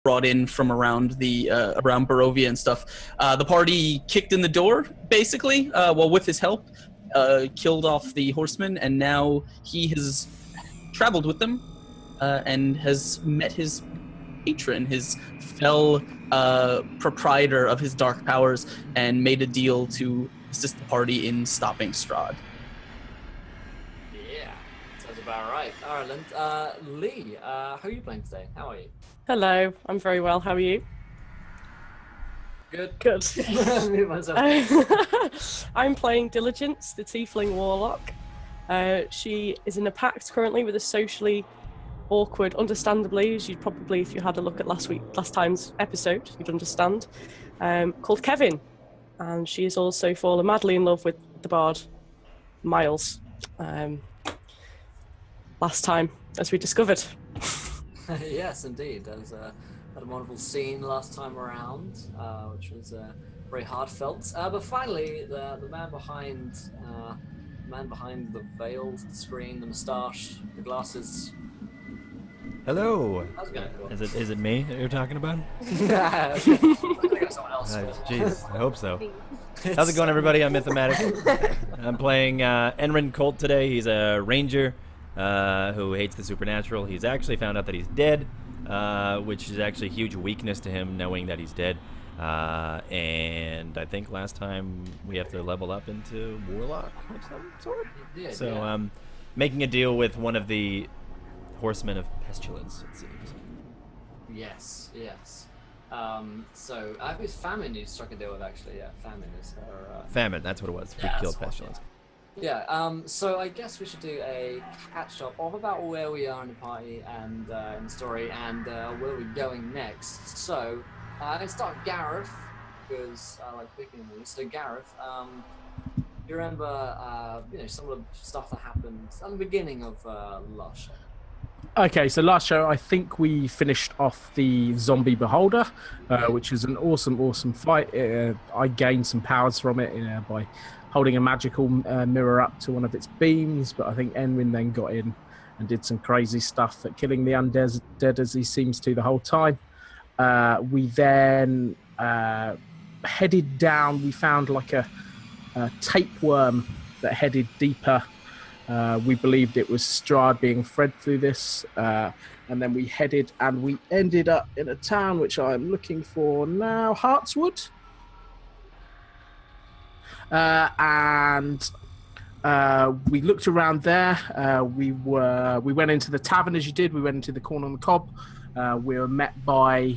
brought in from around the around Barovia and stuff. The party kicked in the door, basically, with his help, killed off the horseman, and now he has traveled with them and has met his patron, his fell proprietor of his dark powers, and made a deal to assist the party in stopping Strahd. Yeah, sounds about right. Ireland. Lee, how are you playing today? How are you? Hello, I'm very well. How are you? Good. Good. I'm playing Diligence, the Tiefling Warlock. She is in a pact currently with a socially awkward, understandably, as you'd probably, if you had a look at last time's episode, you'd understand, called Kevin. And she is also fallen madly in love with the bard, Miles. Last time, as we discovered. Yes, indeed. There was a wonderful scene last time around, which was very heartfelt. But finally, the man behind the veil, the screen, the moustache, the glasses. Hello. How's it going? Is it me that you're talking about? Yeah. Okay. I got someone else. Jeez, I hope so. How's it going, everybody? I'm Mythomatic. I'm playing Enrin Colt today. He's a ranger who hates the supernatural. He's actually found out that he's dead, which is actually a huge weakness to him, knowing that he's dead. And I think last time we have to level up into Warlock of some sort. Yeah, so yeah. Making a deal with one of the Horsemen of Pestilence, it seems. Yes. So I think it's Famine you struck a deal with, actually. Yeah, Famine is her. Famine, that's what it was. We killed Pestilence. Yeah. So I guess we should do a catch-up of about where we are in the party and in the story and where we're going next. So let's start with Gareth, because I like picking these. So Gareth, you remember some of the stuff that happened at the beginning of last show? Okay, so last show, I think we finished off the Zombie Beholder, which is an awesome fight. I gained some powers from it by holding a magical mirror up to one of its beams, but I think Enwin then got in and did some crazy stuff at killing the undead as he seems to the whole time. We then headed down. We found like a tapeworm that headed deeper. We believed it was Strahd being fed through this, and then we headed and we ended up in a town which I'm looking for now, Heartswood. And we looked around there. We went into the tavern as you did. We went into the Corn on the Cob. We were met by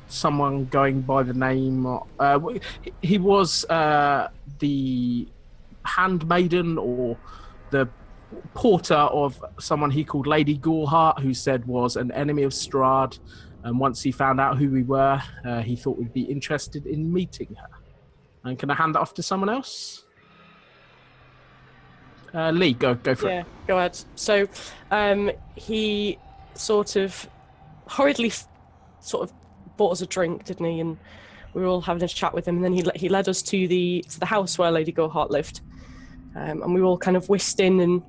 someone going by the name. He was the handmaiden or the porter of someone he called Lady Goreheart, who said was an enemy of Strahd. And once he found out who we were, he thought we'd be interested in meeting her. And can I hand that off to someone else? Lee, go for it. Yeah, go ahead. So he sort of hurriedly sort of bought us a drink, didn't he? And we were all having a chat with him. And then he led us to the house where Lady Goreheart lived. And we all kind of whisked in, and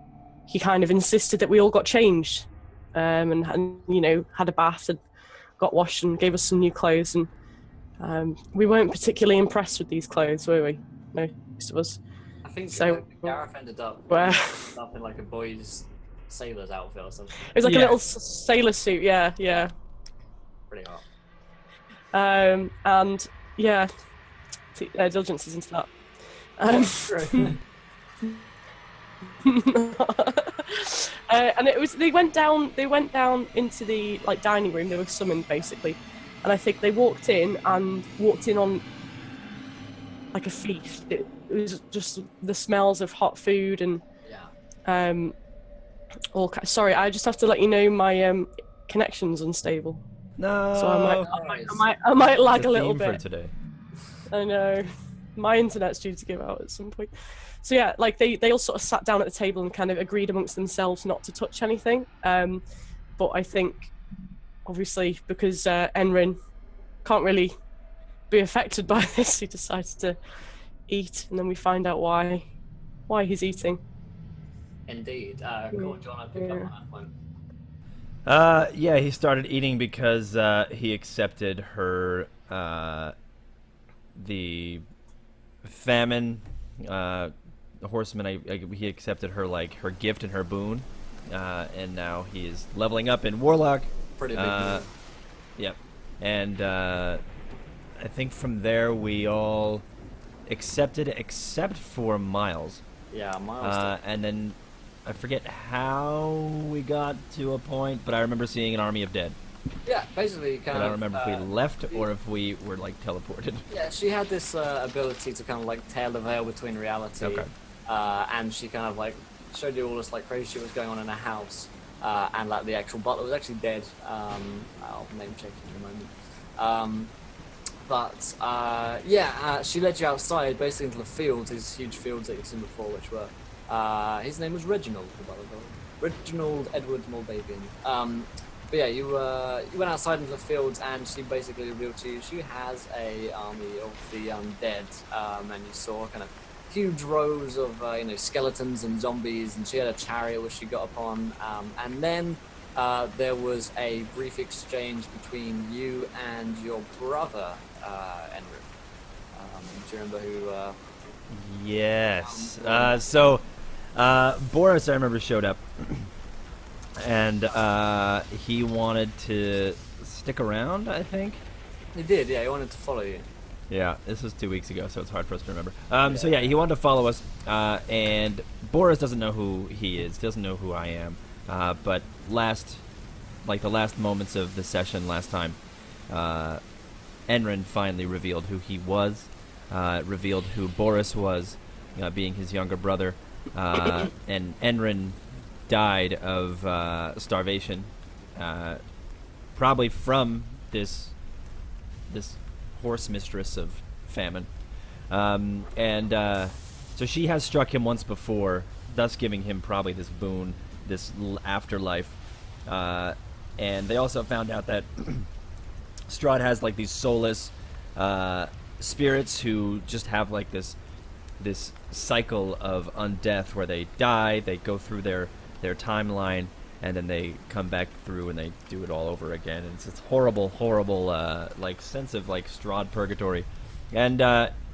he kind of insisted that we all got changed and had a bath and got washed and gave us some new clothes. And we weren't particularly impressed with these clothes, were we? No, most of us. I think so. Gareth ended up in like a boy's sailor's outfit or something. It was like a little sailor suit, yeah. Pretty hot. And yeah, Diligence is into that. And it was they went down into the dining room. They were summoned basically, and I think they walked in on like a feast. It was just the smells of hot food and sorry, I just have to let you know my connection's unstable. No. So I might lag a little bit. bit. For today. I know. My internet's due to give out at some point. So yeah, they all sort of sat down at the table and kind of agreed amongst themselves not to touch anything. But I think, obviously, because Enrin can't really be affected by this, he decides to eat, and then we find out why he's eating. Indeed. Cool. Do you want to pick up on that point? Yeah, he started eating because he accepted her the famine. The horseman, he accepted her her gift and her boon, and now he is leveling up in warlock. Pretty big deal. Yep, and I think from there we all accepted, except for Miles. Yeah, Miles. And then I forget how we got to a point, but I remember seeing an army of dead. Yeah, basically kind But of. I don't remember if we left or if we were teleported. Yeah, she had this ability to kind of tear the veil between reality. Okay. And she kind of showed you all this crazy shit was going on in her house. And the actual butler was actually dead. I'll name check in a moment. She led you outside, basically into the fields, these huge fields that you've seen before, which were, his name was Reginald, the butler. Reginald Edward Moldavian. But yeah, you went outside into the fields, and she basically revealed to you she has a army of the undead, and you saw kind of huge rows of skeletons and zombies, and she had a chariot which she got upon, and then there was a brief exchange between you and your brother, Enric. Do you remember who? Yes. So Boris, I remember, showed up. And he wanted to stick around, I think. He did, yeah. He wanted to follow you. Yeah, this was 2 weeks ago, so it's hard for us to remember. So yeah, he wanted to follow us, and Boris doesn't know who he is, doesn't know who I am. But the last moments of the session last time, Enrin finally revealed who he was, revealed who Boris was, being his younger brother, and Enrin died of starvation, probably from this horse mistress of famine, so she has struck him once before, thus giving him probably this boon, this afterlife, and they also found out that Strahd has these soulless spirits who just have this cycle of undeath where they die, they go through their timeline, and then they come back through and they do it all over again. And it's this horrible sense of Strahd purgatory. And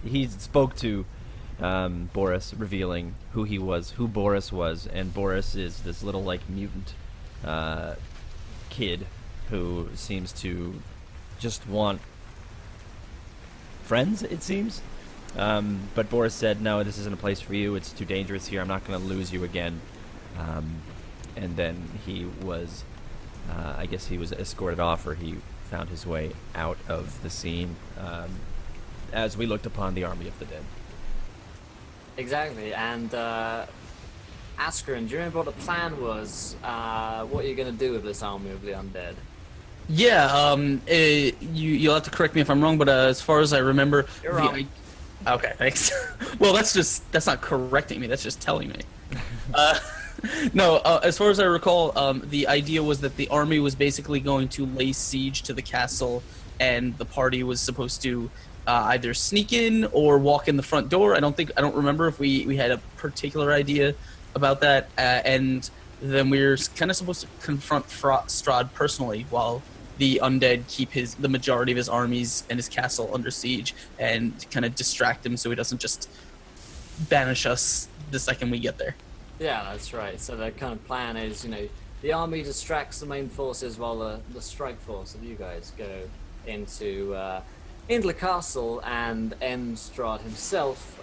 he spoke to Boris, revealing who he was, who Boris was, and Boris is this little mutant kid who seems to just want friends, it seems. But Boris said, no, this isn't a place for you. It's too dangerous here. I'm not going to lose you again. And then he was, I guess he was escorted off, or he found his way out of the scene as we looked upon the army of the dead. Exactly, and Askren, do you remember what the plan was? What are you going to do with this army of the undead? Yeah, you'll have to correct me if I'm wrong, but as far as I remember... You're wrong. Okay, thanks. Well, that's not correcting me, that's just telling me. No, as far as I recall, the idea was that the army was basically going to lay siege to the castle, and the party was supposed to either sneak in or walk in the front door. I don't remember if we had a particular idea about that, and then we were kind of supposed to confront Strahd personally while the undead keep the majority of his armies and his castle under siege, and kind of distract him so he doesn't just banish us the second we get there. Yeah, that's right. So the kind of plan is, the army distracts the main forces while the strike force of you guys go into the castle and end Strahd himself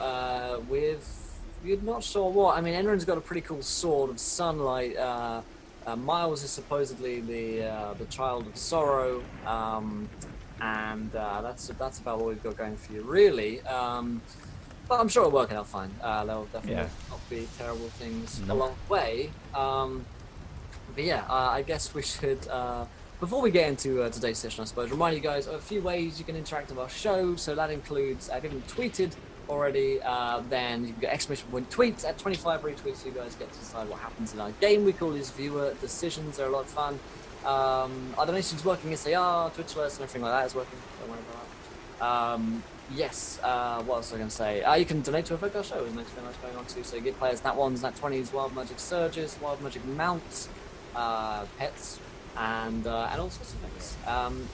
with, you're not sure what. I mean, Enrin's got a pretty cool sword of sunlight. Miles is supposedly the child of sorrow, and that's about what we've got going for you, really. But I'm sure it'll work out fine. There'll definitely not be terrible things along the way. But yeah, I guess we should, before we get into today's session, I suppose, remind you guys of a few ways you can interact with our show. So that includes, if you haven't tweeted already, then you can get exclamation point tweets at 25 retweets, so you guys get to decide what happens in our game. We call these viewer decisions. They're a lot of fun. Our donations working, yes they are. Twitch alerts and everything like that is working. Don't worry about that. Yes, what else was I going to say? You can donate to affect our show. There's nice going on too. So you get players, Nat 1s, Nat 20s, Wild Magic Surges, Wild Magic Mounts, pets, and all sorts of things.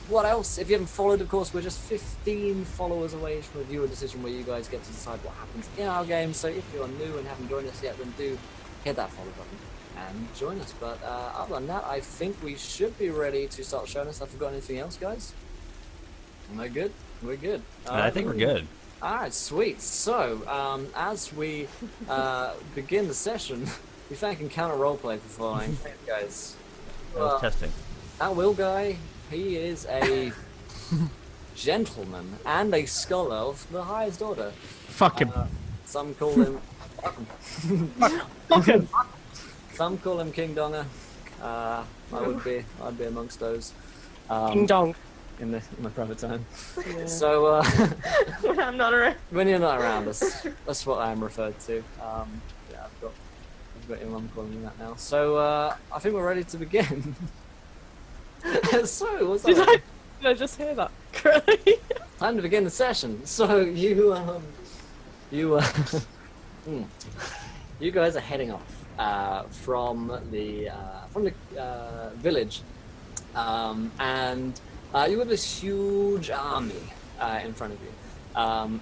What else? If you haven't followed, of course, we're just 15 followers away from a viewer decision where you guys get to decide what happens in our game. So if you're new and haven't joined us yet, then do hit that follow button and join us. But other than that, I think we should be ready to start showing us. Have we got anything else, guys? Am I good? We're good. I think we're good. All right, sweet. So, as we begin the session, we thank Encounter Roleplay for following. Thanks, guys. I was testing. That Will guy, he is a gentleman and a scholar of the highest order. Fuck him. Some call him... Fuck him. Some call him King Donger. I'd be amongst those. Ding dong. In my private time. Yeah. So, I'm not around. when you're not around, that's what I am referred to. Yeah, I've got your mum calling me that now. So, I think we're ready to begin. So, what's Did that? I just hear that correctly? Time to begin the session. So, you guys are heading off from the village, and you have this huge army in front of you,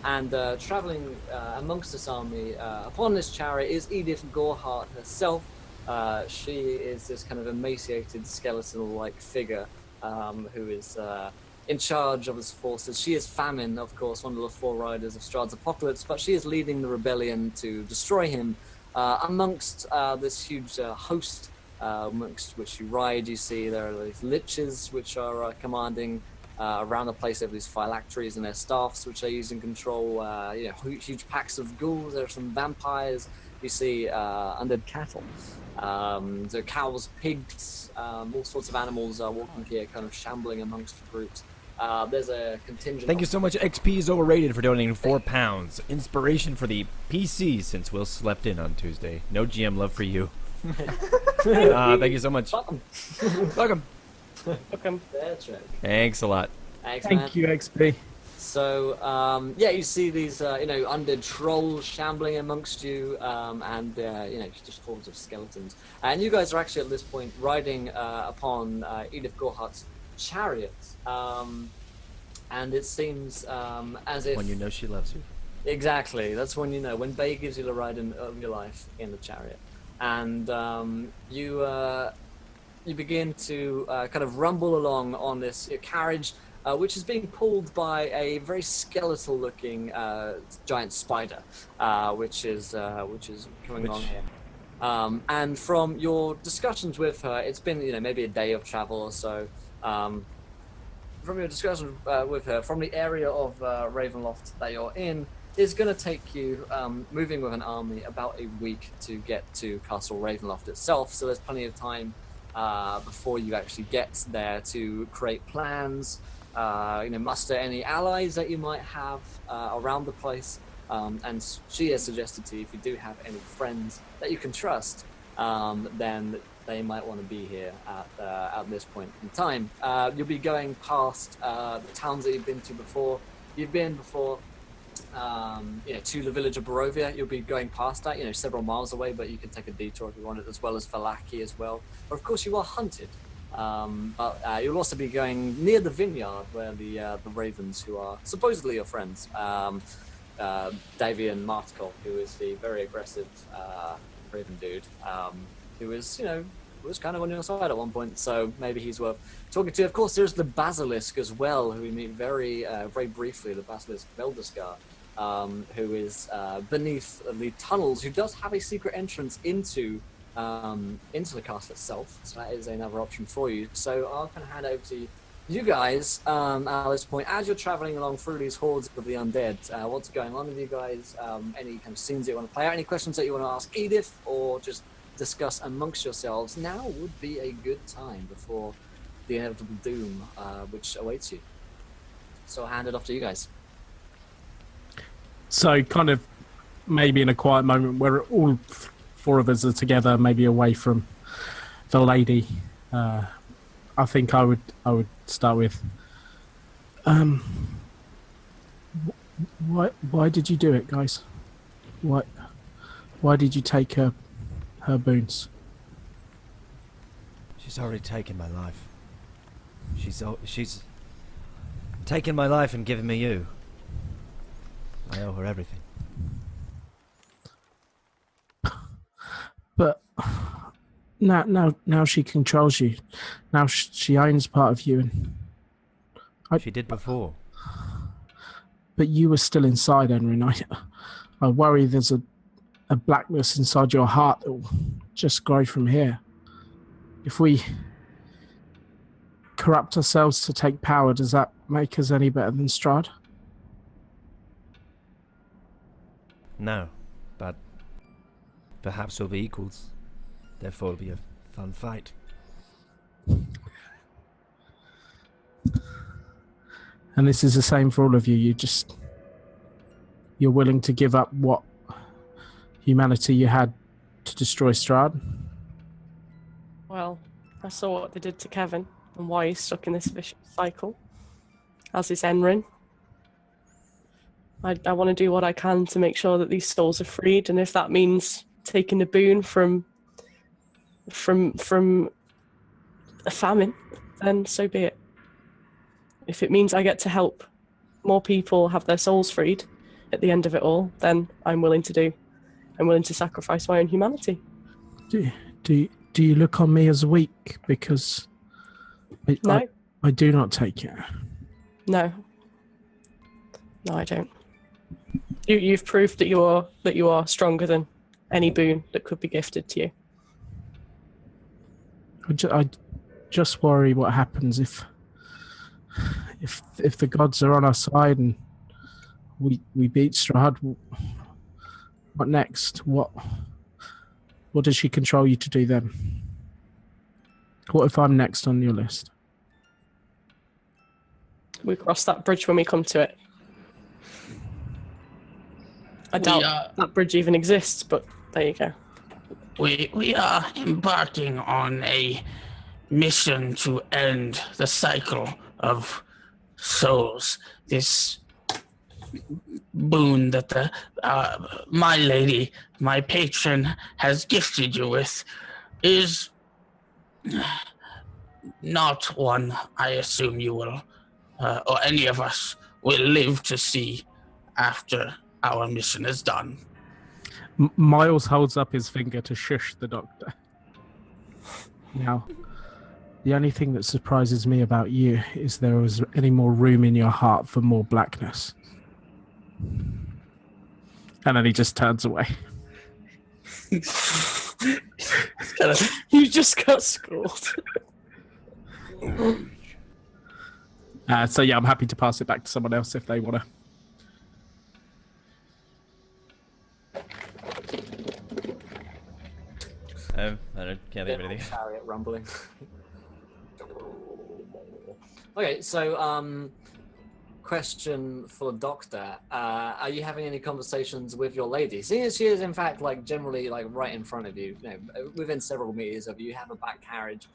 and traveling amongst this army upon this chariot is Edith Gorhart herself. She is this kind of emaciated skeletal-like figure who is in charge of his forces. She is Famine, of course, one of the four riders of Strahd's apocalypse, but she is leading the rebellion to destroy him. Amongst this huge host amongst which you ride, you see there are these liches which are commanding around the place. There are these phylacteries and their staffs which are using control. Huge packs of ghouls. There are some vampires. You see undead cattle. So cows, pigs, all sorts of animals are walking here, kind of shambling amongst the groups. There's a contingent. Thank you so much. XP is overrated for donating £4. Inspiration for the PC since Will slept in on Tuesday. No GM love for you. Thank you so much. Welcome. Welcome. Welcome. That's right. Thanks a lot. Thanks, man. Thank you, XP. So, you see these, undead trolls shambling amongst you, and just hordes of skeletons. And you guys are actually at this point riding upon Edith Gorhart's chariot, and it seems as if... When you know she loves you. Exactly, that's when you know, when Bay gives you the ride of your life in the chariot. And you begin to kind of rumble along on this carriage, which is being pulled by a very skeletal-looking giant spider, which is coming along here. And from your discussions with her, it's been maybe a day of travel or so. From your discussions with her, from the area of Ravenloft that you're in, is going to take you, moving with an army, about a week to get to Castle Ravenloft itself. So there's plenty of time before you actually get there to create plans, muster any allies that you might have around the place. And she has suggested to you, if you do have any friends that you can trust, then they might want to be here at this point in time. You'll be going past the towns that you've been to before. You've been before to the village of Barovia. You'll be going past that, several miles away, but you can take a detour if you wanted, as well as Valaki as well. But of course, you are hunted. But you'll also be going near the vineyard where the ravens, who are supposedly your friends, Davian Martkol, who is the very aggressive raven dude, who is, was kind of on your side at one point, so maybe he's worth talking to. Of course, there's the Basilisk as well, who we meet very briefly, the Basilisk Veldaskar, who is beneath the tunnels, who does have a secret entrance into the castle itself, so that is another option for you. So I'll kind of hand over to you guys at this point, as you're traveling along through these hordes of the undead. What's going on with you guys? Any kind of scenes that you want to play out? Any questions that you want to ask Edith, or just discuss amongst yourselves? Now would be a good time before the inevitable doom which awaits you. So I'll hand it off to you guys. So kind of maybe in a quiet moment where all four of us are together, maybe away from the lady, I think I would start with, why did you do it, guys? Why did you take her boons? She's already taken my life. She's taken my life and given me you. I owe her everything. But now she controls you. Now she owns part of you, and She did before. but you were still inside, Enrin. I worry there's a blackness inside your heart that will just grow from here. If we corrupt ourselves to take power, does that make us any better than Strahd? No, but perhaps we'll be equals. Therefore, it'll be a fun fight. And this is the same for all of you. You're willing to give up what humanity you had to destroy Strahd? Well, I saw what they did to Kevin and why he's stuck in this vicious cycle, as is Enrin. I want to do what I can to make sure that these souls are freed, and if that means taking the boon from a famine, then so be it. If it means I get to help more people have their souls freed at the end of it all, then I'm willing to sacrifice my own humanity. Do you look on me as weak because No. I do not take it? No, I don't. You've proved that you are stronger than any boon that could be gifted to you. I just worry what happens if the gods are on our side and we beat Strahd. What next? What does she control you to do then? What if I'm next on your list? We cross that bridge when we come to it. I doubt that bridge even exists, but there you go. We are embarking on a mission to end the cycle of souls. This boon that my lady, my patron, has gifted you with is not one I assume you will, or any of us will live to see after our mission is done. Miles holds up his finger to shush the doctor. Now, the only thing that surprises me about you is there was any more room in your heart for more blackness. And then he just turns away. You just got schooled. So yeah, I'm happy to pass it back to someone else if they want to. I can't think of anything. Chariot rumbling. Okay, so question for the doctor: are you having any conversations with your lady? Seeing as she is in fact like generally like right in front of you, within several meters of you, you have a back carriage,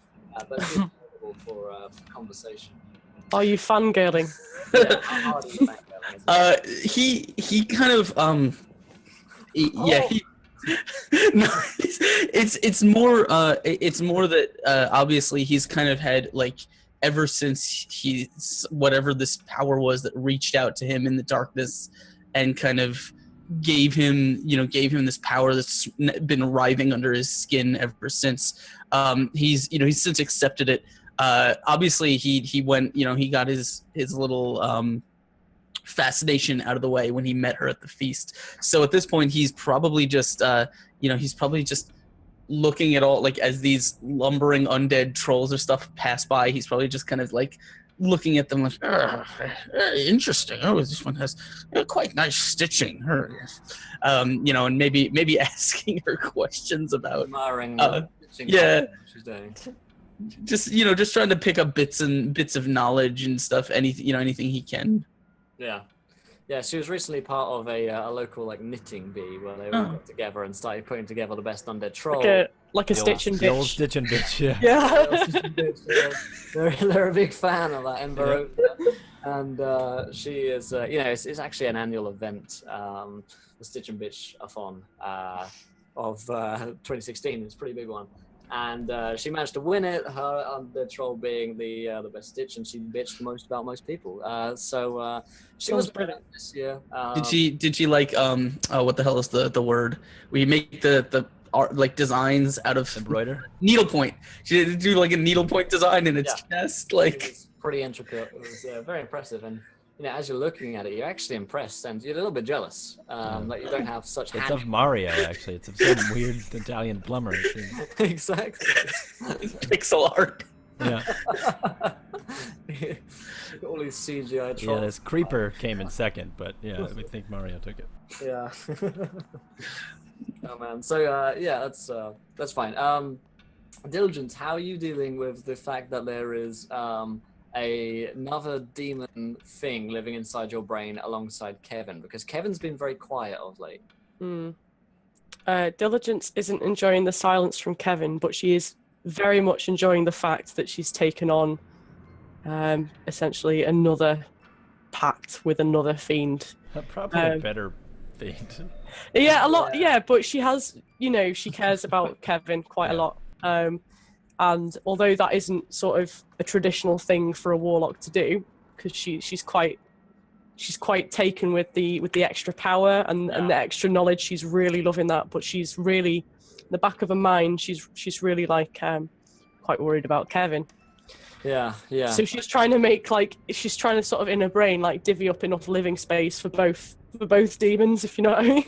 but it's available for conversation. Are you fangirling? Yeah, how hard are you fangirling? He kind of no, it's more that obviously he's kind of had like ever since whatever this power was that reached out to him in the darkness and kind of gave him this power that's been writhing under his skin ever since. He's since accepted it. Obviously he went, he got his little fascination out of the way when he met her at the feast. So at this point he's probably just looking at all, like, as these lumbering undead trolls or stuff pass by, he's probably just kind of like looking at them like, interesting. Oh, this one has quite nice stitching. And maybe asking her questions about Admiring yeah, she's doing. just trying to pick up bits of knowledge and stuff, anything he can. Yeah, she was recently part of a local like knitting bee where they all got together and started putting together the best undead troll. Like a stitch and The old bitch. stitch and bitch, yeah. Yeah. They're a big fan of that Ember, and she is. It's actually an annual event. The Stitch and Bitch-a-thon of 2016. It's a pretty big one. and she managed to win it. Her the troll being the best stitch, and she bitched the most about most people. So she was brilliant this year. Did she like what the hell is the word? We make the art like designs out of Embroider? needlepoint. She did do like a needlepoint design in its chest, like It was pretty intricate. It was very impressive, and as you're looking at it, you're actually impressed, and you're a little bit jealous that you don't have such. It's of Mario, actually. It's of some weird Italian plumber. Exactly. pixel art. Yeah. All these CGI trolls. Yeah, this creeper came in second, but yeah, we think Mario took it. Yeah. Oh man. So that's fine. Diligence, how are you dealing with the fact that there is another demon thing living inside your brain alongside Kevin? Because Kevin's been very quiet of late. Diligence isn't enjoying the silence from Kevin, but she is very much enjoying the fact that she's taken on essentially another pact with another fiend. Probably a better fiend. Yeah, a lot. Yeah, but she has, she cares about Kevin quite a lot. And although that isn't sort of a traditional thing for a warlock to do, because she's quite taken with the extra power and the extra knowledge, she's really loving that. But she's really, in the back of her mind, she's really like quite worried about Kevin. Yeah. So she's trying to sort of in her brain like divvy up enough living space for both demons, if you know what I mean.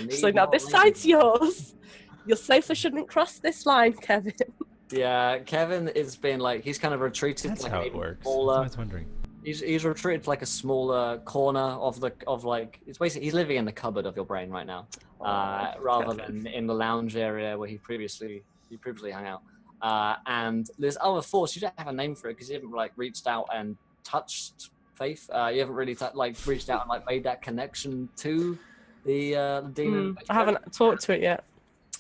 She's like, now this side's yours. You're safe. I shouldn't cross this line, Kevin. Yeah, Kevin has been like, he's kind of retreated. That's like how it works. Smaller, I was wondering. He's retreated to like a smaller corner of it's basically he's living in the cupboard of your brain right now, rather than in the lounge area where he previously hung out. And there's other force. You don't have a name for it because you haven't like reached out and touched Faith. You haven't really reached out and like made that connection to the demon. I haven't talked to it yet.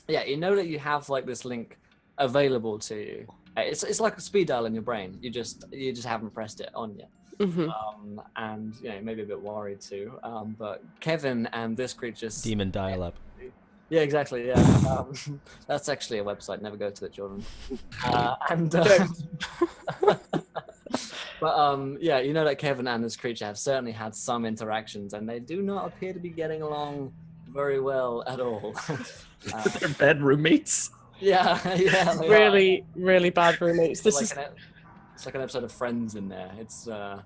Yeah, you know that you have like this link available to you. It's like a speed dial in your brain. You just haven't pressed it on yet. Mm-hmm. And maybe a bit worried too. But Kevin and this creature Demon dial-up. Yeah, exactly. Yeah, that's actually a website. Never go to it, Jordan. But you know that Kevin and this creature have certainly had some interactions, and they do not appear to be getting along very well at all. They're bad roommates. Yeah. Really, really bad roommates. It's like an episode of Friends in there. It's As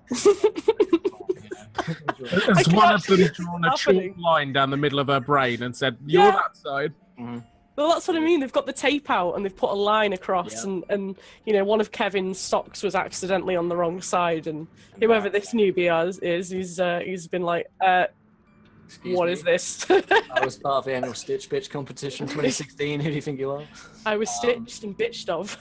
one of them drawn a short line down the middle of her brain and said, "You're that side." Mm-hmm. Well, that's what I mean. They've got the tape out and they've put a line across, and one of Kevin's socks was accidentally on the wrong side, and whoever this newbie is, he's been like, "What is this?" I was part of the annual Stitch Bitch competition 2016. Who do you think you are? I was stitched and bitched of.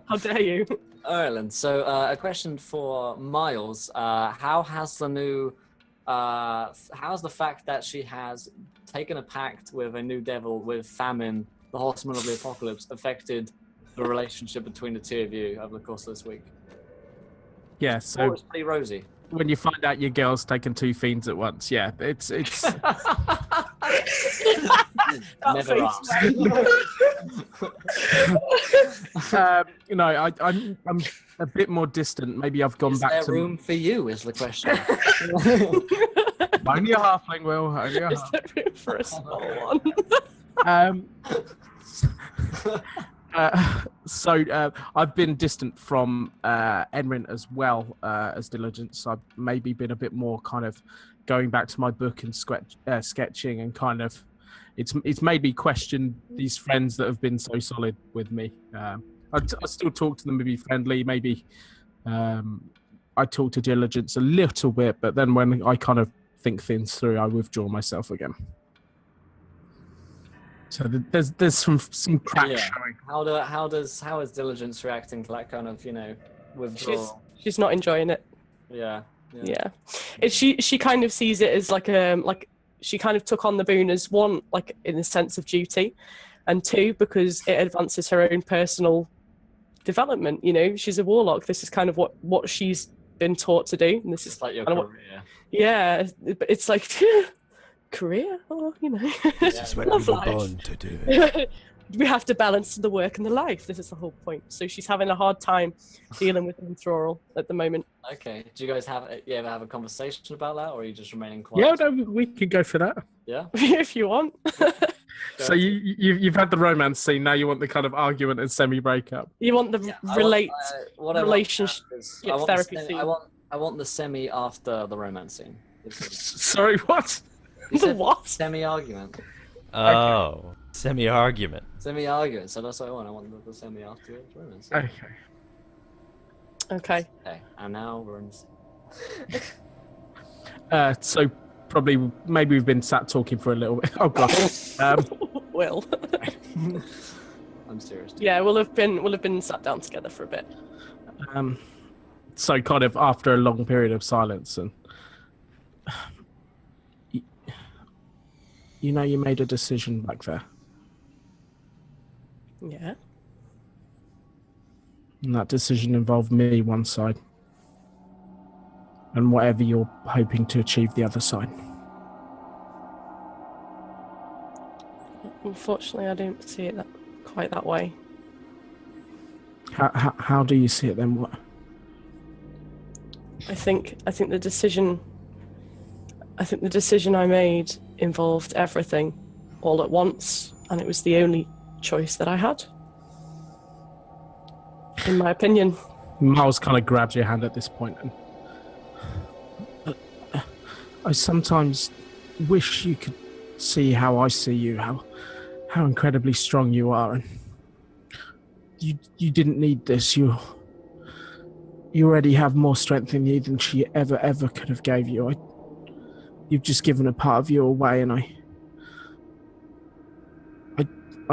How dare you? Ireland. So a question for Miles. How's the fact that she has taken a pact with a new devil with Famine, the Horseman of the Apocalypse, affected the relationship between the two of you over the course of this week? Yeah, so it's pretty rosy. When you find out your girl's taken two fiends at once, it's Never asked. I'm a bit more distant. Maybe I've gone back to. Is there room for you? Is the question. Only a halfling, Will. Only a halfling. Is there room for a small one? So I've been distant from Enrin as well as Diligence. I've maybe been a bit more kind of going back to my book and sketching, and kind of it's made me question these friends that have been so solid with me. I still talk to them, maybe friendly, maybe I talk to Diligence a little bit, but then when I kind of think things through, I withdraw myself again. So there's some cracks showing. How is Diligence reacting to that kind of withdrawal? She's not enjoying it. Yeah. She kind of sees it as like she kind of took on the boon as one, like in the sense of duty, and two, because it advances her own personal development. She's a warlock. This is kind of what she's been taught to do, and this is like your career. Yeah, but it's like career, or This is what we were born to do. we have to balance the work and the life. This is the whole point. So she's having a hard time dealing with the withdrawal at the moment. Okay. Do you guys ever have a conversation about that, or are you just remaining Yeah, quiet? no, we could go for that. Yeah. If you want. So you've had the romance scene. Now you want the kind of argument and semi-breakup. You want the relationship therapy scene. I want the semi after the romance scene. Sorry, what? You said What? Semi-argument. Oh, semi-argument. Semi-argument. So that's what I want. I want the semi after the romance scene. Okay. Okay. Okay. And now we're in. So probably maybe we've been sat talking for a little bit. Oh god. Will. I'm serious. Yeah, we'll have been sat down together for a bit. So kind of after a long period of silence, and you know, you made a decision back there, Yeah. and that decision involved me one side, and whatever you're hoping to achieve the other side. Unfortunately, I don't see it quite that way. How do you see it then? What? I think the decision I made involved everything all at once, and it was the only choice that I had. In my opinion. Miles kind of grabs your hand at this point, and I sometimes wish you could see how I see you, how incredibly strong you are, and you didn't need this. You already have more strength in you than she ever could have gave you. You've just given a part of you away, and I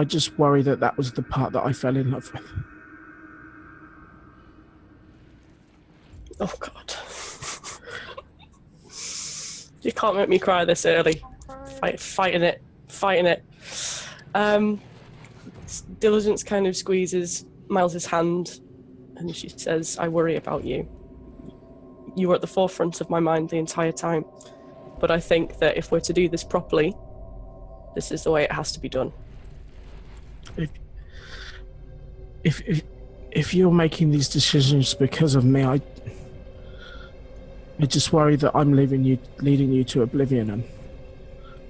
just worry that was the part that I fell in love with. Oh God. You can't make me cry this early. Fighting it. Diligence kind of squeezes Miles's hand, and she says, "I worry about you. You were at the forefront of my mind the entire time. But I think that if we're to do this properly, this is the way it has to be done." If you're making these decisions because of me, I just worry that I'm leading you to oblivion, and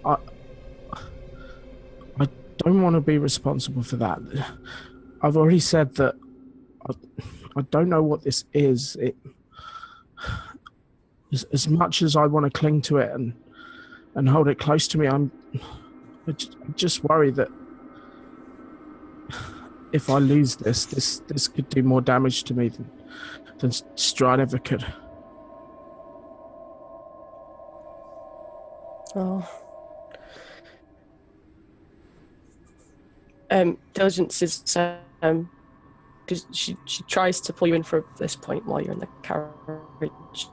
I don't want to be responsible for that. I've already said that I don't know what this is. As much as I want to cling to it and hold it close to me, I just worry that if I lose this could do more damage to me than Strahd ever could. Oh. Diligence is because she tries to pull you in for this point while you're in the carriage,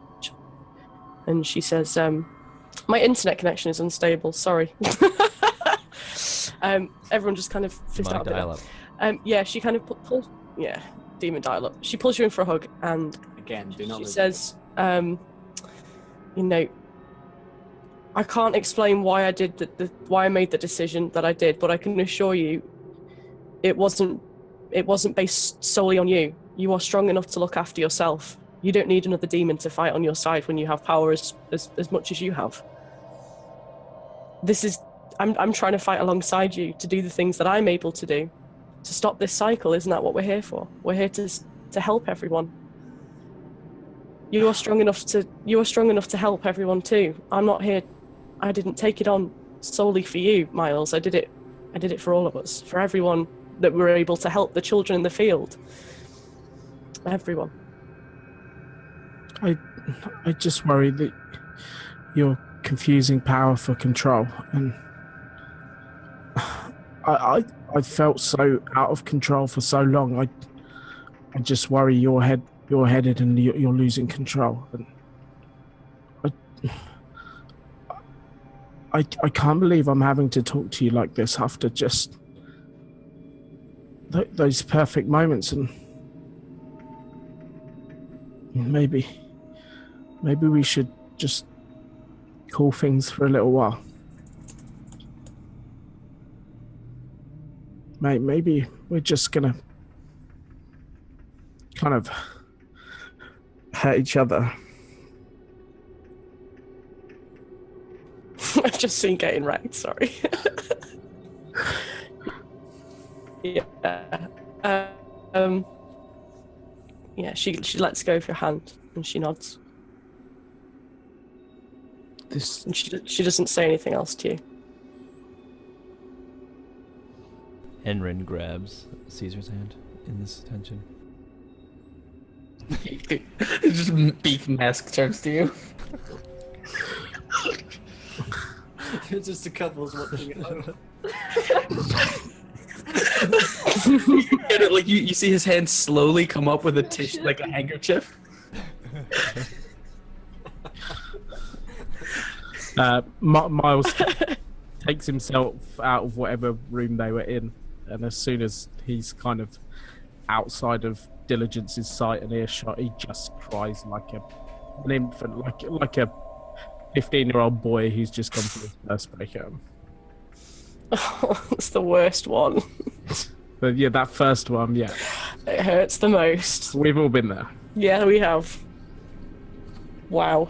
and she says, "My internet connection is unstable. Sorry." Everyone just kind of fizzed out a bit. Yeah, she kind of pulls. Yeah, demon dial-up. She pulls you in for a hug, and Again, do not. she says, "You know, I can't explain why I did why I made the decision that I did, but I can assure you, it wasn't based solely on you. You are strong enough to look after yourself. You don't need another demon to fight on your side when you have power as much as you have. I'm trying to fight alongside you to do the things that I'm able to do, to stop this cycle. Isn't that what we're here for? We're here to help everyone. You are strong enough to help everyone too. I'm not here. I didn't take it on solely for you, Miles. I did it for all of us, for everyone that we're able to help, the children in the field. Everyone." I just worry that you're confusing power for control, and I felt so out of control for so long. I just worry you're headed and you're losing control. And I can't believe I'm having to talk to you like this after just those perfect moments, and maybe we should just call things for a little while. Mate, maybe we're just gonna kind of hurt each other. I've just seen getting wrecked, sorry. Yeah. Yeah, she lets go of your hand and she nods. And she doesn't say anything else to you. Enrin grabs Caesar's hand in this tension. Just beef mask turns to you. You're just a couple's watching it over. Get it, like you see his hand slowly come up with a tissue, like a handkerchief. Miles takes himself out of whatever room they were in, and as soon as he's kind of outside of Diligence's sight and earshot, he just cries like an infant, like a 15-year-old boy who's just gone through his first breakup. Oh, it's the worst one. But yeah, that first one, yeah. It hurts the most. We've all been there. Yeah, we have. Wow.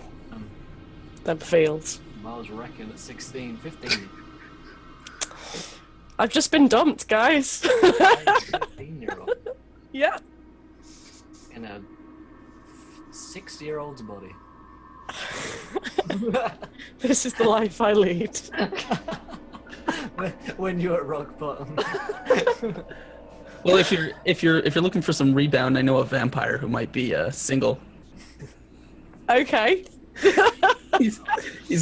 Them feels. Miles reckon at 16, 15. I've just been dumped, guys. 15-year-old. Yeah. In a 6-year-old's body. This is the life I lead. When you're at rock bottom. Well, if you're looking for some rebound, I know a vampire who might be single. Okay. He's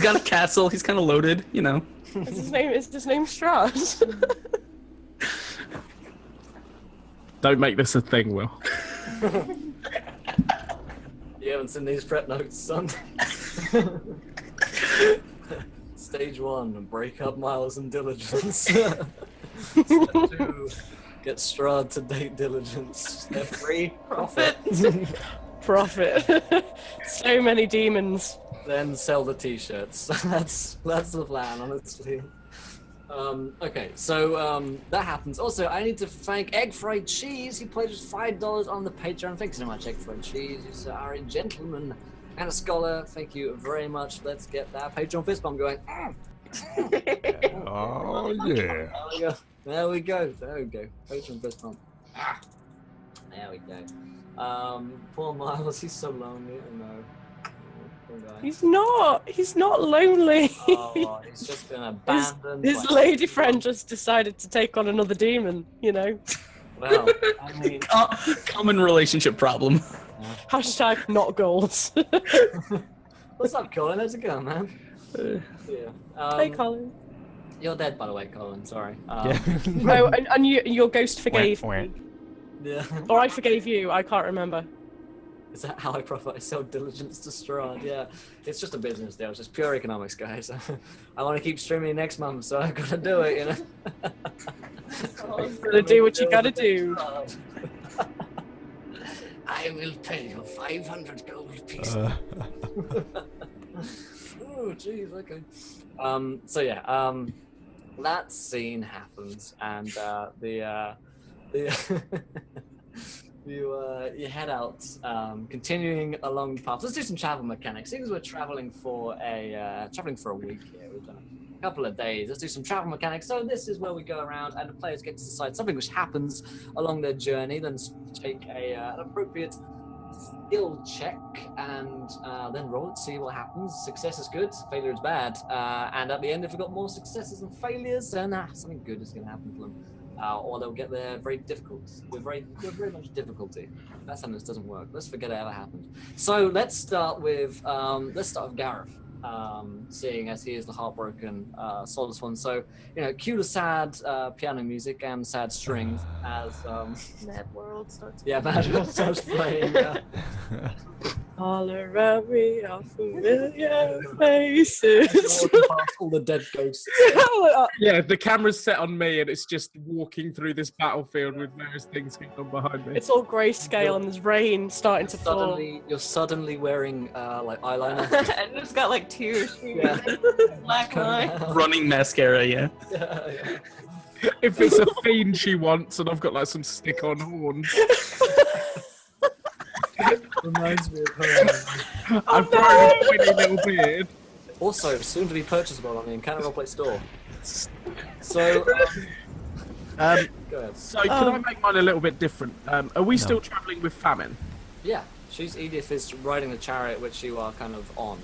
got a castle. He's kind of loaded, you know. Is his name Strahd? Don't make this a thing, Will. You haven't seen these prep notes, son. Stage 1, break up Miles and Diligence. Step 2, get Strahd to date Diligence. Step 3, profit. Profit. So many demons. Then sell the t-shirts. That's the plan, honestly. Okay, so that happens. Also, I need to thank Egg Fried Cheese. He pledged $5 on the Patreon. Thanks so much, Egg Fried Cheese. You are a gentleman and a scholar. Thank you very much. Let's get that Patreon fist bump going. Oh yeah. There we go. Patreon fist bump. There we go. Poor Miles. He's so lonely. I know. He's not lonely. Oh, he's just been abandoned. His lady friend just decided to take on another demon, you know. Well, I mean... Common relationship problem. Hashtag not gold. What's up, Colin? How's it going, man? Yeah. Hey, Colin. You're dead, by the way, Colin. Sorry. Oh, and your ghost forgave me. Yeah. Or I forgave you. I can't remember. Is that how I profit? I sell Diligence to Strahd. Yeah, it's just a business deal. It's just pure economics, guys. I want to keep streaming next month, so I gotta do it, you know. Gotta do what you gotta do. I will pay you 500 gold pieces. Oh, jeez. Okay. So yeah. That scene happens, and you head out, continuing along the path. Let's do some travel mechanics. Seeing as we're traveling for a week here, we've done a couple of days. Let's do some travel mechanics. So this is where we go around, and the players get to decide something which happens along their journey. Then take an appropriate skill check, and then roll it. See what happens. Success is good. Failure is bad. And at the end, if we've got more successes than failures, then something good is going to happen to them. Or they'll get there very difficult, with very much difficulty. That's something that doesn't work. Let's forget it ever happened. So let's start with Gareth, seeing as he is the heartbroken, soulless one. So cue the sad piano music and sad strings as Mad World starts. Yeah, Mad World starts playing. Yeah. All around me are familiar faces. All the dead ghosts. Yeah, the camera's set on me and it's just walking through this battlefield with various things going on behind me. It's all grayscale and there's rain starting to fall. You're suddenly wearing like eyeliner. And it's got like tears. Yeah. Black eye. Running mascara, yeah. Yeah. If it's a fiend she wants, and I've got like some stick-on horns. Reminds me of her. I've grown a tiny little beard. Also, soon to be purchasable on the Encounter Roleplay store. So, go ahead. So can I make mine a little bit different? Are we still travelling with famine? Yeah, Edith is riding the chariot which you are kind of on.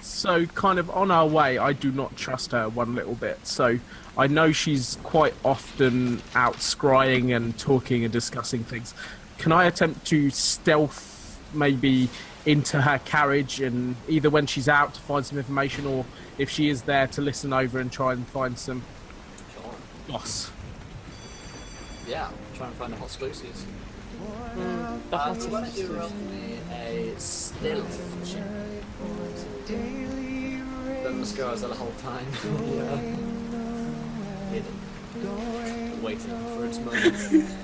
So kind of on our way, I do not trust her one little bit. So I know she's quite often out scrying and talking and discussing things. Can I attempt to stealth maybe into her carriage, and either when she's out to find some information, or if she is there to listen over and try and find some boss? Yeah, try and find the hot exclusives. The Why don't you roll me a stealth check? The mascara's there the whole time. Hidden. Waiting for its moment.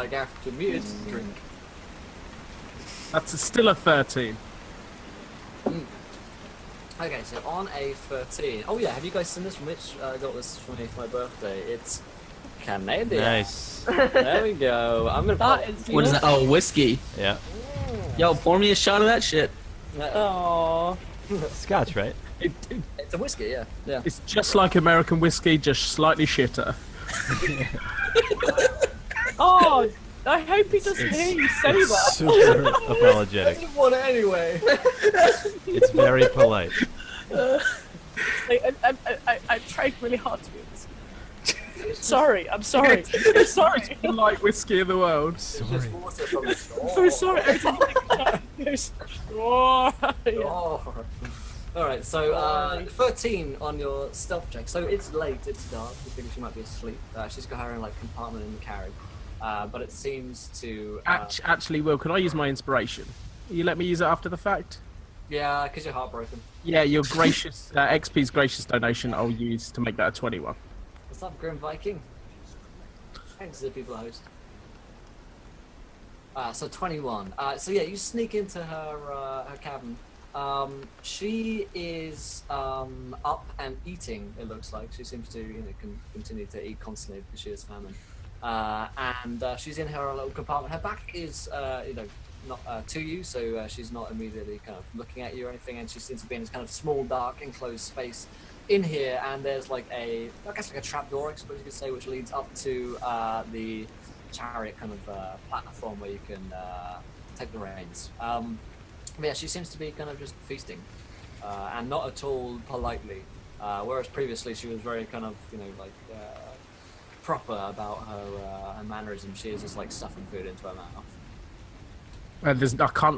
Gareth, you're muted. Drink. That's still a 13. Okay, so on a 13. Oh yeah, have you guys seen this from which I got this from me for my birthday? It's Canadian. Nice. There we go. I'm gonna What is that? Oh, whiskey. Yeah. Yo, pour me a shot of that shit. Oh. Scotch, right? It's a whiskey, yeah. Yeah. It's just like American whiskey, just slightly shitter. Oh, I hope he doesn't hear you say that. Super apologetic. I didn't want it anyway. It's very polite. I tried really hard to do this. Sorry, I'm sorry. I'm sorry. The light whiskey in the world. It's just water from the shore. I'm so sorry. Every time I goes, oh, yeah. Oh. Alright, so 13 on your stealth check. So it's late, it's dark, you figure she might be asleep. She's got her own like compartment in the carriage. But it seems to... Actually, Will, can I use my inspiration? You let me use it after the fact? Yeah, because you're heartbroken. Yeah, your gracious, XP's gracious donation I'll use to make that a 21. What's up, Grim Viking? Thanks to the people host. So 21. So yeah, you sneak into her cabin. She is up and eating, it looks like. She seems to continue to eat constantly because she is famine. And she's in her little compartment. Her back is not to you, so she's not immediately kind of looking at you or anything, and she seems to be in this kind of small, dark, enclosed space in here, and there's like a trapdoor, I suppose you could say, which leads up to the chariot kind of platform where you can take the reins. But yeah, she seems to be kind of just feasting, and not at all politely, whereas previously she was very kind of, proper about her mannerism. She is just like stuffing food into her mouth.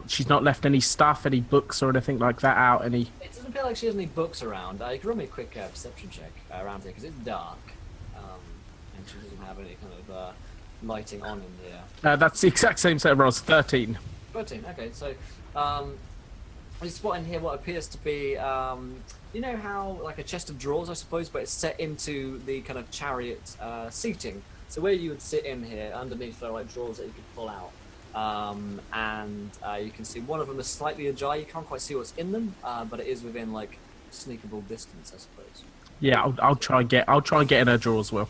She's not left any stuff, any books or anything like that out. It doesn't feel like she has any books around. You can run me a quick perception check around here because it's dark, and she doesn't have any kind of lighting on in there. That's the exact same set of rolls, 13. 13. Okay, so we spot in here what appears to be, you know how like a chest of drawers, I suppose, but it's set into the kind of chariot seating. So where you would sit in here, underneath there are like drawers that you could pull out. And you can see one of them is slightly ajar. You can't quite see what's in them, but it is within like sneakable distance, I suppose. Yeah, I'll try and get in her drawers, Will.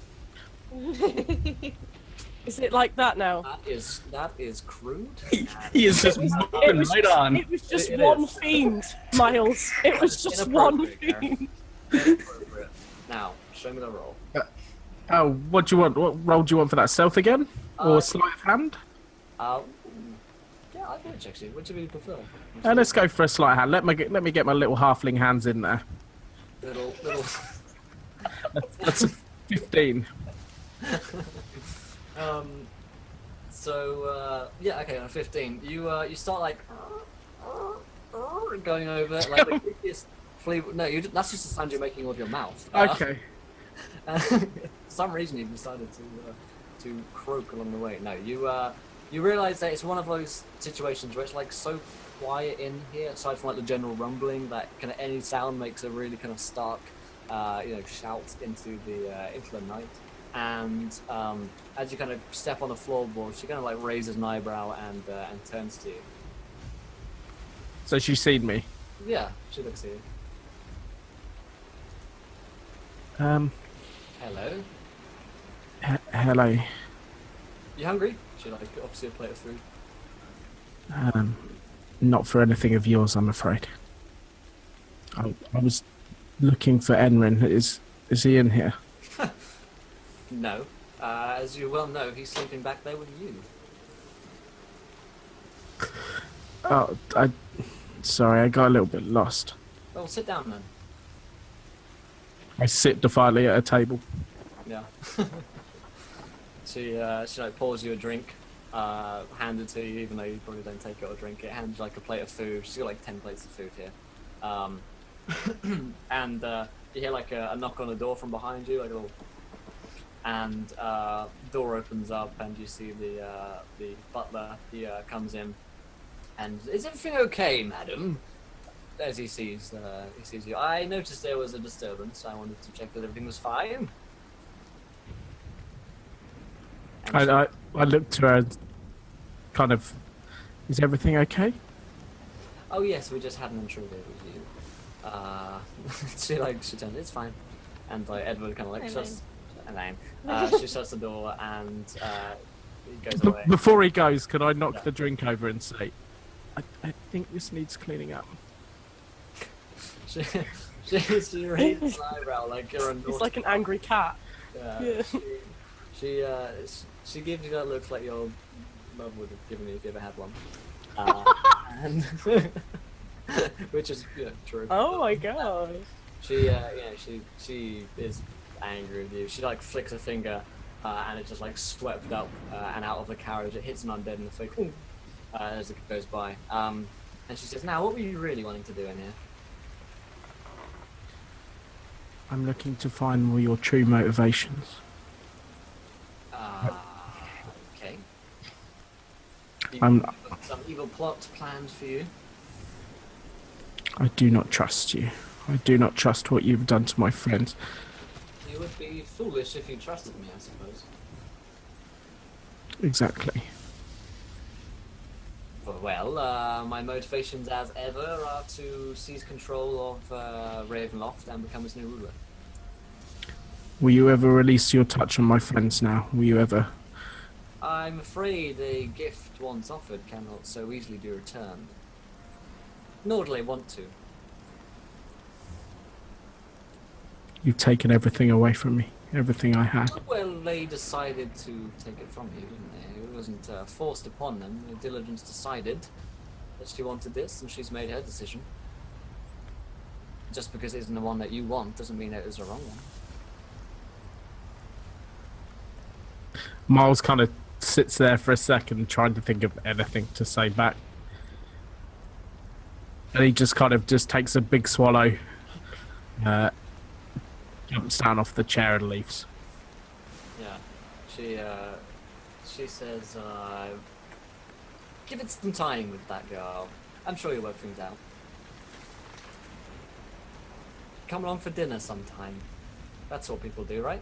Is it like that now? That is crude. He is just moving right on. It was just one fiend, Miles. It was just one fiend. Now, show me the roll. What do you want? What roll do you want for that? Stealth again, or sleight of hand? Yeah, I think actually. Which do you prefer? Let's go for a sleight of hand. Let me get my little halfling hands in there. Little. That's a 15. Yeah, okay, on 15, you start like going over like the creepiest flea. No, that's just the sound you're making with your mouth. Okay. For some reason, you've decided to croak along the way. No, you realise that it's one of those situations where it's like so quiet in here, aside from like the general rumbling, that kind of any sound makes a really kind of stark, shout into the night. And as you kind of step on the floorboard, she kind of like raises an eyebrow and turns to you. So she's seen me. Yeah, she looks at you. Hello. Hello. You hungry? She like offers you a plate of food. Not for anything of yours, I'm afraid. I was looking for Enrin. Is he in here? No. As you well know, he's sleeping back there with you. Oh, sorry, I got a little bit lost. Well, sit down then. I sit defiantly at a table. Yeah. She like pours you a drink, hands it to you, even though you probably don't take it or drink it. Hands you like a plate of food. She's got like 10 plates of food here. And you hear like a knock on the door from behind you, like a little. And door opens up, and you see the butler. He comes in, and is everything okay, madam? As he sees you, I noticed there was a disturbance. I wanted to check that everything was fine. I looked to her, kind of. Is everything okay? Oh yes, we just had an intruder with you. She turned. It's fine, and like Edward kind of like shuts. She shuts the door and he goes away. Before he goes, can I knock the drink over and say, I think this needs cleaning up. She raises an eyebrow like you're a naughty. He's like an angry cat. Yeah. She gives you that look like your mum would have given you if you ever had one. And which is true. Oh my god. She is angry with you. She like flicks her finger, and it just like swept up and out of the carriage. It hits an undead in the face as it goes by. And she says, "Now, what were you really wanting to do in here?" I'm looking to find all your true motivations. Okay. I'm- Some evil plot planned for you. I do not trust you. I do not trust what you've done to my friends. You would be foolish if you trusted me, I suppose. Exactly. Well, my motivations as ever are to seize control of Ravenloft and become its new ruler. Will you ever release your touch on my friends now? Will you ever? I'm afraid a gift once offered cannot so easily be returned. Nor do I want to. You've taken everything away from me. Everything I had. Well, they decided to take it from you, didn't they? It wasn't forced upon them. The Diligence decided that she wanted this, and she's made her decision. Just because it isn't the one that you want doesn't mean it is the wrong one. Miles kind of sits there for a second trying to think of anything to say back. And he just kind of takes a big swallow, jumps down off the chair and leaves. Yeah. She says, give it some time with that girl. I'm sure you'll work things out. Come along for dinner sometime. That's what people do, right?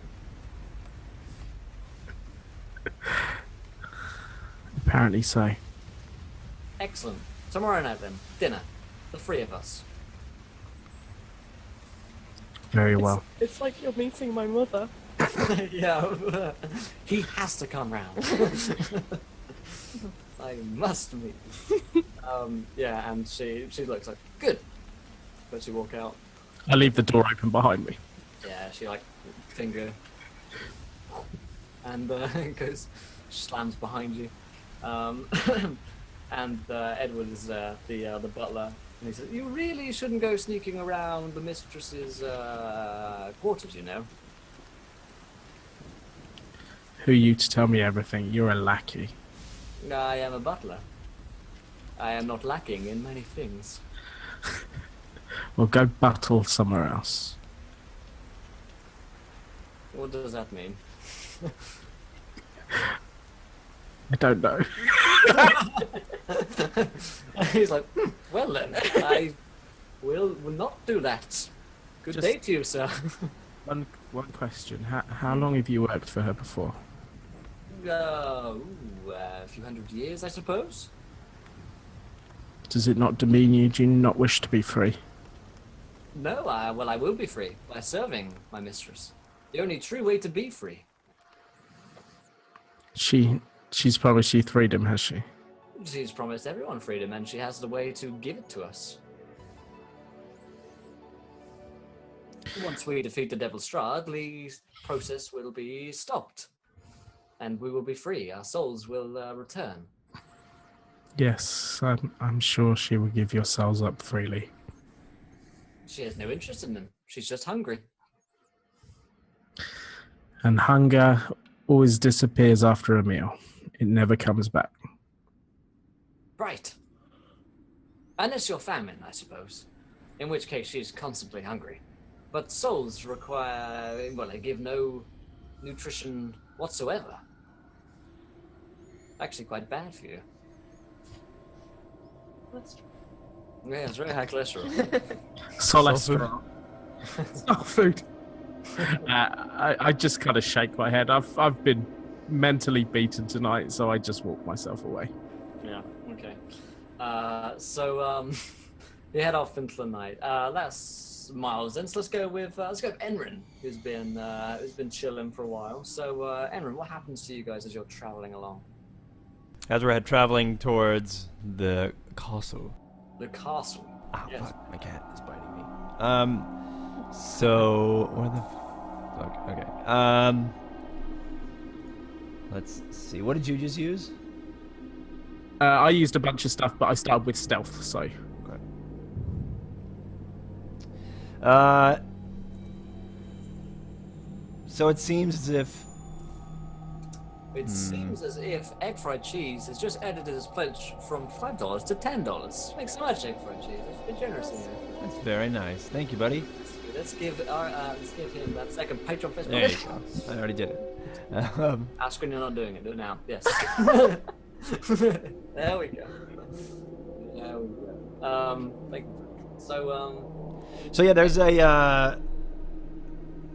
Apparently so. Excellent. Tomorrow night then. Dinner. The three of us. Very well. It's like you're meeting my mother. Yeah. He has to come round. I must meet. Yeah, and she looks like, good. But she walk out. I leave the door open behind me. Yeah, she like finger and goes slams behind you. And Edward is the butler, and he says, "You really shouldn't go sneaking around the mistress's quarters, you know." Who are you to tell me everything? You're a lackey. I am a butler. I am not lacking in many things. Well, go battle somewhere else. What does that mean? I don't know. He's like, well then, I will not do that. Good day to you, sir. One question. How long have you worked for her before? A few hundred years, I suppose. Does it not demean you? Do you not wish to be free? No, well, I will be free by serving my mistress. The only true way to be free. She's promised you freedom, has she? She's promised everyone freedom, and she has the way to give it to us. Once we defeat the Devil Strahd, the process will be stopped, and we will be free. Our souls will return. Yes, I'm sure she will give your souls up freely. She has no interest in them. She's just hungry. And hunger always disappears after a meal. It never comes back. Right. Unless you're famine, I suppose. In which case she's constantly hungry. But souls require, well, they give no nutrition whatsoever. Actually quite bad for you. Yeah, it's very high cholesterol. Cholesterol. Soul food. I just kind of shake my head. I've been mentally beaten tonight, so I just walk myself away. Yeah, okay. So you head off into the night. That's miles in. So let's go with Enrin, who's been chilling for a while. So Enrin, what happens to you guys as you're traveling along? As we're traveling towards the castle. The castle. Ah, Yes. fuck, my cat is biting me. So where the fuck? Okay. Let's see. What did you just use? I used a bunch of stuff, but I started with stealth, so. Okay. So it seems as if. It seems as if egg fried cheese has just edited his pledge from $5 to $10. Thanks so much, egg fried cheese. That's very generous of you. That's very nice. Thank you, buddy. Let's give him that second Patreon fist. There you go. I already did it. Asking you're not doing it. Do it now. Yes. There we go. There we go. So yeah, there's a.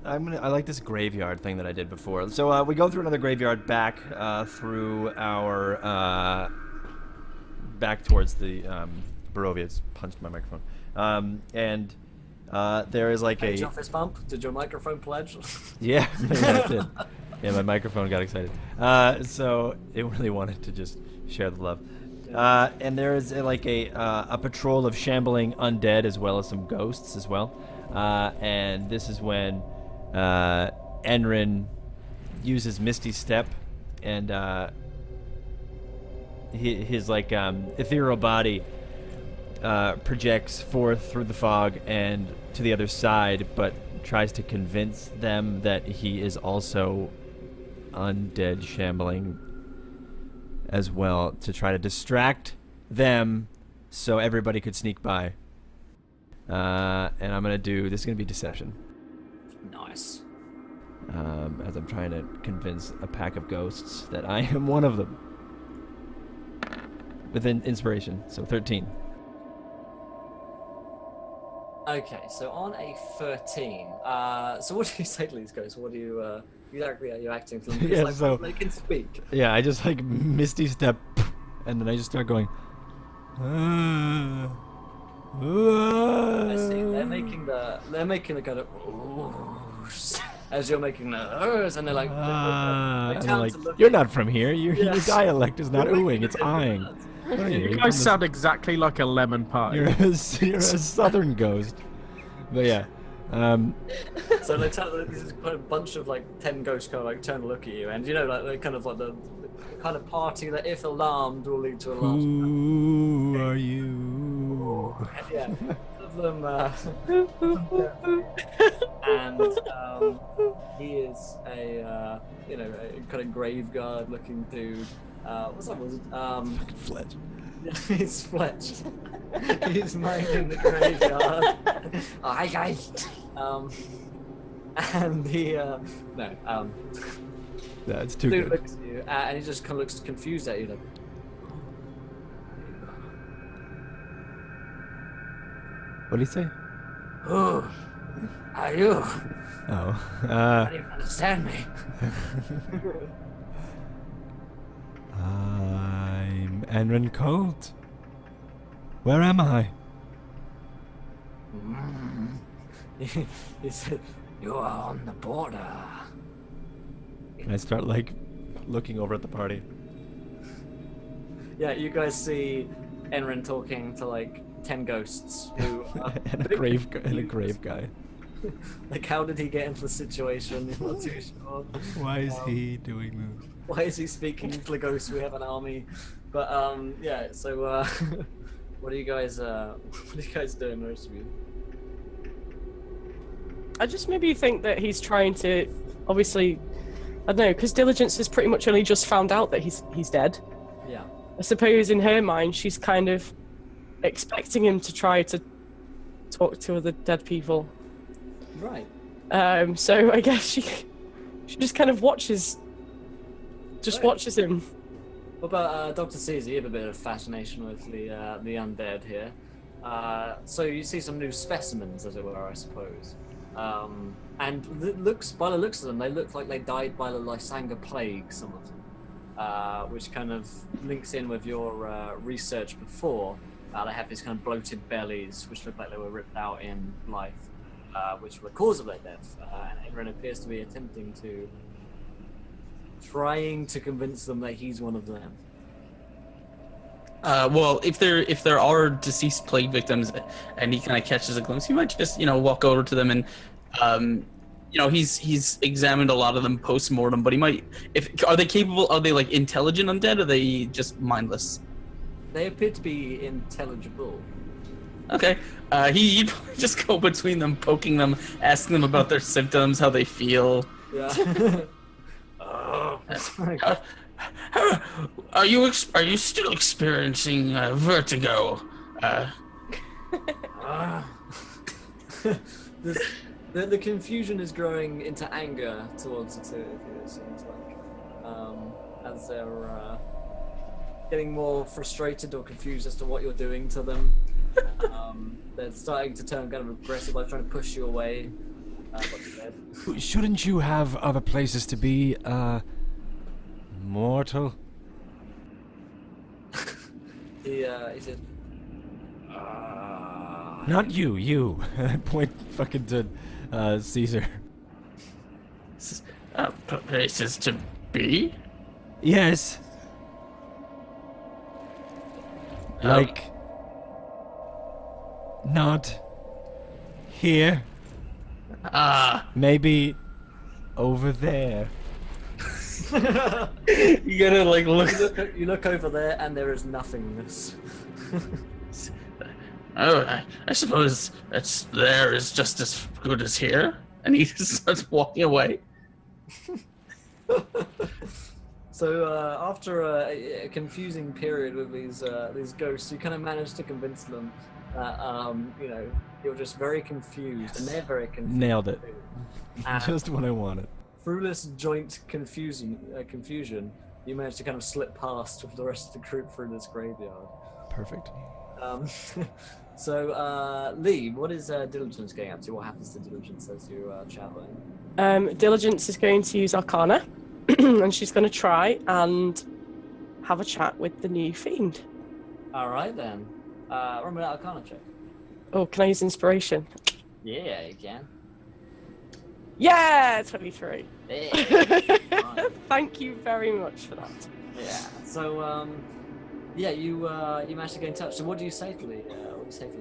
I like this graveyard thing that I did before. So we go through another graveyard back through our back towards the Barovia. It's punched my microphone. And there is like Patreon fist bump. Did your microphone pledge? Yeah, I did. Yeah, my microphone got excited. So it really wanted to just share the love. And there is a patrol of shambling undead as well as some ghosts as well. And this is when Enrin uses Misty Step, and his ethereal body projects forth through the fog and to the other side, but tries to convince them that he is also undead shambling as well, to try to distract them so everybody could sneak by. And I'm gonna do this. Is gonna be deception. Nice. As I'm trying to convince a pack of ghosts that I am one of them. With an inspiration, so 13. Okay, so on a 13, so what do you say to these ghosts? What do you, you're acting to them? Yeah, like, so they can speak. Yeah, I just Misty Step, and then I just start going. I see. They're making the kind of as you're making the and they're like, And they I'm like, turn to look you're at not from here. Your dialect is not oohing, it's eyeing. What are you? You guys sound exactly like a lemon pie. You're a southern ghost. But yeah. So they turn. This is quite a bunch of 10 ghosts kind of turn to look at you, and they're kind of like the kind of party that, if alarmed, will lead to a large. Who are you? Yeah, of them. And he is a kind of grave guard looking dude. What's that? Was it? Fucking Fletch. He's Fletch. He's minding the graveyard. Oh, hi guys. And he no. No, it's too Dude good. looks at you, and he just kind of looks confused at you, like. What did he say? Who are you? Oh. How do you understand me? I'm Enrin Colt. Where am I? He said, "You are on the border." I start like looking over at the party. Yeah, you guys see Enrin talking to like 10 ghosts who are and a grave guy. like, how did he get into the situation? I'm not too sure. Why is he doing this? Why is he speaking to the ghosts? We have an army. But yeah. So what are you guys doing, the rest of you? I just maybe think that he's trying to, obviously, I don't know, because Diligence has pretty much only just found out that he's dead. Yeah. I suppose in her mind, she's kind of expecting him to try to talk to other dead people. Right. So I guess she just kind of watches him. What about Dr. Caesar? You have a bit of fascination with the undead here. So you see some new specimens, as it were, I suppose. And by the looks of them, they look like they died by the Lysanger plague, some of them, which kind of links in with your research before. They have these kind of bloated bellies, which look like they were ripped out in life, which were the cause of their death. And Enrin appears to be trying to convince them that he's one of them. Well, if there are deceased plague victims, and he kind of catches a glimpse, he might just walk over to them and he's examined a lot of them post-mortem, but he might. Are they capable? Are they like intelligent undead? Or are they just mindless? They appear to be intelligible. Okay. He'd probably just go between them, poking them, asking them about their symptoms, how they feel. Yeah. Are you still experiencing vertigo? The confusion is growing into anger towards the two of you, it seems like. As they're getting more frustrated or confused as to what you're doing to them. They're starting to turn kind of aggressive, like trying to push you away. Shouldn't you have other places to be, mortal? He said, Not you. I point fucking to Caesar. Places to be? Yes. Like, not here. Maybe over there. You gotta like look. You look over there and there is nothingness. Oh, I suppose there is just as good as here. And he just starts walking away. So after a confusing period with these ghosts, you kind of manage to convince them that you're just very confused, and they're very confused. Nailed it. And Just what I wanted. through this joint confusion, you manage to kind of slip past with the rest of the group through this graveyard. Perfect. So Lee, what is Diligence going up to? What happens to Diligence as you traveling? Diligence is going to use Arcana, and she's going to try and have a chat with the new fiend. All right then. Run that Arcana check. Oh, can I use Inspiration? Yeah, you can. Yeah, 23. Yeah. Thank you very much for that. Yeah. So you managed to get in touch. So what do you say to Lee? What do you say to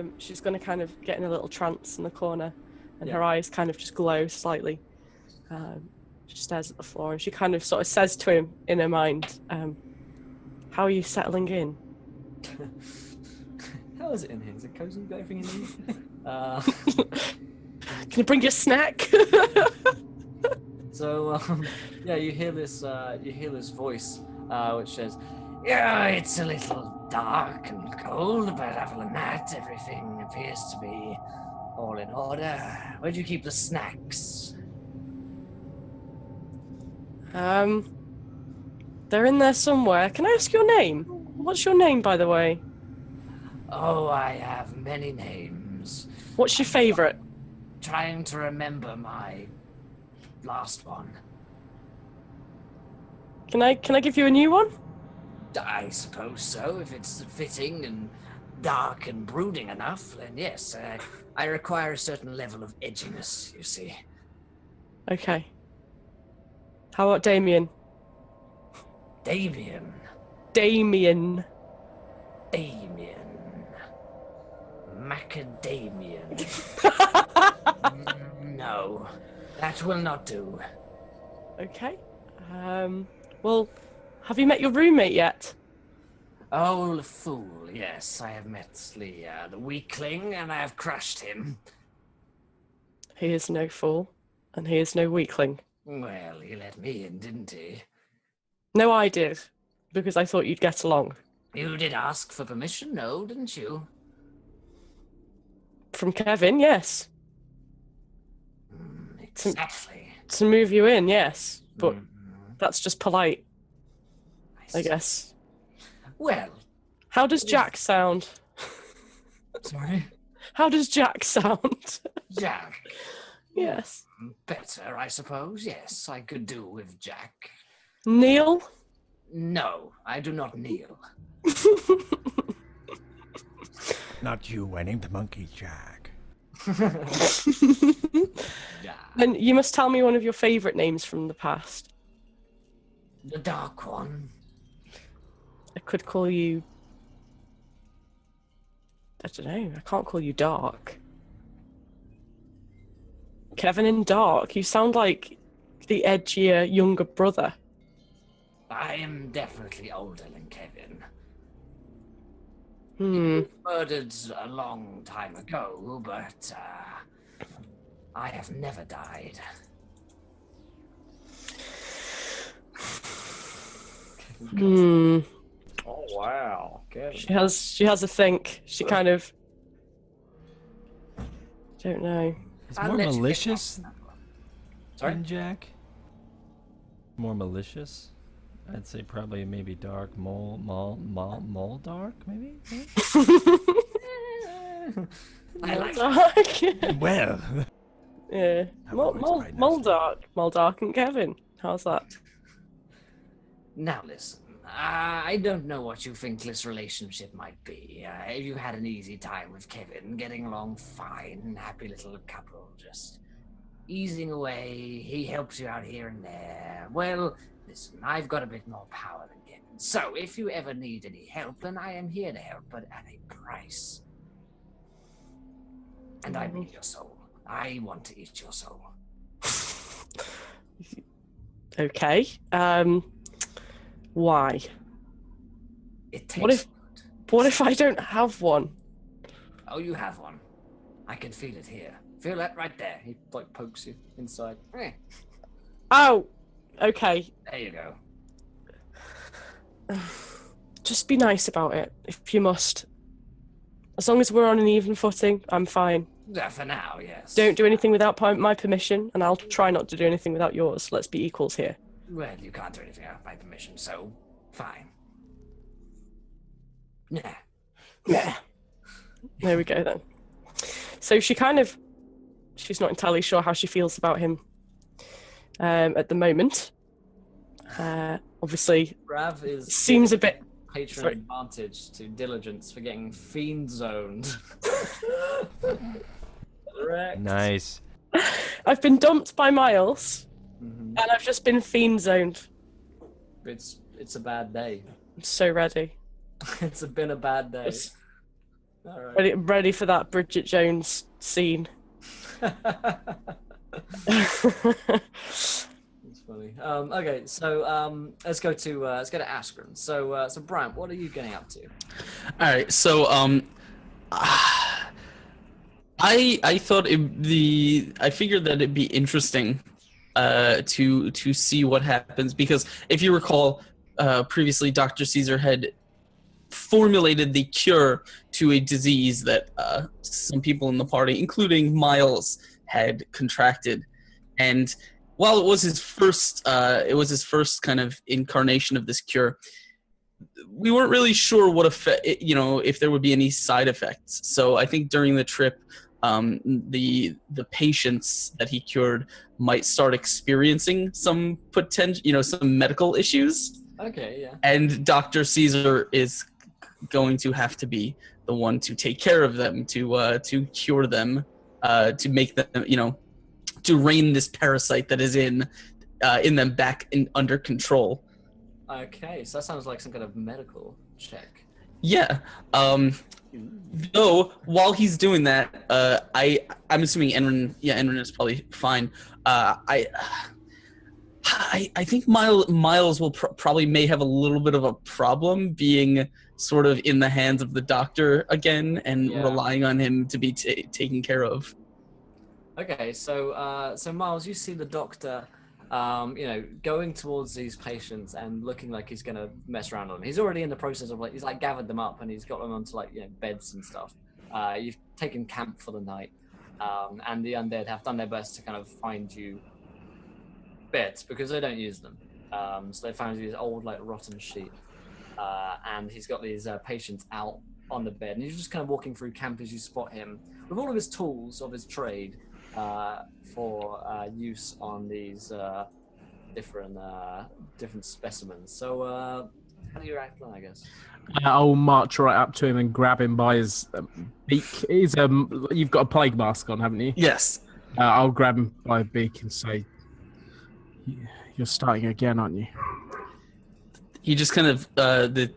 Lee? She's going to kind of get in a little trance in the corner, and Yeah. her eyes kind of just glow slightly. She stares at the floor, and she kind of sort of says to him in her mind, how are you settling in? How is it in here? Is it cozy? Got everything in here? Can I bring you a snack? So you hear this voice which says, "Yeah, it's a little dark and cold, but other than that, everything appears to be all in order. Where'd you keep the snacks?" They're in there somewhere. Can I ask your name? What's your name, by the way? Oh, I have many names. What's your favourite? Trying to remember my last one. Can I give you a new one? I suppose so, if it's fitting and dark and brooding enough, then yes, I require a certain level of edginess, you see. Okay. How about Damien? Damien. Damien. Macadamian. No, that will not do. Okay. Well, have you met your roommate yet? Oh, the fool, yes, I have met the weakling, and I have crushed him. He is no fool, and he is no weakling. Well, he let me in, didn't he? No, I did, because I thought you'd get along. You did ask for permission, no, didn't you? From Kevin, yes. Exactly. To move you in, yes, but that's just polite, I guess. Well. How does Jack sound? Sorry? How does Jack sound? Jack. Yes. Better, I suppose. Yes, I could do with Jack. Neil? No, I do not kneel. Not you, I named the monkey Jack. Yeah. Then you must tell me one of your favourite names from the past. The Dark One. I could call you... I don't know, I can't call you Dark. Kevin in Dark, you sound like the edgier younger brother. I am definitely older than Kevin. Hmm. Murdered a long time ago, but I have never died. Hmm. Oh wow, Kevin. She has a think. She kind of... don't know. He's I'll more let you get malicious Sorry? than Jack. More malicious. I'd say probably maybe dark mole dark maybe. I like Dark. Well, Yeah. I'm always quite nice. Muldark and Kevin. How's that? Now listen, I don't know what you think this relationship might be. If you had an easy time with Kevin, getting along fine, happy little couple, just easing away, he helps you out here and there. Well, listen, I've got a bit more power than Kevin, so if you ever need any help, then I am here to help, but at a price. And I mean your soul. I want to eat your soul. Okay. Why? It tastes What if- good. What if I don't have one? Oh, you have one. I can feel it here. Feel that right there. He like pokes you inside. Eh, Oh! Okay. there you go. Just be nice about it, if you must. As long as we're on an even footing, I'm fine. For now, yes. Don't do anything without my permission, and I'll try not to do anything without yours. Let's be equals here. Well, you can't do anything without my permission, so fine. Nah. Yeah. There we go then. So she's not entirely sure how she feels about him at the moment. Obviously, Rav is seems a bit... patron Sorry. advantage to Diligence for getting fiend zoned. Correct. nice. I've been dumped by Miles, Mhm. and I've just been fiend zoned. It's a bad day. I'm so ready. It's been a bad day. Yes. All right. Ready for that Bridget Jones scene. It's funny. Okay, so let's go to Askren. So Brian, what are you getting up to? All right, so I thought I figured that it'd be interesting to see what happens, because if you recall, previously Dr. Caesar had formulated the cure to a disease that some people in the party, including Miles, had contracted, and while it was his first kind of incarnation of this cure, we weren't really sure what effect, if there would be any side effects. So I think during the trip, the patients that he cured might start experiencing some potential, some medical issues. Okay, yeah. And Dr. Caesar is going to have to be the one to take care of them, to cure them, to make them, to rein this parasite that is in them back under control. Okay, so that sounds like some kind of medical check. Yeah. Though while he's doing that, I'm assuming Enrin. Yeah, Enrin is probably fine. I think Miles will probably may have a little bit of a problem being sort of in the hands of the doctor again and relying on him to be taken care of. Okay, so Miles, you see the doctor, going towards these patients and looking like he's gonna mess around on them. He's already in the process of he's gathered them up and he's got them onto beds and stuff. You've taken camp for the night, and the undead have done their best to kind of find you beds because they don't use them. So they found these old rotten sheet, and he's got these patients out on the bed, and he's just kind of walking through camp as you spot him with all of his tools of his trade. For use on these different specimens. So how do you act then, I guess? I'll march right up to him and grab him by his beak. You've got a plague mask on, haven't you? Yes. I'll grab him by a beak and say, "You're starting again, aren't you?" He just kind of the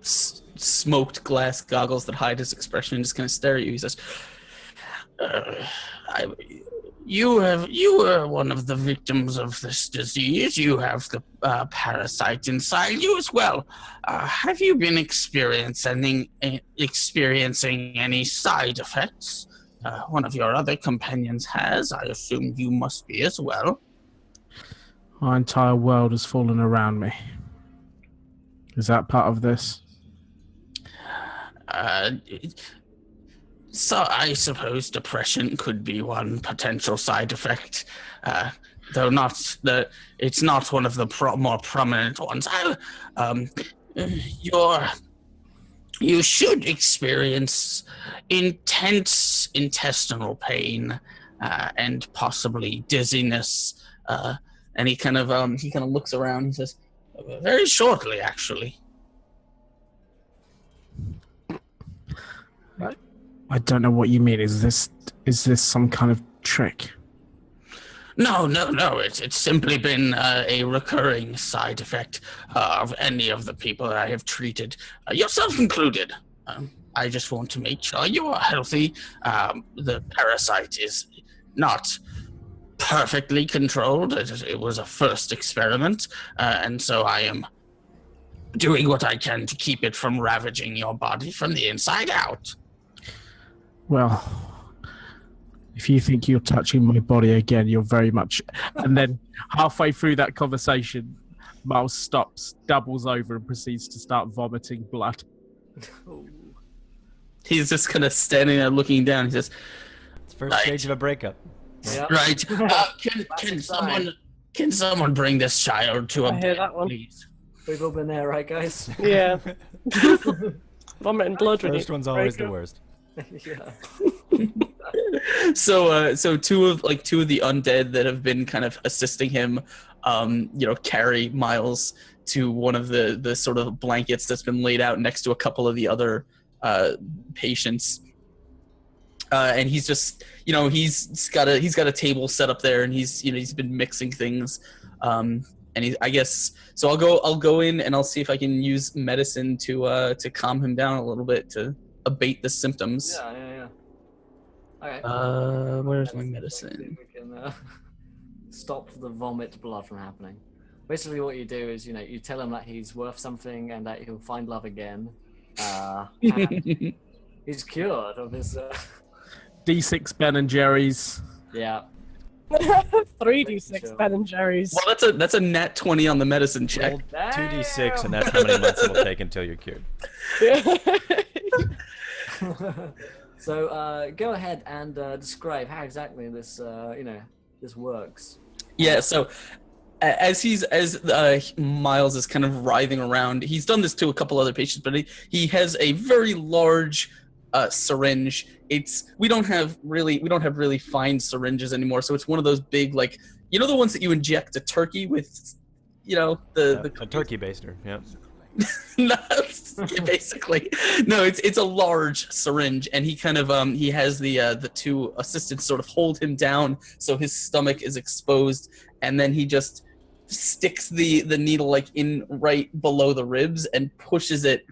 smoked glass goggles that hide his expression and just kind of stare at you. He says, You were one of the victims of this disease. You have the parasite inside you as well. Have you been experiencing any side effects? One of your other companions has. I assume you must be as well. My entire world has fallen around me. Is that part of this? So I suppose depression could be one potential side effect, though it's not one of the more prominent ones. You should experience intense intestinal pain and possibly dizziness. And he kind of looks around and says, "Very shortly, actually." I don't know what you mean. Is this some kind of trick? No. It's simply been a recurring side effect of any of the people that I have treated, yourself included. I just want to make sure you are healthy. The parasite is not perfectly controlled. It was a first experiment, and so I am doing what I can to keep it from ravaging your body from the inside out. Well, if you think you're touching my body again, you're very much... And then halfway through that conversation, Miles stops, doubles over, and proceeds to start vomiting blood. He's just kind of standing there looking down. He says, It's first stage of a breakup. Yeah. Right. Can someone bring this child to a hear that one. please? We've all been there, right, guys? Yeah. Vomiting blood. when First you one's always break the up. worst. Yeah. So two of the undead that have been kind of assisting him, carry Miles to one of the sort of blankets that's been laid out next to a couple of the other patients. And he's just, he's got a table set up there, and he's been mixing things. And I guess so. I'll go in and I'll see if I can use medicine to calm him down a little bit to abate the symptoms. Yeah. Okay. Where's my medicine? See if we can stop the vomit blood from happening. Basically, what you do is, you tell him that he's worth something and that he'll find love again. And he's cured of his. D6 Ben and Jerry's. Yeah. 3d6 Ben and Jerry's. Well, that's a nat 20 on the medicine check. Roll 2d6, and that's how many months it'll take until you're cured. So go ahead and describe how exactly this this works. Yeah. So as Miles is kind of writhing around, he's done this to a couple other patients, but he has a very large syringe. We don't have really fine syringes anymore, so it's one of those big, the ones that you inject a turkey with, A turkey baster. Yep. No, basically, no. It's a large syringe, and he kind of he has the two assistants sort of hold him down so his stomach is exposed, and then he just sticks the needle like in right below the ribs and pushes it,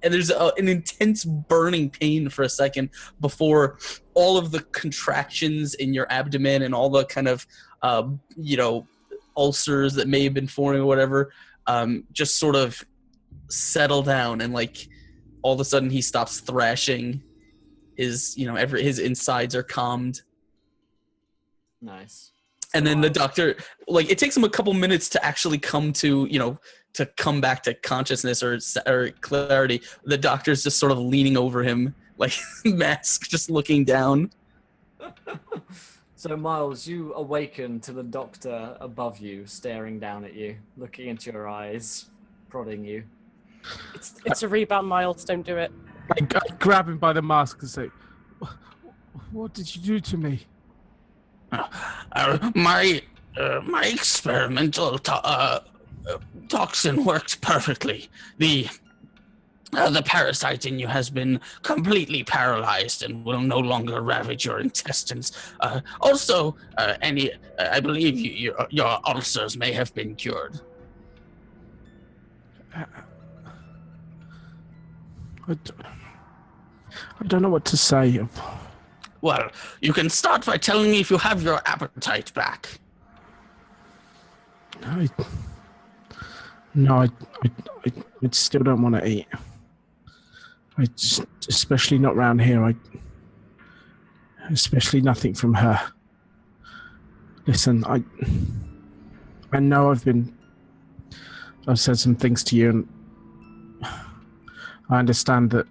and there's an intense burning pain for a second before all of the contractions in your abdomen and all the kind of ulcers that may have been forming or whatever just sort of settle down, and like all of a sudden he stops thrashing. His his insides are calmed. Nice. And then the doctor, like, it takes him a couple minutes to actually come to, to come back to consciousness or clarity. The doctor's just sort of leaning over him, like mask, just looking down. So Miles, you awaken to the doctor above you, staring down at you, looking into your eyes, prodding you. It's a rebound, Miles. Don't do it. I grab him by the mask and say, "What did you do to me?" My experimental toxin worked perfectly. The parasite in you has been completely paralyzed and will no longer ravage your intestines. Also, I believe your ulcers may have been cured. I don't know what to say. Well, you can start by telling me if you have your appetite back. No, I still don't want to eat. Especially not round here. Especially nothing from her. Listen, I know I've said some things to you, and I understand that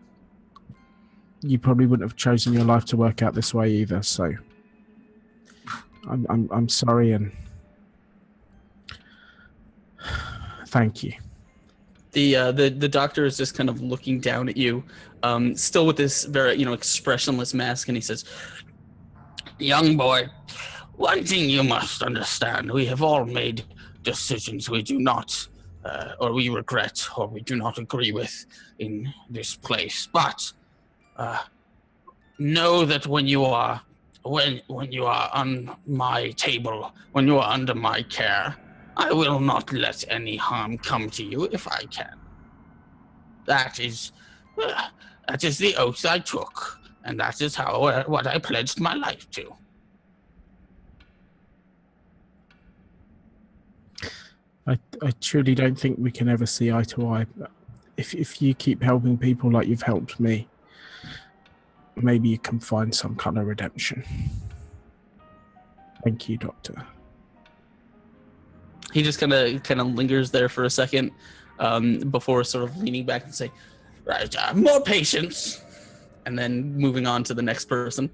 you probably wouldn't have chosen your life to work out this way either. So I'm sorry, and thank you. The doctor is just kind of looking down at you, still with this very expressionless mask, and he says, "Young boy, one thing you must understand: we have all made decisions we do not, or we regret, or we do not agree with in this place. But know that when you are on my table, when you are under my care, I will not let any harm come to you if I can. That is the oath I took, and that is what I pledged my life to." I truly don't think we can ever see eye to eye. If you keep helping people like you've helped me, maybe you can find some kind of redemption. Thank you, Doctor. he just kind of lingers there for a second before sort of leaning back and say, "Right, more patience." and then moving on to the next person.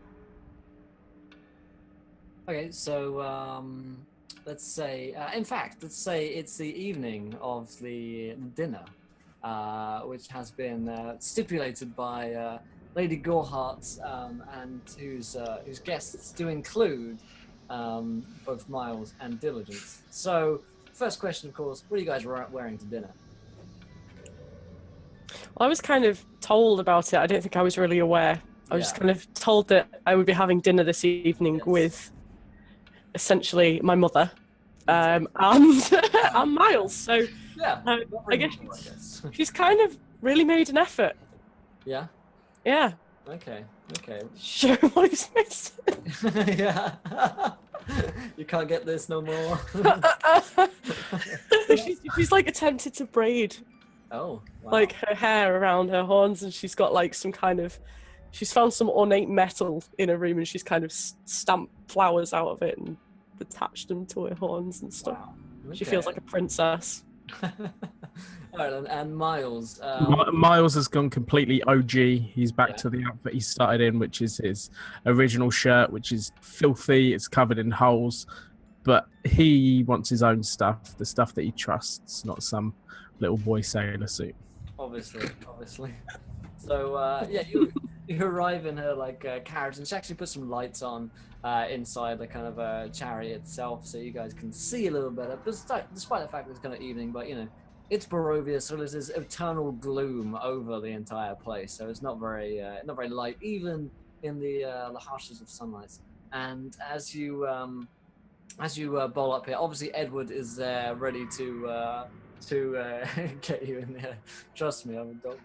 Okay, so let's say it's the evening of the dinner, which has been stipulated by Lady Gorhart, and whose guests do include both Miles and Diligence. So, first question, of course, what are you guys wearing to dinner? Well, I was kind of told about it. I don't think I was really aware. I was just kind of told that I would be having dinner this evening with essentially my mother and Miles. So I guess she's kind of really made an effort. Yeah? Yeah. Okay. Show him what he's missing. Yeah. You can't get this no more. she's like attempted to braid like her hair around her horns, and she's got like she's found some ornate metal in her room, and she's kind of stamped flowers out of it and attached them to her horns and stuff. Wow. Okay. She feels like a princess. All right, and Miles. Miles has gone completely OG. He's back to the outfit he started in, which is his original shirt, which is filthy. It's covered in holes, but he wants his own stuff, the stuff that he trusts, not some little boy sailor suit. Obviously. So you arrive in her carriage, and she actually puts some lights on inside the kind of chariot itself, so you guys can see a little better. Despite the fact that it's kind of evening, but it's Barovia, so there's this eternal gloom over the entire place. So it's not very light, even in the harshness of sunlight. And as you bowl up here, obviously Edward is there, ready to get you in there. Trust me, I'm a dog.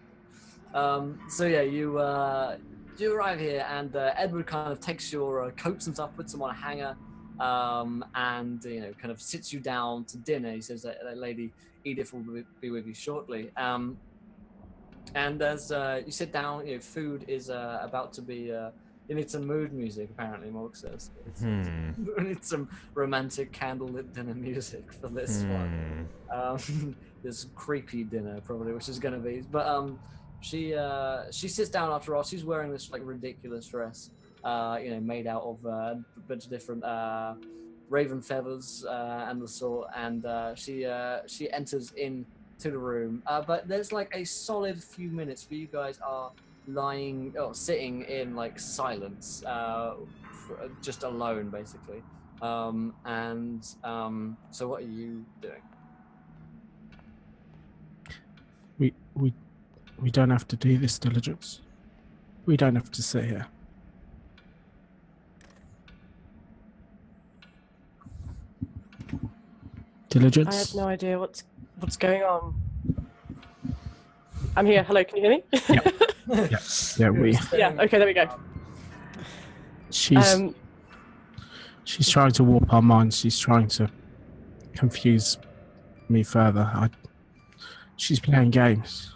So yeah, you arrive here, and Edward kind of takes your coats and stuff, puts them on a hanger, and kind of sits you down to dinner. He says that Lady Edith will be with you shortly. And as you sit down, food is about to be. You need some mood music, apparently, Morg says. We need some romantic candlelit dinner music for this one. This creepy dinner, probably, which is going to be. But she sits down after all. She's wearing this like ridiculous dress, made out of a bunch of different raven feathers and the sort. And she enters into the room. But there's like a solid few minutes where you guys are sitting in like silence, just alone, basically. So what are you doing? We don't have to do this, Diligence. We don't have to sit here. Diligence? I have no idea what's going on. I'm here. Hello, can you hear me? Yeah, okay, there we go. She's trying to warp our minds. She's trying to confuse me further. She's playing games.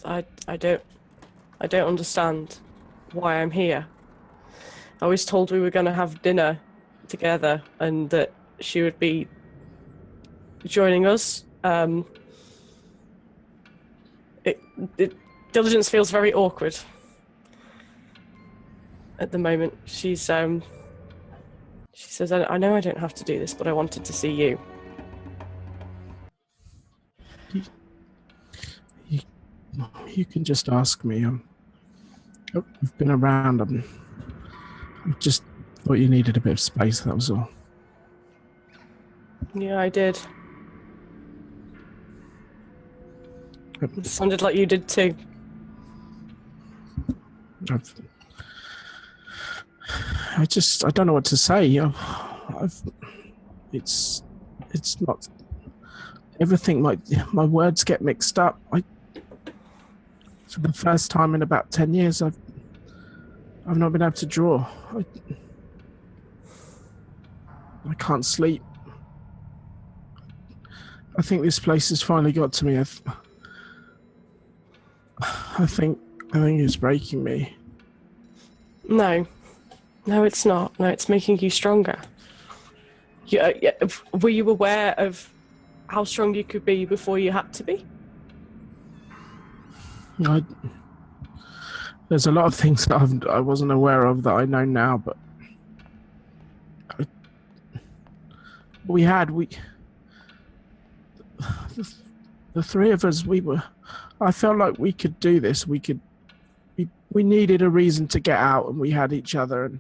I don't understand why I'm here. I was told we were going to have dinner together and that she would be joining us. Diligence feels very awkward at the moment. She says, I know I don't have to do this, but I wanted to see you. You can just ask me. I've been around. I just thought you needed a bit of space, that was all. Yeah, I did. It sounded like you did too. I don't know what to say. It's not everything. My words get mixed up. For the first time in about 10 years, I've not been able to draw. I can't sleep. I think this place has finally got to me. I think it's breaking me. No, it's not. No, it's making you stronger. Were you aware of how strong you could be before you had to be? There's a lot of things that I wasn't aware of that I know now, but the three of us, I felt like we could do this. We needed a reason to get out, and we had each other, and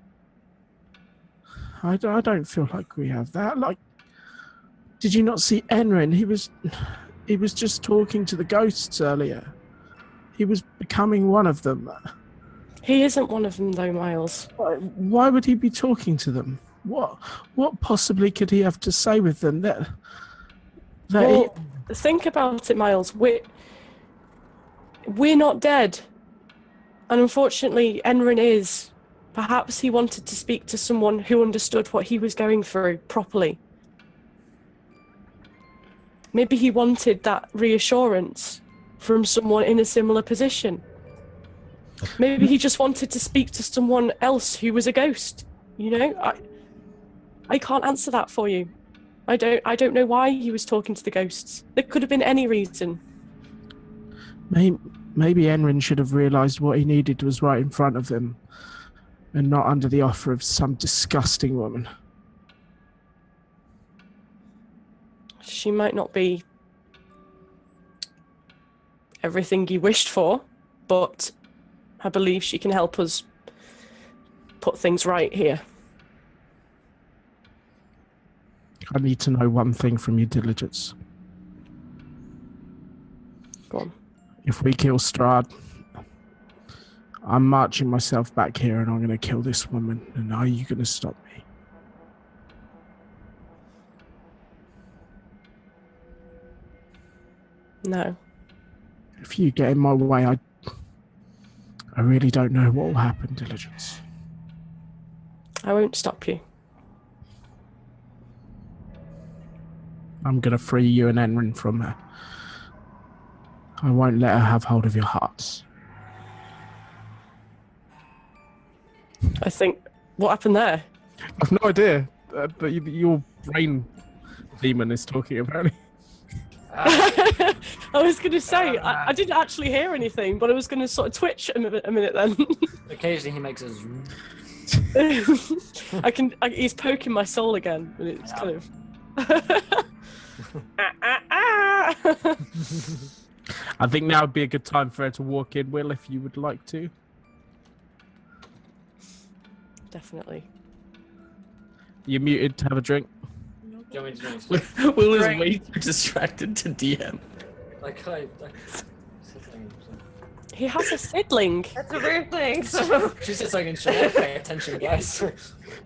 I don't feel like we have that. Like, did you not see Enrin? He was just talking to the ghosts earlier. He was becoming one of them. He isn't one of them, though, Miles. Why would he be talking to them? What possibly could he have to say with them? Think about it, Miles. We're not dead. And unfortunately, Enrin is. Perhaps he wanted to speak to someone who understood what he was going through properly. Maybe he wanted that reassurance from someone in a similar position. Maybe he just wanted to speak to someone else who was a ghost. I can't answer that for you. I don't know why he was talking to the ghosts. There could have been any reason. Maybe Enrin should have realised what he needed was right in front of him, and not under the offer of some disgusting woman. She might not be everything you wished for, but I believe she can help us put things right here. I need to know one thing from your Diligence. Go on. If we kill Strahd, I'm marching myself back here and I'm going to kill this woman. And are you going to stop me? No. If you get in my way, I really don't know what will happen, Diligence. I won't stop you. I'm going to free you and Enrin from her. I won't let her have hold of your hearts. I think... What happened there? I've no idea. But your brain demon is talking apparently. I was going to say, I didn't actually hear anything, but I was going to sort of twitch a minute then. Occasionally he makes us. He's poking my soul again, and it's kind of... I think now would be a good time for her to walk in, Will, if you would like to. Definitely. You're muted to have a drink. Do you want me to drink? Will is way too distracted to DM. He has a sibling. That's a weird thing. So She said something in short. Pay attention, guys.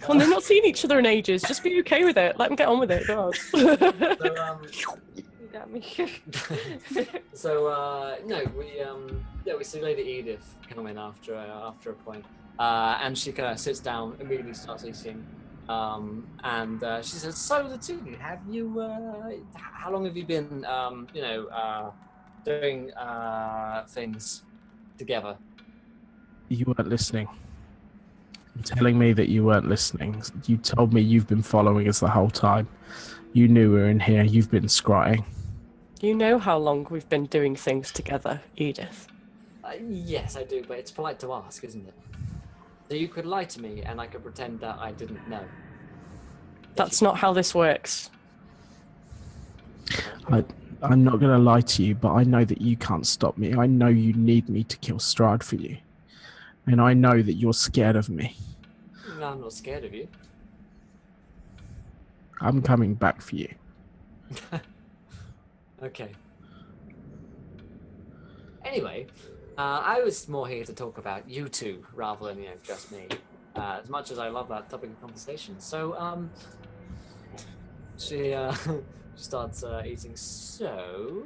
Come on, they've not seen each other in ages. Just be okay with it. Let them get on with it. God. So, you got me. no, we see Lady Edith come in after a point, and she kind of sits down, immediately starts eating, and she says, "So the two of you, have you? How long have you been, doing things together?" You weren't listening. You're telling me that you weren't listening. You told me you've been following us the whole time. You knew we were in here. You've been scrying. You know how long we've been doing things together, Edith. Yes, I do, but it's polite to ask, isn't it? So you could lie to me, and I could pretend that I didn't know. That's not how this works. I'm not going to lie to you, but I know that you can't stop me. I know you need me to kill Strahd for you. And I know that you're scared of me. No, I'm not scared of you. I'm coming back for you. Okay. Anyway, I was more here to talk about you two rather than just me. As much as I love that topic of conversation. So she starts eating. So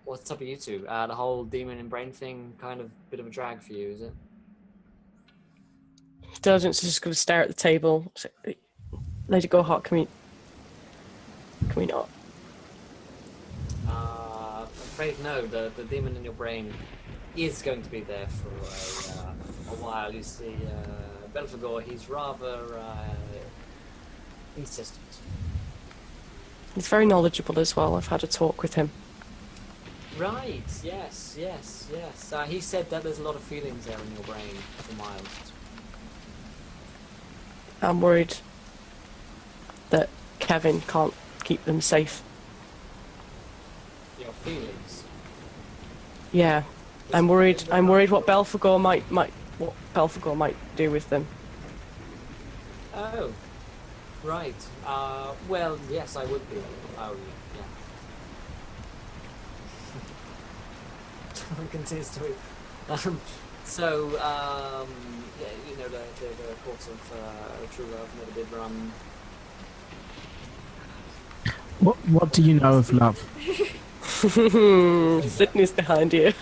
what's up with you two? The whole demon and brain thing, kind of bit of a drag for you, is it? Diligence is just going to stare at the table. Lady Gohart, can we not? I'm afraid no. The demon in your brain is going to be there for a while. You see, Belphegor, he's rather insistent. He's very knowledgeable as well. I've had a talk with him. Right. Yes. He said that there's a lot of feelings there in your brain for miles. I'm worried that Kevin can't keep them safe. Your feelings. Yeah, I'm worried. I'm worried what Belphegor might do with them. Oh, right. Well, yes, I would be. Oh, yeah. Continues to. Yeah, you know the course of true love never did run. What do you know of love? Sydney's behind you.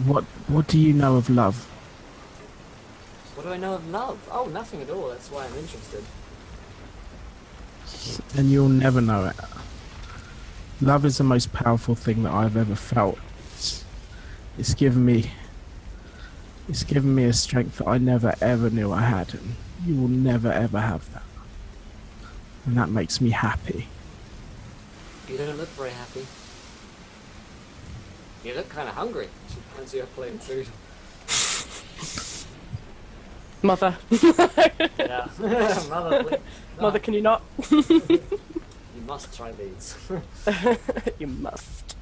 What do you know of love? What do I know of love? Oh, nothing at all. That's why I'm interested. And you'll never know it. Love is the most powerful thing that I've ever felt. It's given me a strength that I never ever knew I had, and you will never ever have that. And that makes me happy. You don't look very happy. You look kind of hungry. She finds you a plate of food. Mother. Yeah. Mother, please. Mother, can you not? You must try these. You must.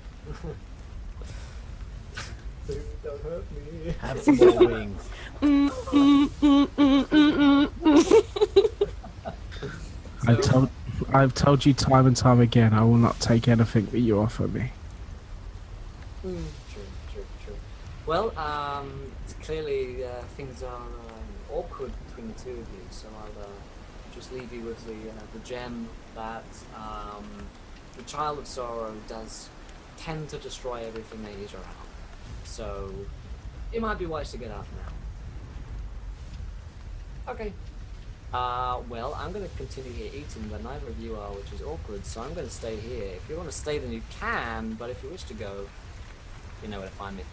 Don't hurt me. Have some more wings. I've told you time and time again, I will not take anything that you offer me. True. Well, clearly things are awkward between the two of you, so I'll just leave you with the gem that the Child of Sorrow does tend to destroy everything they use around. So it might be wise to get out now. Okay. Well, I'm going to continue here eating, but neither of you are, which is awkward, so I'm going to stay here. If you want to stay, then you can, but if you wish to go, you know where to find me.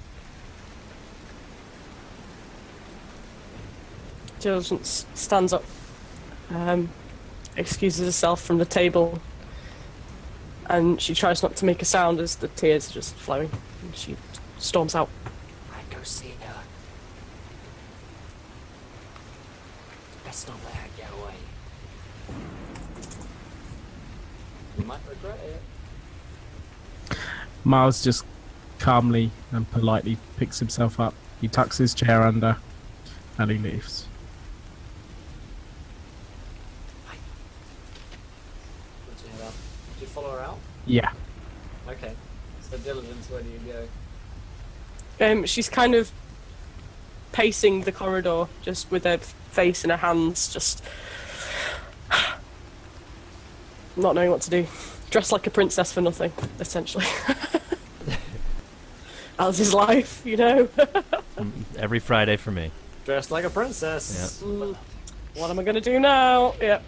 Diligence stands up, excuses herself from the table, and she tries not to make a sound as the tears are just flowing, and she storms out. I'd go see her. Best not let her get away. You might regret it. Miles just calmly and politely picks himself up. He tucks his chair under, and he leaves. Once you head up, did you follow her out? Yeah. Okay. So Diligence, where do you go? She's kind of pacing the corridor, just with her face in her hands, just not knowing what to do. Dressed like a princess for nothing, essentially. How's his life, you know? Every Friday for me. Dressed like a princess. What am I gonna do now? Yep.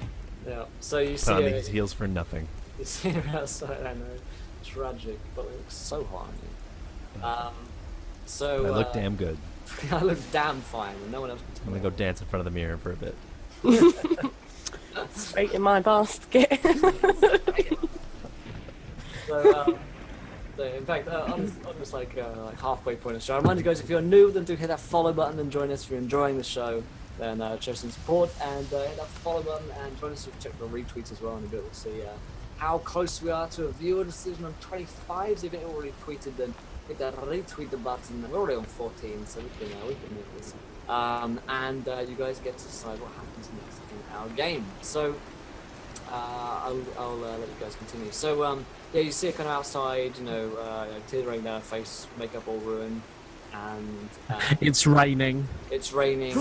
Yeah. So you Put see on her, these heels for nothing. you see her outside. I know, tragic, but it looks so hot on you. So I look damn good. I look damn fine, and no one else I'm can gonna go dance in front of the mirror for a bit. Straight in my basket. So, in fact, I'm just like halfway point of the show. I remind you guys, if you're new, then do hit that follow button and join us. If you're enjoying the show, then show some support and hit that follow button and join us. Check the retweets as well in a bit. We'll see how close we are to a viewer decision on 25. If you haven't already tweeted, then hit that retweet the button. We're already on 14, so we can make this. And you guys get to decide what happens next in our game. So I'll let you guys continue. So yeah, you see her kind of outside, tears raining down her face, makeup all ruined, and It's raining. it's raining.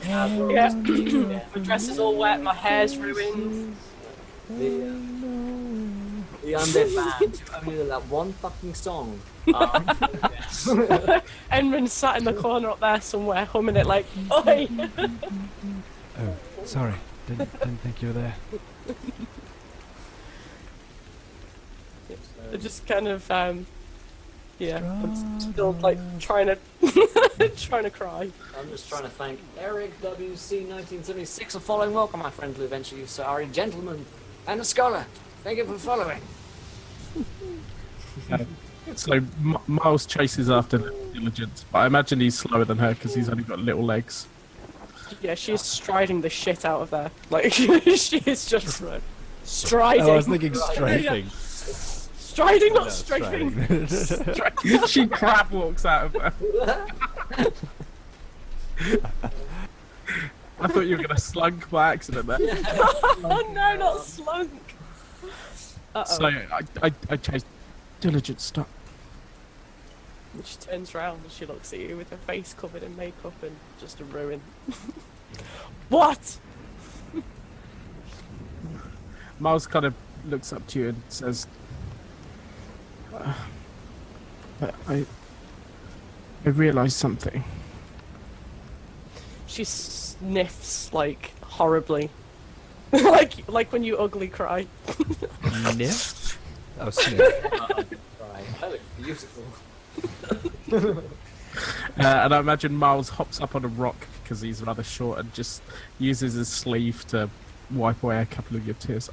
Yeah. My dress is all wet, my hair's ruined. The undead band who only did that one fucking song. Enron's sat in the corner up there somewhere, humming it like, oi! Oh, sorry. Didn't think you were there. They're just kind of, I'm still like trying to cry. I'm just trying to thank Eric WC1976 for following. Welcome, my friend, who eventually you are a gentleman and a scholar. Thank you for following. So Miles chases after Diligence, but I imagine he's slower than her because he's only got little legs. Yeah, she's striding the shit out of there. Like, she is just striding. Oh, I was thinking strafing. Striding, not No, strafing. striding. She crab walks out of her. I thought you were going to slunk by accident there. Oh no, not slunk. Uh-oh. So I chased Diligence, stop. And she turns around and she looks at you with her face covered in makeup and just a ruin. What? Miles kind of looks up to you and says, I realised something. She sniffs like horribly. like when you ugly cry. Sniff? Oh, sniff. Right. That looks beautiful. And I imagine Miles hops up on a rock because he's rather short and just uses his sleeve to wipe away a couple of your tears.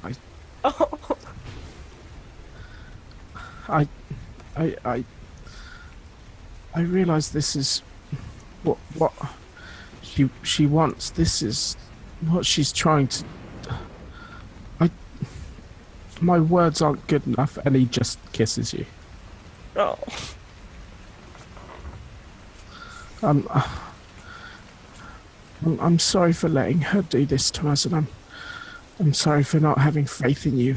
I realise this is what she wants. This is what she's trying to. My words aren't good enough, and he just kisses you. Oh. I'm sorry for letting her do this to us, and I'm sorry for not having faith in you.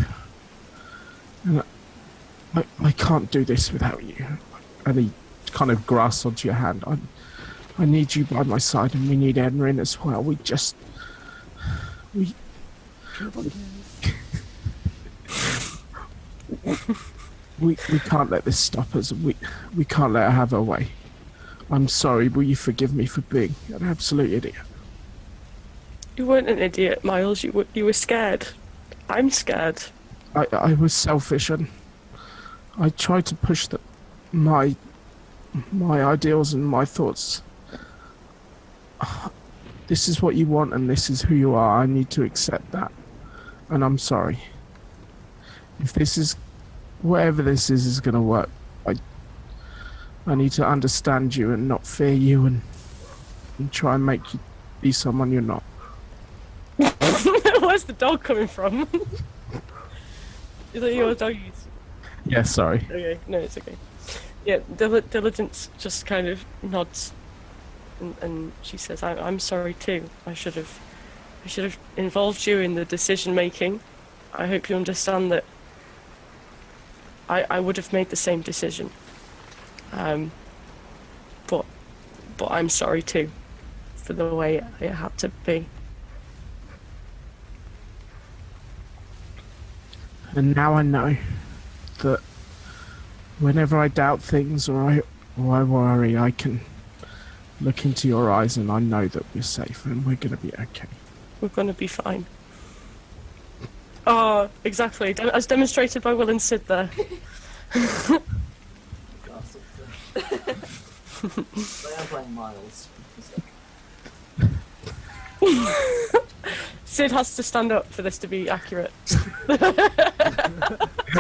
And I can't do this without you. And he kind of grasps onto your hand. I need you by my side, and we need Enrin as well. We can't let this stop us. We can't let her have her way. I'm sorry, will you forgive me for being an absolute idiot? You weren't an idiot, Miles. You were scared. I'm scared. I was selfish, and I tried to push my ideals and my thoughts. This is what you want, and this is who you are. I need to accept that, and I'm sorry. If this is, whatever this is going to work, I need to understand you and not fear you, and try and make you be someone you're not. Where's the dog coming from? Is that your dog? Yeah, sorry. Okay, no, it's okay. Yeah, Diligence just kind of nods, and she says, "I'm sorry too. I should have involved you in the decision making. I hope you understand that I would have made the same decision. But I'm sorry too for the way it had to be." And now I know that whenever I doubt things or I worry, I can look into your eyes and I know that we're safe and we're going to be okay. We're going to be fine. Oh, exactly. As demonstrated by Will and Sid there. They are playing Miles. Sid has to stand up for this to be accurate.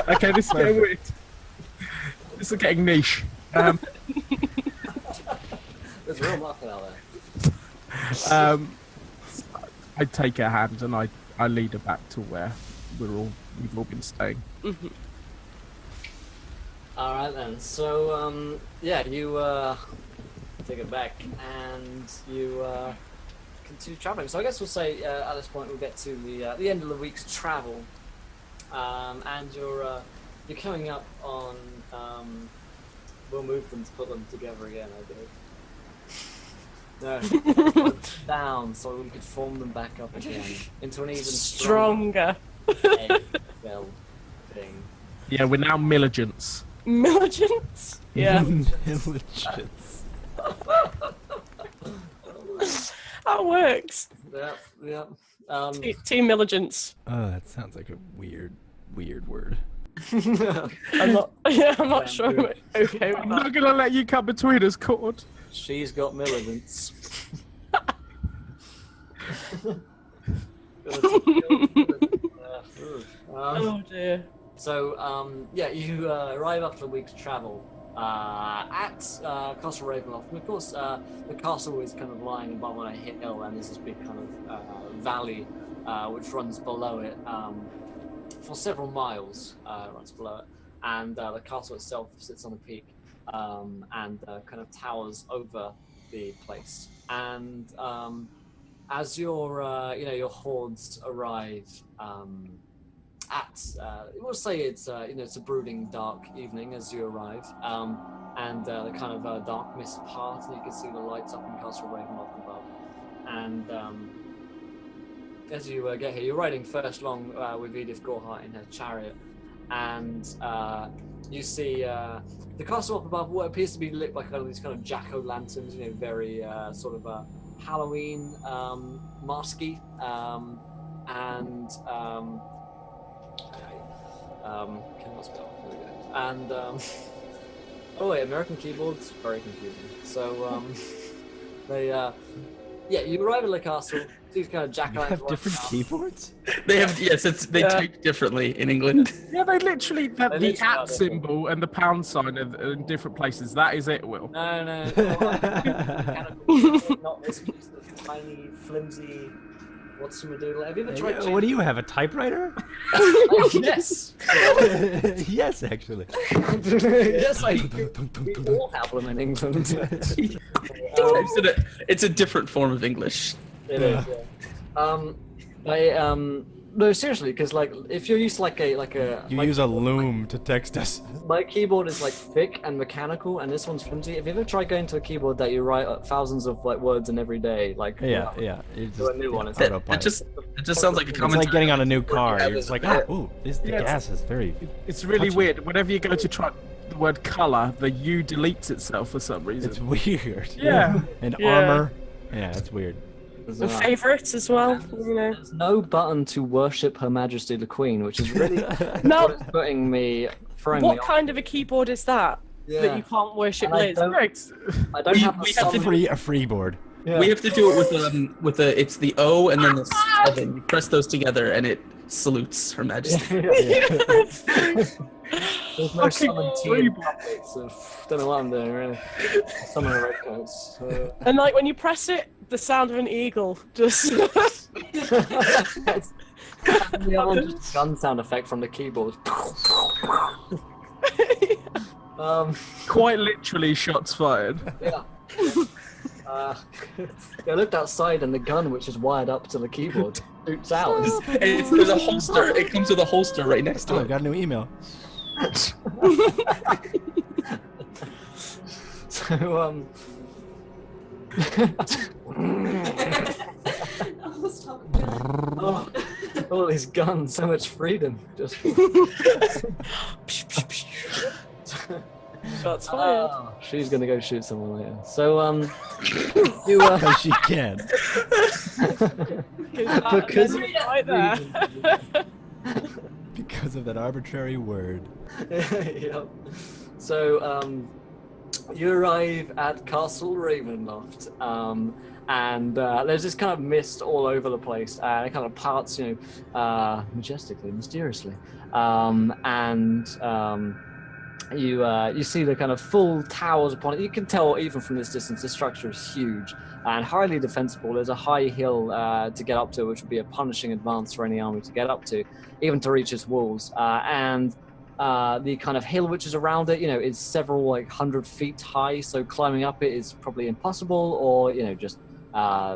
Okay, this is getting weird. This is getting niche. There's a real market out there. I take her hand and I lead her back to where we've all been staying. Mm-hmm. All right then. So yeah, you take it back and you continue traveling. So I guess we'll say at this point we'll get to the end of the week's travel, and you're coming up on. We'll move them to put them together again, I believe. No, down so we could form them back up again into an even stronger well thing. Yeah, we're now Milligents. Milligents? Yeah. Milligents. That works. Yeah. Team Milligents. Oh, that sounds like a weird word. I'm not sure. I'm okay with I'm that. not gonna let you come between us, Cord. She's got milligants. Oh dear. So, yeah, you arrive after a week's travel at Castle Ravenloft. And of course, the castle is kind of lying above on a hill, and there's this big kind of valley which runs below it for several miles. Runs below it, and the castle itself sits on a peak and kind of towers over the place. And as your hordes arrive we'll say it's it's a brooding dark evening as you arrive, and the kind of dark mist part, and you can see the lights up in Castle Ravenloft above. And as you get here, you're riding first along with Edith Gorhart in her chariot, and you see the castle up above, what appears to be lit by kind of these kind of jack-o'-lanterns, very sort of Halloween masky, and cannot spell. There we go. And oh wait, American keyboards, very confusing. So they you arrive at the castle. These kind of jack. You have different keyboards? They have they type differently in England. Yeah, they literally the literally at symbol and the pound sign are in different places. That is it, Will. No. Not this piece of tiny, flimsy. What's some doodle? Have you ever tried? What do you have? A typewriter? Yes. Yes, actually. Yes, we all have them in England. It's a different form of English. It is. Yeah. no, seriously, because like if you're used to like a You my use a keyboard- loom to text us. My keyboard is like thick and mechanical, and this one's flimsy. If you ever try going to a keyboard that you write thousands of like words in every day, like Yeah. It's do a new one. It's It autopilot. just sounds like a It's commentary. like getting on a new car. Yeah, You're just like, ooh, the Yeah, gas is very. It's really Touching. weird. Whenever you go to try the word color, the U deletes itself for some reason. It's weird. Yeah. And Yeah. armor. Yeah, it's weird. And favourites as well, you know. There's no button to worship Her Majesty the Queen, which is really No. what is throwing me. Throwing me What off. kind of a keyboard is that? That Yeah. you can't worship And I Liz? don't- Correct. I don't have we a have to summon- A free board. Yeah. We have to do it with the it's the O and then the 7. You press those together and it salutes Her Majesty. There's no Fucking summon free team puppets, so don't know what I'm doing really. Summon a redcoats. And like when you press it, the sound of an eagle just. The other one just gun sound effect from the keyboard. Quite literally, shots fired. Yeah. I looked outside and the gun, which is wired up to the keyboard, shoots out. There's a holster. It comes with a holster right next to Oh, I it. got a new email. So oh, all these guns, so much freedom. Just Shots fired. she's gonna go shoot someone later. So you Because she can. because Right there. Because of that arbitrary word. Yep. So you arrive at Castle Ravenloft, and there's this kind of mist all over the place, and it kind of parts, majestically, mysteriously, you see the kind of full towers upon it. You can tell even from this distance, the structure is huge and highly defensible. There's a high hill to get up to, which would be a punishing advance for any army to get up to, even to reach its walls. And the kind of hill which is around it, is several 100 feet high. So climbing up it is probably impossible, or just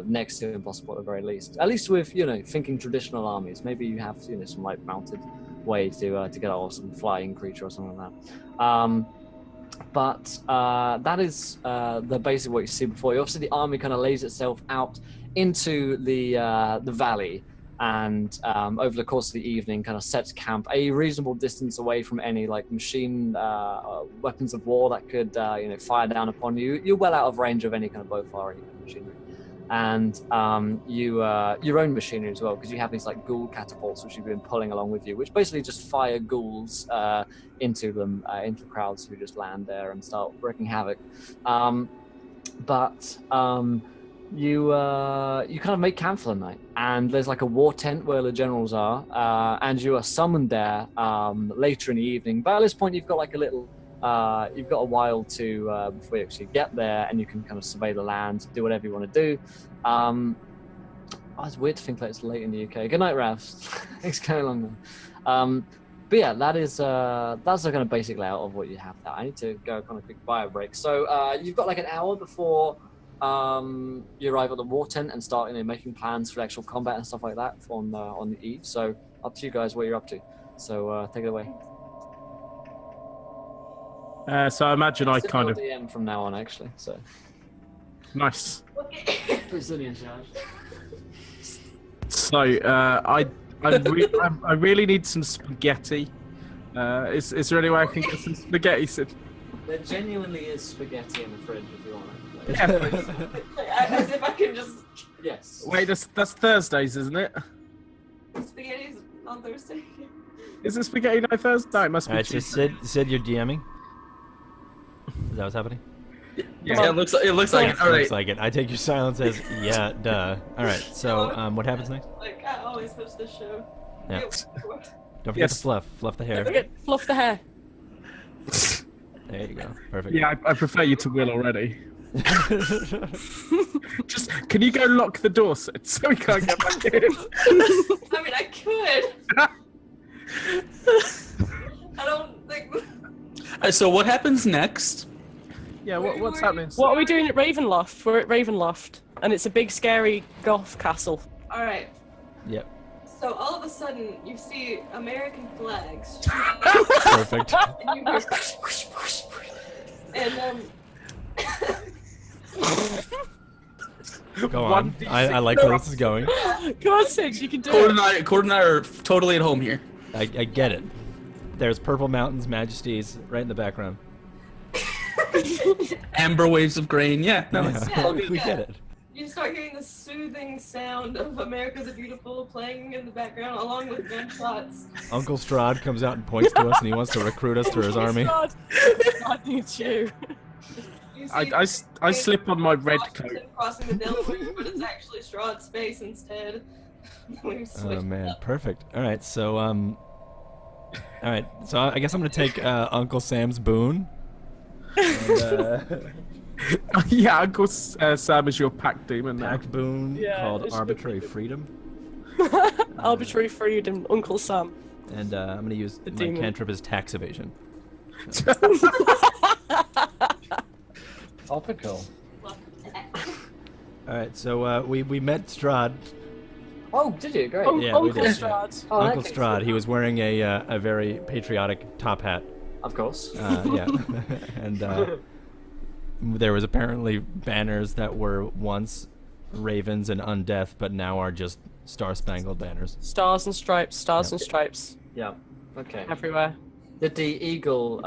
next to impossible at the very least. At least with thinking traditional armies. Maybe you have some mounted way to get out, or some flying creature or something like that. But that is the basic what you see before you. Obviously, the army kind of lays itself out into the valley, and over the course of the evening, kind of sets camp a reasonable distance away from any machine weapons of war that could fire down upon you. You're well out of range of any kind of bow firing machinery. And your own machinery as well, because you have these ghoul catapults which you've been pulling along with you, which basically just fire ghouls into them, into crowds who just land there and start wreaking havoc. You kind of make camp for the night, and there's a war tent where the generals are, and you are summoned there later in the evening. But at this point, you've got a little. You've got a while to before you actually get there, and you can kind of survey the land, do whatever you want to do. It's weird to think that it's late in the UK. Good night, Ravs. Thanks for coming along. But yeah, that's the kind of basic layout of what you have there. I need to go on a quick bio break. So you've got an hour before you arrive at the war tent and start making plans for actual combat and stuff like that on the eve. So up to you guys what you're up to. So take it away. So I imagine I kind of DM from now on, actually. So nice. Brazilian charge. So I really need some spaghetti. Is there any way I can get some spaghetti? Sid? There genuinely is spaghetti in the fridge if you want it. As if I can just. Yes. Wait, that's Thursdays, isn't it? Spaghetti's on Thursday. Is it spaghetti night Thursday? No, it must be. Alright, so Tuesday. Sid, you're DMing? Is that what's happening? Yeah, it looks like it. All right. Looks like it. I take your silence as yeah, duh. Alright, so what happens next? I always host this show. Yeah. Don't Don't forget Yes. to fluff the hair. Fluff the hair. There you go. Perfect. Yeah, I prefer you to Will already. Just can you go lock the door, Sid, so we can't get back in? I mean, I could. I don't think. So what happens next? Yeah, what's happening? What are we doing at Ravenloft? We're at Ravenloft, and it's a big, scary goth castle. All right. Yep. So all of a sudden, you see American flags. Perfect. And you hear and Go on. I like where this is going. God sakes, you can do Cord and I are totally at home here. I get it. There's purple mountains, majesties, right in the background. Amber waves of grain. Yeah, no, it's Yeah. all good. We get it. you start hearing the soothing sound of America the Beautiful playing in the background, along with gunshots. Uncle Strahd comes out and points to us, and he wants to recruit us to his army. God, I need you. You see I slip on my red coat. Washington crossing the Delaware, but it's actually Strahd's face instead. We've Oh switched man, up. perfect. All right, so I guess I'm gonna take Uncle Sam's boon. And, Yeah, Uncle Sam is your pack demon now. pact boon Yeah, called it's Arbitrary Freedom, Arbitrary freedom, Uncle Sam. and I'm gonna use The my demon. cantrip as tax evasion. Topical. All right, so we met Strahd. Oh, did you? Great. Un- Yeah, we Uncle did. Strahd. Oh, Uncle okay. Strahd. He was wearing a very patriotic top hat. Of course. Yeah, and there was apparently banners that were once ravens and undeath, but now are just star-spangled banners. Stars and stripes, Yeah. stripes Yeah. Okay. everywhere. Did the eagle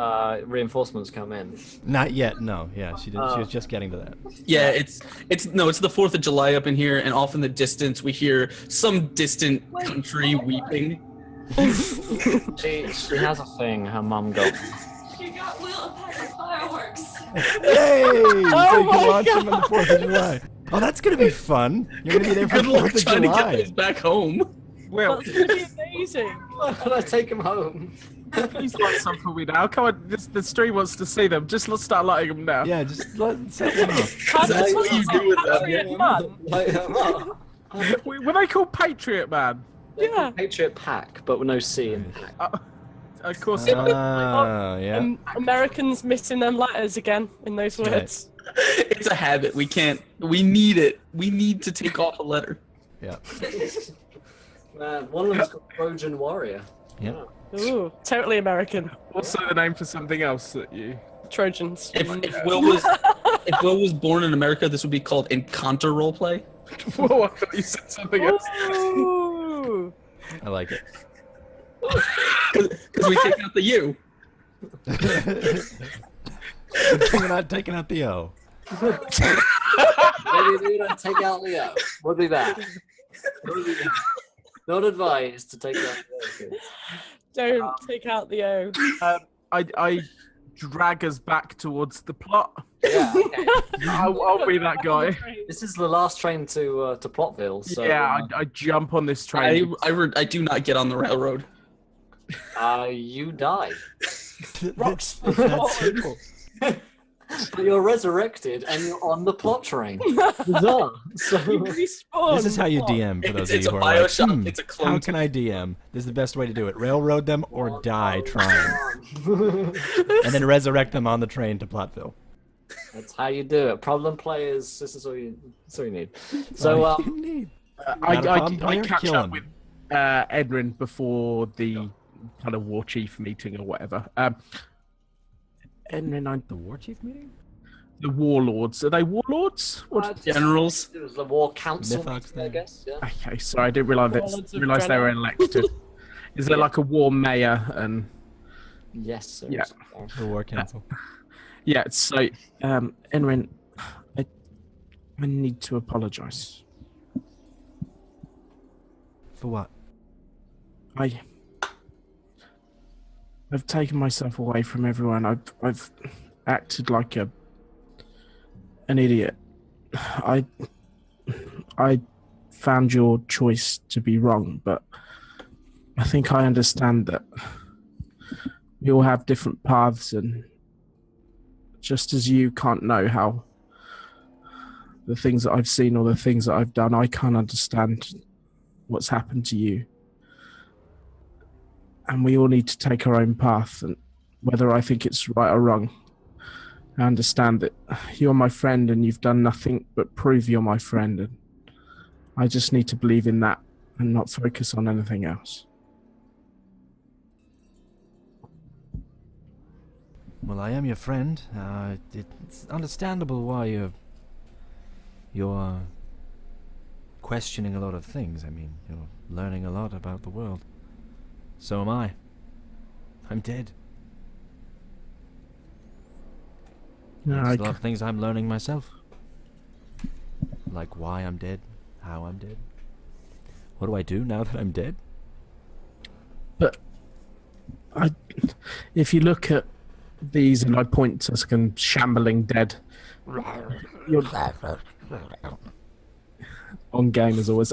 reinforcements come in? Not yet, no. Yeah, she didn't. She was just getting to that. Yeah, it's the 4th of July up in here, and off in the distance we hear some distant country weeping. She has a thing. Her mum got. She got Will a pack of fireworks. Yay! So you can my launch them on the 4th of July. Oh, that's gonna be fun. You're gonna be there for Good the luck 4th of trying to get July. this back home. Well, That's gonna be amazing. Why can't I take him home? please light some for me now. Come on, the stream wants to see them. Just let's start lighting them now. Yeah, just set one off. That's what you do with them. Patriot man. Light him up. Were they called Patriot Man? Yeah. Patriot pack, but with no C in pack. Of course. Yeah. Americans missing them letters again in those Right. words. It's a habit. We need it. We need to take off a letter. Yeah. Man, one of them's called Trojan Warrior. Yeah. Ooh, totally American. Also the name for something else that you. Trojans. If Will was born in America, this would be called Encounter roleplay. Whoa, I thought you said something else. Ooh. I like it. Because we take out the U. Taking out the O. Maybe we don't take out the O. We'll do that. Not advised to take out the O. Don't take out the O. I drag us back towards the plot. Yeah, okay. I'll be that guy. This is the last train to Plotville, so Yeah, I jump on this train. I do not get on the railroad. you die. Rocks. That's simple. But you're resurrected and you're on the plot train. Bizarre. So Respawn. This is how you DM for those It's of a you who are like, Bioshock. It's a clone. how can I DM? This is the best way to do it. Railroad them or die trying. And then resurrect them on the train to Plotville. that's how you do it. Problem players, this is all you need. So You need. I Not a problem player? catch Kill up him. with Edrin before the kind of war chief meeting or whatever. Edrin, The war chief meeting? the warlords. Are they warlords? What? Generals. it was the war council, Mythox I thing. guess. Yeah. Okay, sorry, I didn't realise Warlords of they were elected. Is there like a war mayor and? Yes. Sir. Yeah. The war council. Yeah, so Enrin, I need to apologise. For what? I've taken myself away from everyone. I've acted like an idiot. I found your choice to be wrong, but I think I understand that we all have different paths, and just as you can't know how the things that I've seen or the things that I've done, I can't understand what's happened to you. And we all need to take our own path, and whether I think it's right or wrong, I understand that you're my friend and you've done nothing but prove you're my friend, and I just need to believe in that. and not focus on anything else. Well, I am your friend. It's understandable why you're questioning a lot of things. I mean, you're learning a lot about the world. So am I. I'm dead. No, There's a lot of things I'm learning myself. Like why I'm dead, how I'm dead. What do I do now that I'm dead? But if you look at these, and I point to some shambling dead, you're on game as always.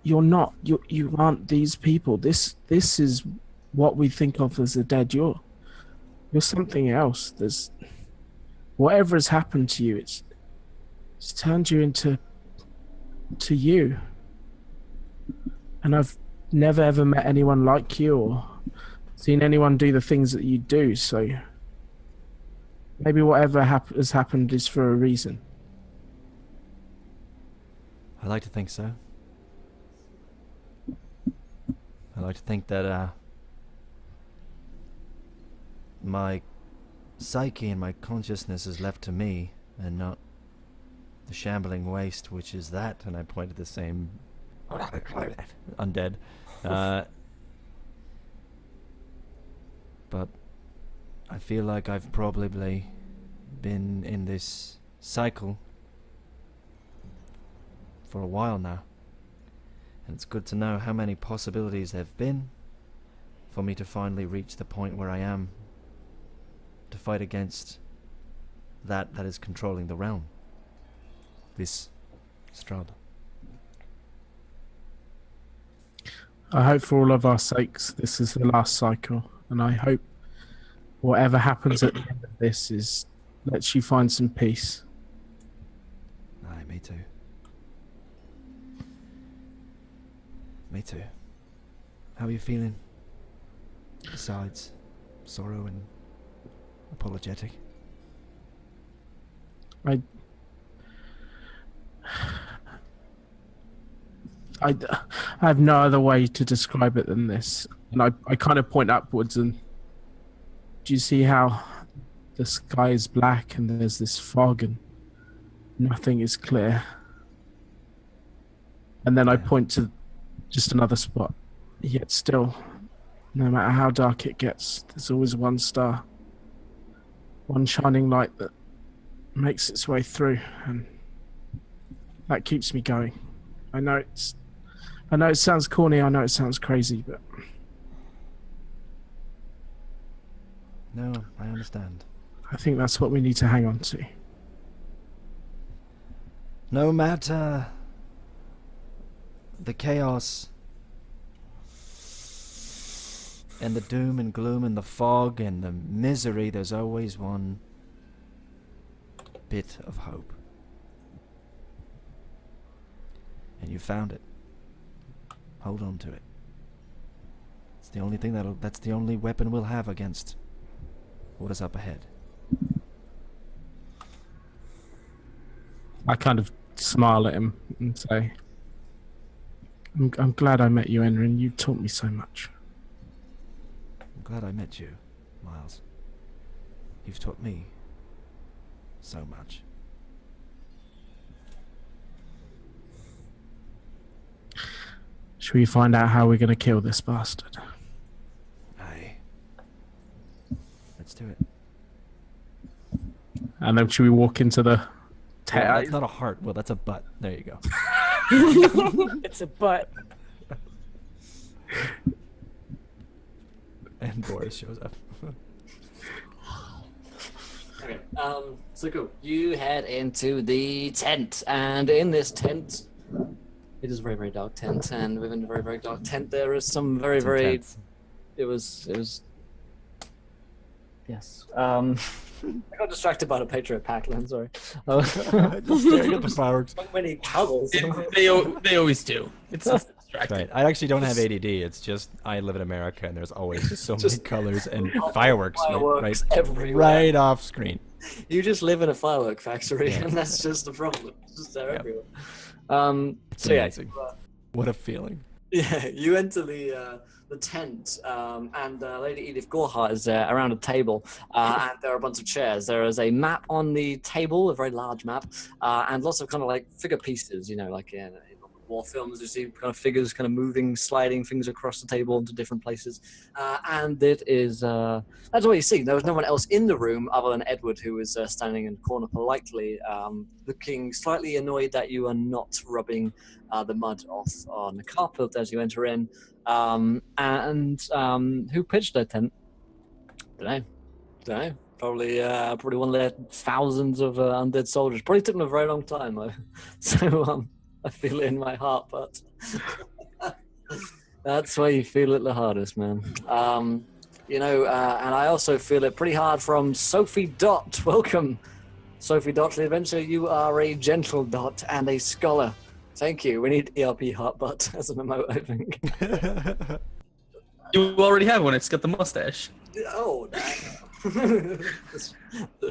You're not. You aren't these people. This is what we think of as the dead. You're something else. There's whatever has happened to you. It's turned you into you. And I've never ever met anyone like you or seen anyone do the things that you do. So maybe whatever has happened is for a reason. I like to think so. I like to think that my psyche and my consciousness is left to me and not the shambling waste, which is that, and I point at the same undead. But I feel like I've probably been in this cycle for a while now, and it's good to know how many possibilities there have been for me to finally reach the point where I am to fight against that is controlling the realm. This Strahd. I hope for all of our sakes this is the last cycle, and I hope whatever happens at the end of this lets you find some peace. Aye, me too. Me too. How are you feeling? Besides sorrow and apologetic. I have no other way to describe it than this. And I kind of point upwards, and do you see how the sky is black and there's this fog and nothing is clear? And then I point to just another spot. Yet still, no matter how dark it gets, there's always one star. One shining light that makes its way through, and that keeps me going. I know it sounds corny, I know it sounds crazy, but no, I understand. I think that's what we need to hang on to. No matter the chaos and the doom and gloom and the fog and the misery, there's always one bit of hope. And you found it. Hold on to it. It's the only thing that's the only weapon we'll have against what is up ahead. I kind of smile at him and say, I'm glad I met you, Enrin. You taught me so much. I'm glad I met you, Miles. You've taught me so much. Should we find out how we're going to kill this bastard? Aye. Let's do it. And then should we walk into the... Well, that's not a heart. Well, that's a butt. There you go. It's a butt. And Boris shows up. Okay, so cool. You head into the tent, and in this tent, it is a very, very dark tent, and within the very, very dark tent, there is some very, It's very... intense. It was... Yes. I got distracted by the Patriot Pac-Man, sorry. Just staring at the fireworks. So many colors. They always do. It's distracting. Right. I actually don't have ADD. It's just I live in America and there's always just so many colors and fireworks, right everywhere. right off screen. You just live in a firework factory, and that's just the problem. It's just there everywhere. It's So yeah, amazing. What a feeling. yeah, you enter the tent, and Lady Edith Gorhart is there around a table, and there are a bunch of chairs. There is a map on the table, a very large map, and lots of kind of like figure pieces, you know, like in war films, you see kind of figures kind of moving, sliding things across the table into different places. And it is, that's what you see. There was no one else in the room other than Edward, who was standing in the corner politely, looking slightly annoyed that you are not rubbing the mud off on the carpet as you enter in. Who pitched their tent? Don't know. Probably one of their thousands of undead soldiers. Probably took them a very long time, though. So I feel it in my heart, but that's where you feel it the hardest, man. You know, and I also feel it pretty hard from Sophie Dot. Welcome, Sophie Dot to the adventure. You are a gentle dot and a scholar. Thank you. We need ERP Heartbutt as an emote, I think. You already have one. It's got the mustache. Oh,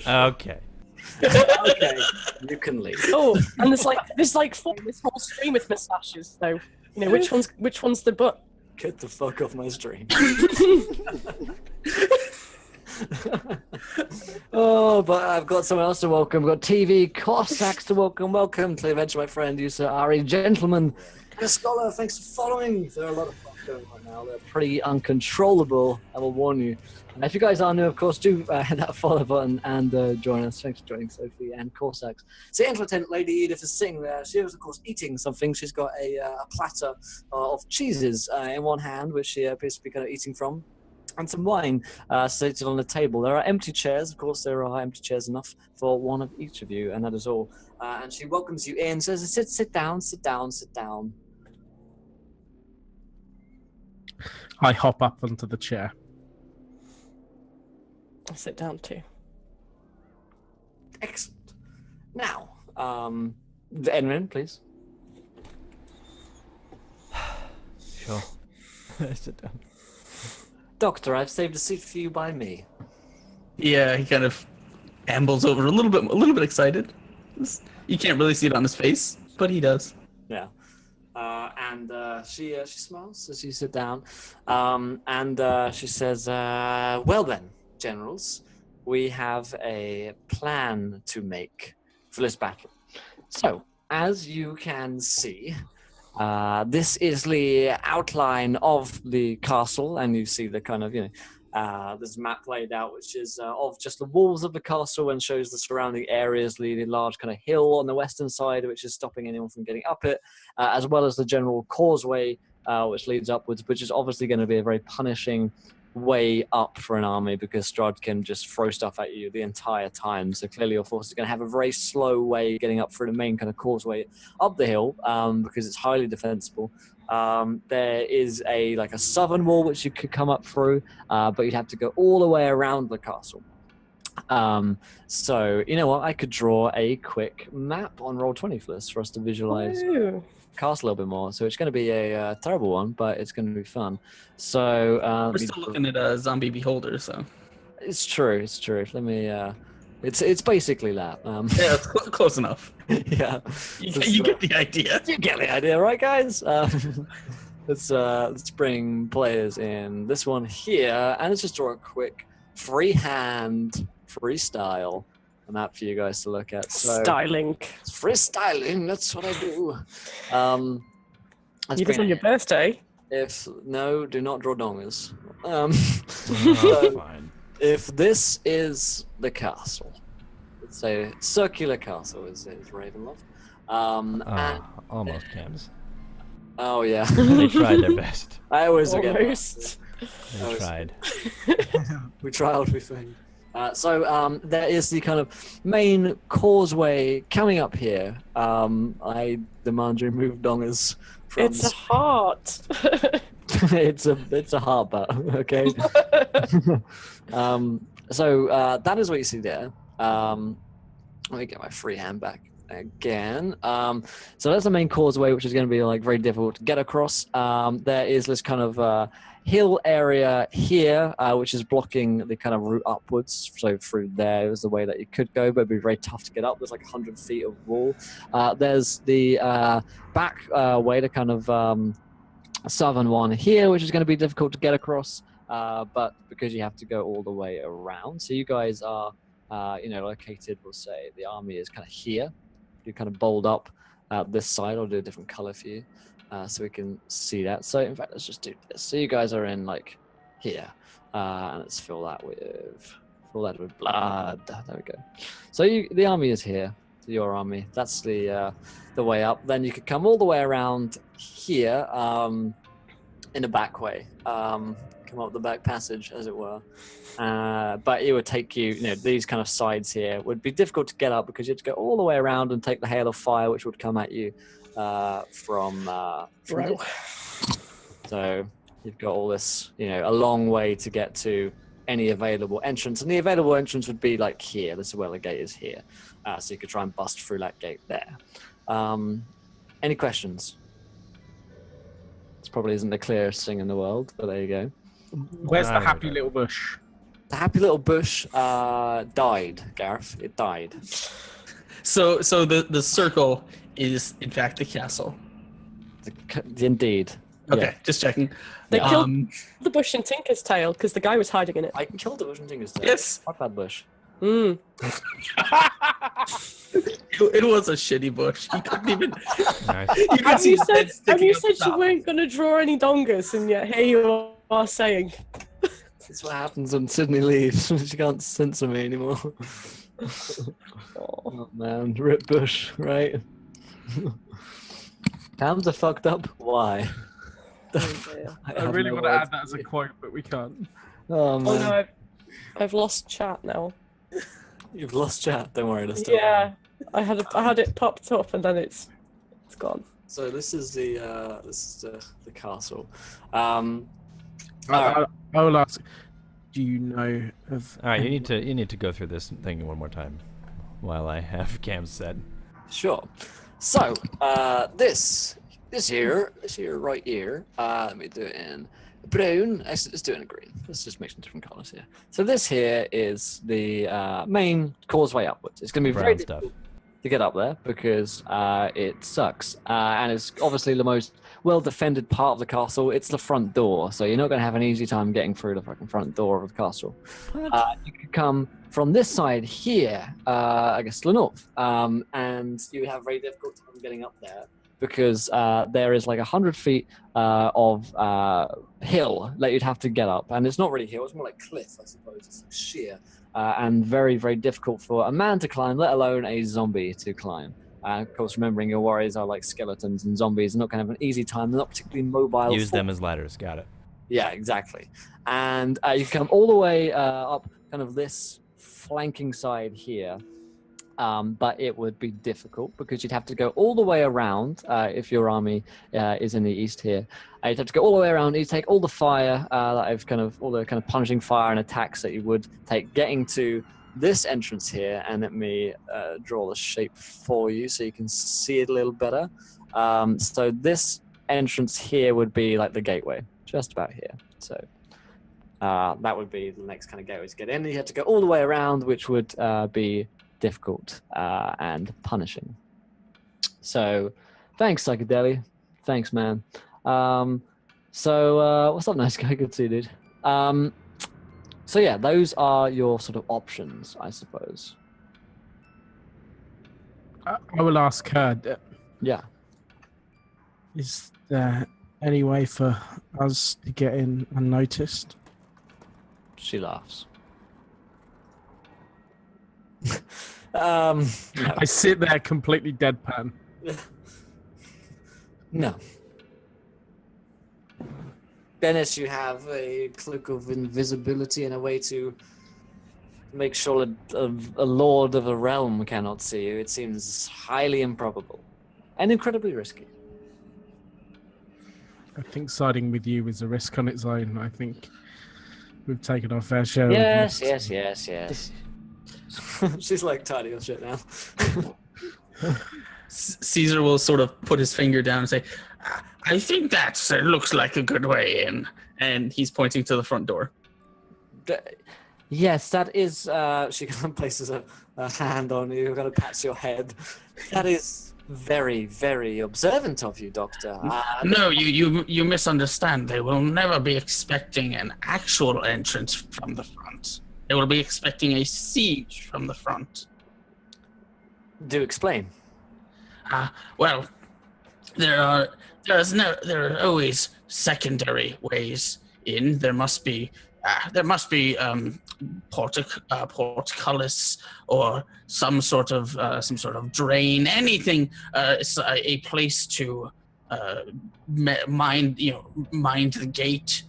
Okay. okay. You can leave. Oh, and there's like this whole stream with mustaches. So you know which one's the butt? Get the fuck off my stream. Oh, but I've got someone else to welcome. We've got TV Cossacks to welcome. Welcome to the adventure, my friend. You sir are a gentleman and a scholar. Thanks for following. There are a lot of fun going on now. They're pretty uncontrollable, I will warn you. And if you guys are new, of course, do hit that follow button and join us. Thanks for joining Sophie and Cossacks. So, enter tent Lady Edith is sitting there. She was, of course, eating something. She's got a platter of cheeses in one hand, which she appears to be kind of eating from, and some wine seated on the table. There are empty chairs. Of course, there are empty chairs enough for one of each of you, and that is all. And she welcomes you in, says, sit down, sit down, sit down. I hop up onto the chair. I'll sit down too. Excellent. Now, Enrin, please. Sure. Sit down. Doctor, I've saved a seat for you by me. Yeah, he kind of ambles over a little bit excited. You can't really see it on his face, but he does. Yeah. And she smiles as you sit down. And she says, well then, generals, we have a plan to make for this battle. So, as you can see, this is the outline of the castle, and you see the kind of, this map laid out, which is of just the walls of the castle and shows the surrounding areas, the large kind of hill on the western side, which is stopping anyone from getting up it, as well as the general causeway, which leads upwards, which is obviously going to be a very punishing way up for an army because Strahd can just throw stuff at you the entire time. So clearly your force is going to have a very slow way getting up through the main kind of causeway up the hill because it's highly defensible. There is a southern wall which you could come up through, but you'd have to go all the way around the castle. So you know what? I could draw a quick map on Roll20 for this for us to visualize castle a little bit more. So it's going to be a terrible one, but it's going to be fun. So we're still looking at a zombie beholder, so it's true. Let me. It's basically that. Yeah, it's close enough. Yeah, you get the idea. You get the idea, right, guys? Let's bring players in. This one here, and let's just draw a quick freestyle map for you guys to look at. So, Styling. it's freestyling. That's what I do. You did on your birthday. Do not draw dongers. Fine. If this is the castle, it's a circular castle, is Ravenloft. Almost cams. Oh yeah, They tried their best. I always forget. Almost. They tried. We try what we think. So there is the kind of main causeway coming up here. I demand you remove dongers from. It's a heart. it's a heart butt, okay? So that is what you see there. Let me get my free hand back again. So that's the main causeway, which is going to be very difficult to get across. There is this kind of hill area here, which is blocking the kind of route upwards. So through there is the way that you could go, but it'd be very tough to get up. There's like 100 feet of wall. There's the back way, the kind of southern one here, which is going to be difficult to get across, but because you have to go all the way around. So you guys are, located, we'll say the army is kind of here. You kind of bold up this side. I'll do a different color for you so we can see that. So in fact, let's just do this. So you guys are in like here, and let's fill that with blood. There we go. So the army is here. Your army. That's the way up. Then you could come all the way around here in a back way. Come up the back passage, as it were. But it would take you, these kind of sides here would be difficult to get up because you have to go all the way around and take the hail of fire, which would come at you from Right. So you've got all this, a long way to get to any available entrance. And the available entrance would be like here. This is where the gate is here. So you could try and bust through that gate there. Any questions? This probably isn't the clearest thing in the world, but there you go. Where's the happy little bush? The happy little bush died, Gareth. It died. So the circle is in fact the castle. Indeed. Okay, Yeah. just checking. They killed the bush in Tinker's Tail because the guy was hiding in it. I killed the bush and Tinker's Tail. Yes. Fuck that bush. Mm. It was a shitty bush. You couldn't even. Nice. You could Have see you his head said sticking you up said the you top. weren't going to draw any dongas, and yet here you are saying. That's what happens when Sydney leaves. She can't censor me anymore. Oh man, rip bush, right? Times are fucked up. Why? I really want to add that as a quote, but we can't. Oh man, Oh no, I've lost chat now. you've lost chat. Don't worry, let's do it. Yeah, I had it popped up and then it's gone. So this is the castle. I will ask. Do you know of? All right, you need to go through this thing one more time, while I have cam set. Sure. So this here right here. Let me do it in brown. Let's do it in green. Let's just make some different colors here. So this here is the main causeway upwards. It's going to be very Brown stuff. difficult to get up there because it sucks, and it's obviously the most well-defended part of the castle. It's the front door, so you're not going to have an easy time getting through the fucking front door of the castle. You could come from this side here, I guess to the north, and you would have a very difficult time getting up there because there is like 100 feet of hill that you'd have to get up, and it's not really hill, it's more like cliff, I suppose. It's like sheer, and very, very difficult for a man to climb, let alone a zombie to climb. Of course, remembering your warriors are like skeletons and zombies, they're not going to have an easy time. They're not particularly mobile. Use them as ladders. Got it. Yeah, exactly. And you come all the way up kind of this flanking side here, but it would be difficult because you'd have to go all the way around if your army is in the east here. You'd have to go all the way around. You'd take all the fire, all the kind of punishing fire and attacks that you would take getting to this entrance here, and let me draw the shape for you so you can see it a little better. So this entrance here would be like the gateway, just about here. So that would be the next kind of gateway to get in. You have to go all the way around, which would be difficult and punishing. So thanks, Psychedelic. Thanks, man. What's up, nice guy? Good to see you, dude. So yeah, those are your sort of options, I suppose. I will ask her. Yeah. Is there any way for us to get in unnoticed? She laughs. No. I sit there completely deadpan. No. Dennis, you have a cloak of invisibility and a way to make sure a lord of a realm cannot see you. It seems highly improbable and incredibly risky. I think siding with you is a risk on its own. I think we've taken our fair share Yes, of risks. yes. She's like tidy of shit now. Caesar will sort of put his finger down and say, I think that looks like a good way in. And he's pointing to the front door. Yes, that is. She kind of places a hand on you, kind of pats your head. That is very, very observant of you, Doctor. No, you misunderstand. They will never be expecting an actual entrance from the front. They will be expecting a siege from the front. Do explain. Well, there are always secondary ways in. There must be portcullis or some sort of drain, anything, a place to mind the gate,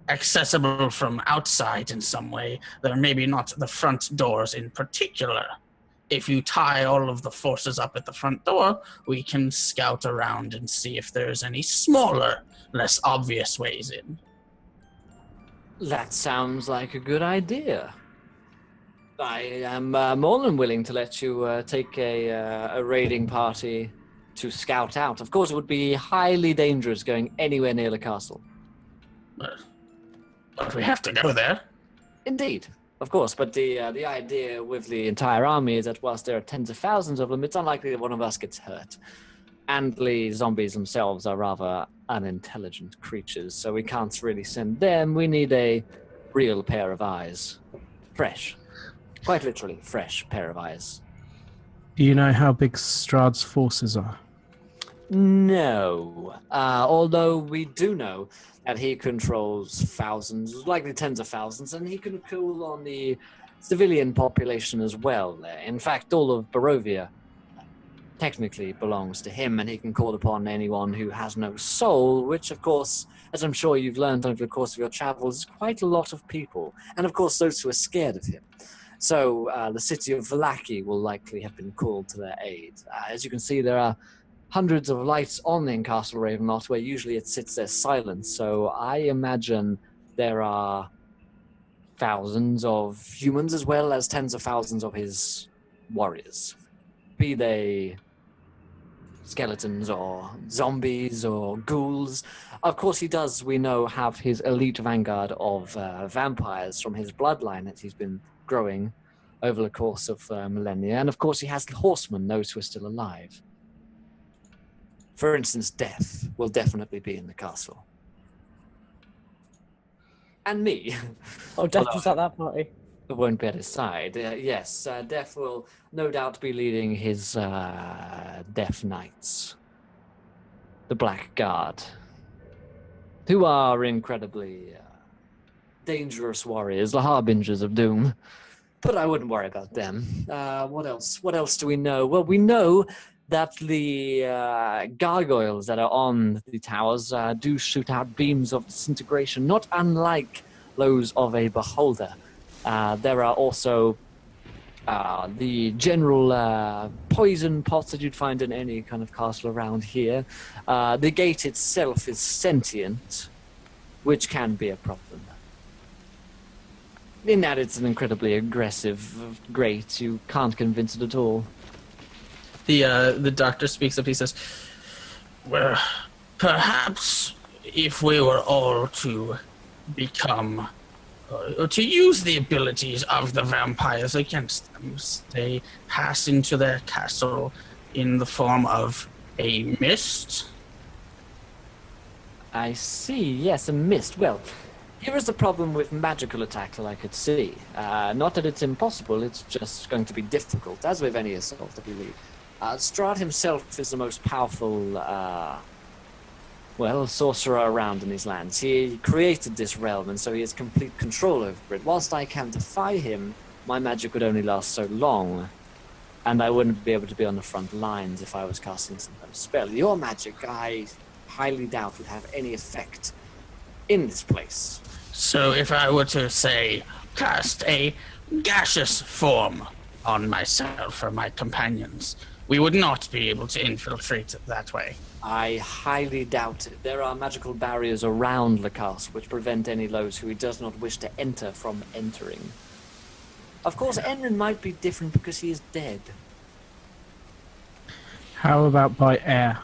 accessible from outside in some way. There maybe not the front doors in particular. If you tie all of the forces up at the front door, we can scout around and see if there's any smaller, less obvious ways in. That sounds like a good idea. I am more than willing to let you take a raiding party to scout out. Of course, it would be highly dangerous going anywhere near the castle. But we have to go there. Indeed, of course. But the idea with the entire army is that whilst there are tens of thousands of them, it's unlikely that one of us gets hurt. And the zombies themselves are rather unintelligent creatures, so we can't really send them. We need a real pair of eyes. Fresh. Quite literally, fresh pair of eyes. Do you know how big Strahd's forces are? No. Although we do know that he controls thousands, likely tens of thousands, and he can call on the civilian population as well. In fact, all of Barovia technically belongs to him, and he can call upon anyone who has no soul, which, of course, as I'm sure you've learned over the course of your travels, is quite a lot of people. And, of course, those who are scared of him. So the city of Vallaki will likely have been called to their aid. As you can see, there are hundreds of lights on in Castle Ravenloft, where usually it sits there silent. So I imagine there are thousands of humans as well as tens of thousands of his warriors. Be they skeletons or zombies or ghouls. Of course, he does, we know, have his elite vanguard of vampires from his bloodline that he's been growing over the course of millennia. And of course, he has the horsemen, those who are still alive. For instance, Death will definitely be in the castle. And me. Oh, Death is at that party. Won't be at his side. Yes, Death will no doubt be leading his Death Knights, the Black Guard, who are incredibly dangerous warriors, the harbingers of doom. But I wouldn't worry about them. What else? What else do we know? Well, we know that the gargoyles that are on the towers do shoot out beams of disintegration, not unlike those of a beholder. There are also the general poison pots that you'd find in any kind of castle around here. The gate itself is sentient, which can be a problem. In that it's an incredibly aggressive grate. You can't convince it at all. The doctor speaks up. He says, Well, perhaps if we were all to become... to use the abilities of the vampires against them, they pass into their castle in the form of a mist. I see, yes, a mist. Well, here is the problem with magical attack that I could see. Not that it's impossible, it's just going to be difficult, as with any assault, I believe. Strahd himself is the most powerful, sorcerer around in these lands. He created this realm, and so he has complete control over it. Whilst I can defy him, my magic would only last so long, and I wouldn't be able to be on the front lines if I was casting some kind of spell. Your magic, I highly doubt would have any effect in this place. So if I were to, say, cast a gaseous form on myself or my companions, we would not be able to infiltrate it that way. I highly doubt it. There are magical barriers around the castle which prevent any those who he does not wish to enter from entering. Of course, Enrin might be different because he is dead. How about by air?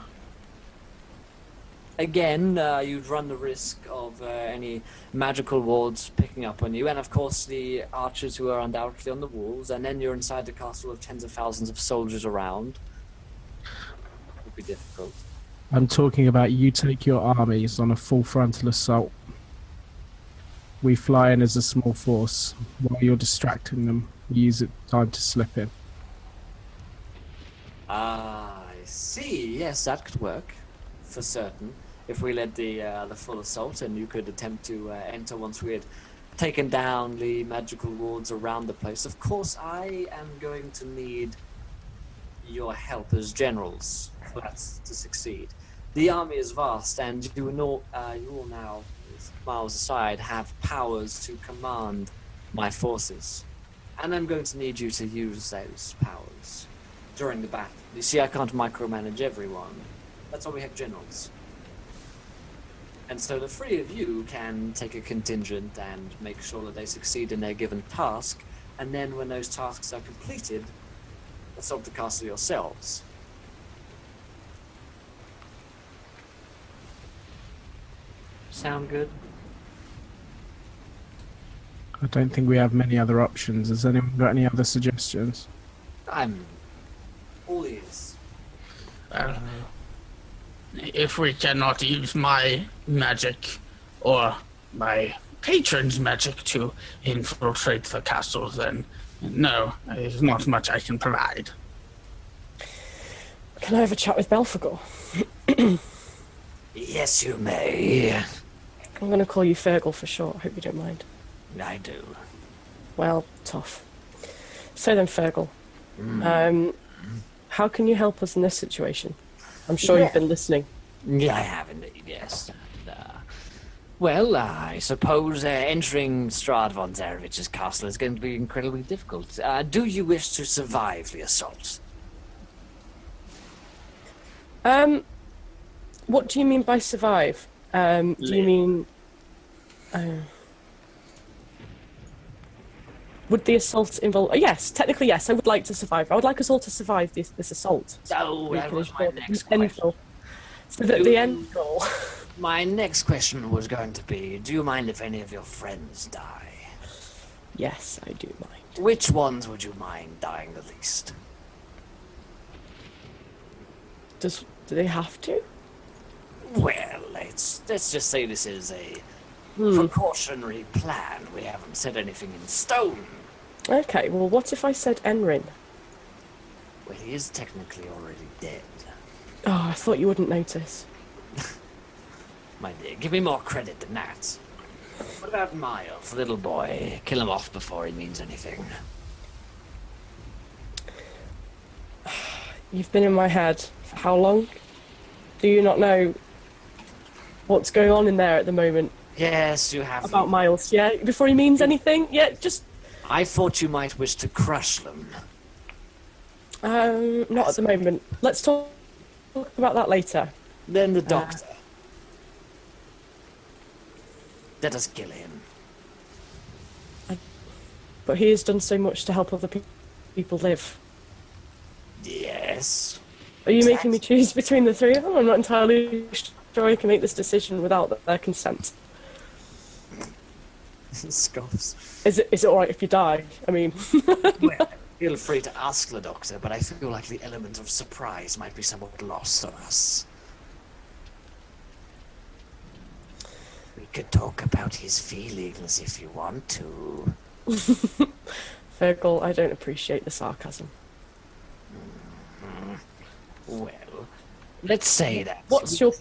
again, you'd run the risk of any magical wards picking up on you, and of course the archers who are undoubtedly on the walls, and then you're inside the castle with tens of thousands of soldiers around. It would be difficult. I'm talking about you take your armies on a full frontal assault. We fly in as a small force. While you're distracting them, we use it time to slip in. I see. Yes, that could work, for certain. If we led the full assault, and you could attempt to enter once we had taken down the magical wards around the place. Of course, I am going to need your help as generals for that to succeed. The army is vast, and you will now, miles aside, have powers to command my forces. And I'm going to need you to use those powers during the battle. You see, I can't micromanage everyone. That's why we have generals. And so the three of you can take a contingent and make sure that they succeed in their given task, and then when those tasks are completed, assault the castle yourselves. Sound good? I don't think we have many other options. Has anyone got any other suggestions? I'm all ears. Well, if we cannot use my magic or my patron's magic to infiltrate the castle, then no, there's not much I can provide. Can I have a chat with Belphegor? Yes, you may. I'm going to call you Fergal for short. I hope you don't mind. I do. Well, tough. So then, Fergal, how can you help us in this situation? I'm sure you've been listening. Yeah, I have indeed, yes. Well, I suppose entering Strahd von Zarevich's castle is going to be incredibly difficult. Do you wish to survive the assault? What do you mean by survive? Do you mean... would the assault involve... yes, technically yes, I would like to survive. I would like us all to survive this assault. Oh, that was my next question. So that the end goal... My next question was going to be, do you mind if any of your friends die? Yes, I do mind. Which ones would you mind dying the least? Do they have to? Well, let's just say this is a precautionary plan. We haven't said anything in stone. Okay, well, what if I said Enrin? Well, he is technically already dead. Oh, I thought you wouldn't notice. My dear, give me more credit than that. What about Miles, little boy? Kill him off before he means anything. You've been in my head for how long? Do you not know what's going on in there at the moment? Yes, you have. About Miles, yeah? Before he means anything? Yeah, just... I thought you might wish to crush them. Not at the moment. Let's talk about that later. Then the doctor. Let us kill him. But he has done so much to help other people live. Yes. Are you making me choose between the three of them? I'm not entirely sure I can make this decision without their consent. Scoffs. Is it alright if you die? I mean... Well, feel free to ask the doctor, but I feel like the element of surprise might be somewhat lost on us. We could talk about his feelings if you want to. Fergal, I don't appreciate the sarcasm. Well, let's say that. What's your...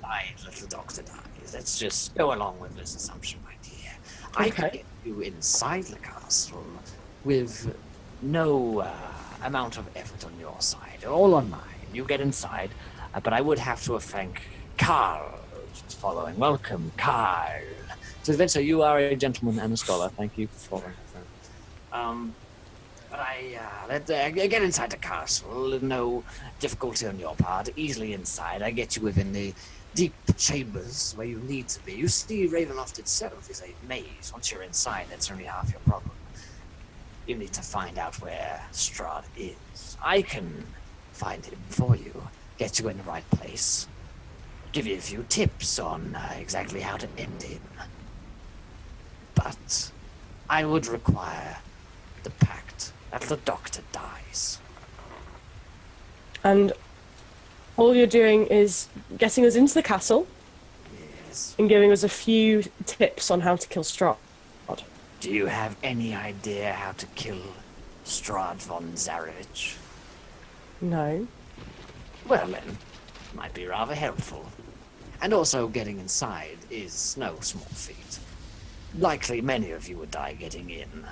little doctor dies. Let's just go along with this assumption, my dear. I Okay. can get you inside the castle with no amount of effort on your side, all on mine. You get inside, but I would have to thank Carl following. Welcome, Carl. So, Spencer, you are a gentleman and a scholar. Thank you for following. But I get inside the castle. No difficulty on your part. Easily inside. I get you within the deep chambers where you need to be. You see, Ravenloft itself is a maze. Once you're inside, that's only half your problem. You need to find out where Strahd is. I can find him for you. Get you in the right place. give you a few tips on exactly how to end him. But I would require the pact that the doctor dies. And all you're doing is getting us into the castle Yes. and giving us a few tips on how to kill Strahd. Do you have any idea how to kill Strahd von Zarevich? No. Well then, might be rather helpful. And also getting inside is no small feat. Likely many of you would die getting in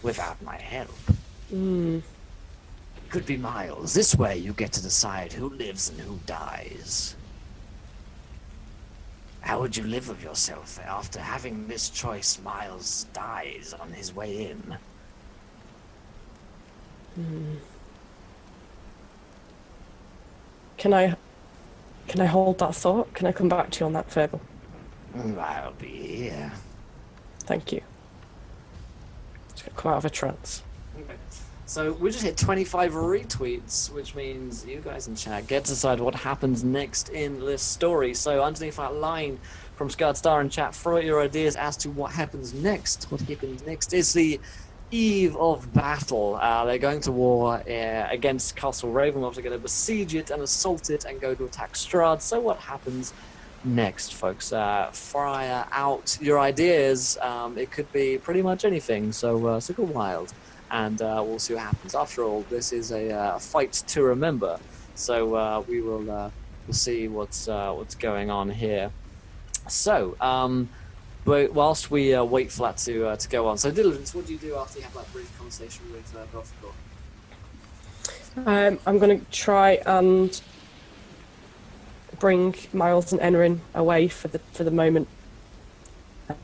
without my help. Could be miles. This way you get to decide who lives and who dies. How would you live with yourself after having this choice? Miles dies on his way in. Can I hold that thought? Can I come back to you on that, Fergal? I'll be here. Thank you. Just gonna come out of a trance. Okay. So we just hit 25 retweets, which means you guys in chat get to decide what happens next in this story. So underneath that line from Scarred Star in chat, throw out your ideas as to what happens next. What happens next is the eve of battle. They're going to war against Castle Ravenloft. They're going to besiege it and assault it and go to attack Strahd. So what happens next, folks? Fire out your ideas. It could be pretty much anything. So go wild. And we'll see what happens. After all, this is a fight to remember. So we'll see what's going on here. So, but whilst we wait for that to go on, so Diligence, what do you do after you have that brief conversation with Belphegor? I'm going to try and bring Miles and Enrin away for the moment,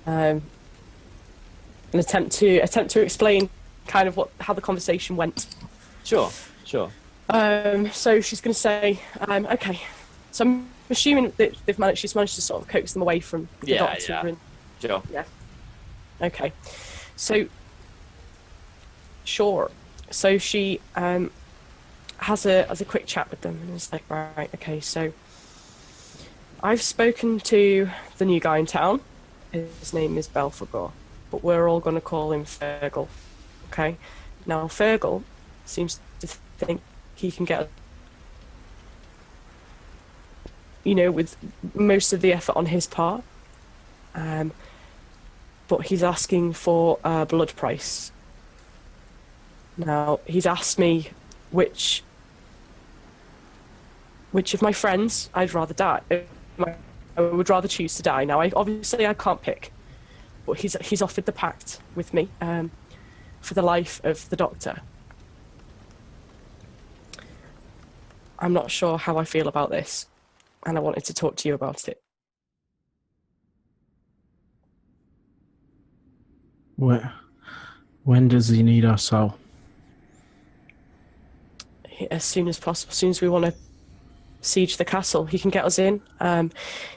and attempt to explain kind of how the conversation went. Sure. So she's going to say, okay. So I'm assuming that she's managed to sort of coax them away from the doctor. Yeah. And, Sure. yeah. Okay. So, sure. So she has a quick chat with them and is like, right, okay, so I've spoken to the new guy in town. His name is Belphegor, but we're all going to call him Fergal. Okay? Now, Fergal seems to think he can get, with most of the effort on his part. But he's asking for a blood price. Now, he's asked me which of my friends I'd rather die. I would rather choose to die. Now, I can't pick, but he's offered the pact with me for the life of the doctor. I'm not sure how I feel about this, and I wanted to talk to you about it. When does he need our soul? As soon as possible. As soon as we want to siege the castle, he can get us in.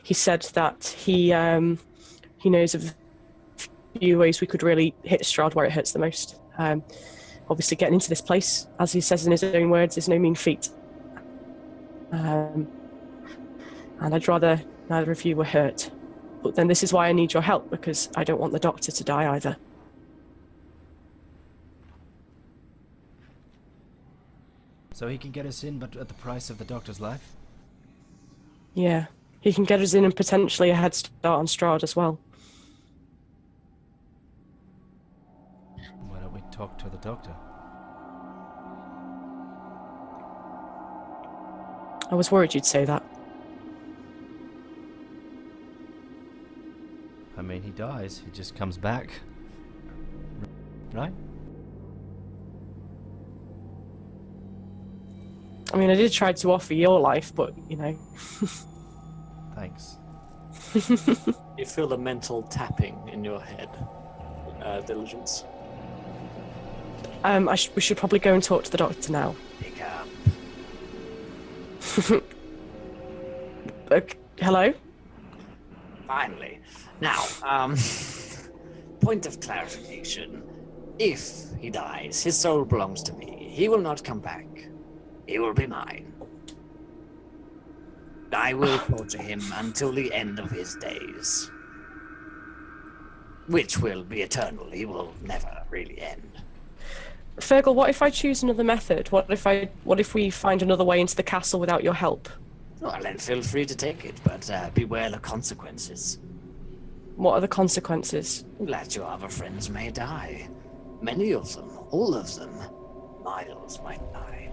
He said that he knows of a few ways we could really hit Strahd where it hurts the most. Obviously, getting into this place, as he says in his own words, is no mean feat. And I'd rather neither of you were hurt. But then this is why I need your help, because I don't want the doctor to die either. So he can get us in, but at the price of the doctor's life? Yeah, he can get us in and potentially a head start on Strahd as well. Why don't we talk to the doctor? I was worried you'd say that. I mean, he dies, he just comes back. Right? I mean, I did try to offer your life, but, Thanks. You feel the mental tapping in your head, Diligence. We should probably go and talk to the doctor now. Pick up. Hello? Finally. Now, point of clarification. If he dies, his soul belongs to me. He will not come back. He will be mine. I will torture him until the end of his days. Which will be eternal. He will never really end. Fergal, what if I choose another method? What if we find another way into the castle without your help? Well, then feel free to take it, but beware the consequences. What are the consequences? That your other friends may die. Many of them, all of them. Miles might die.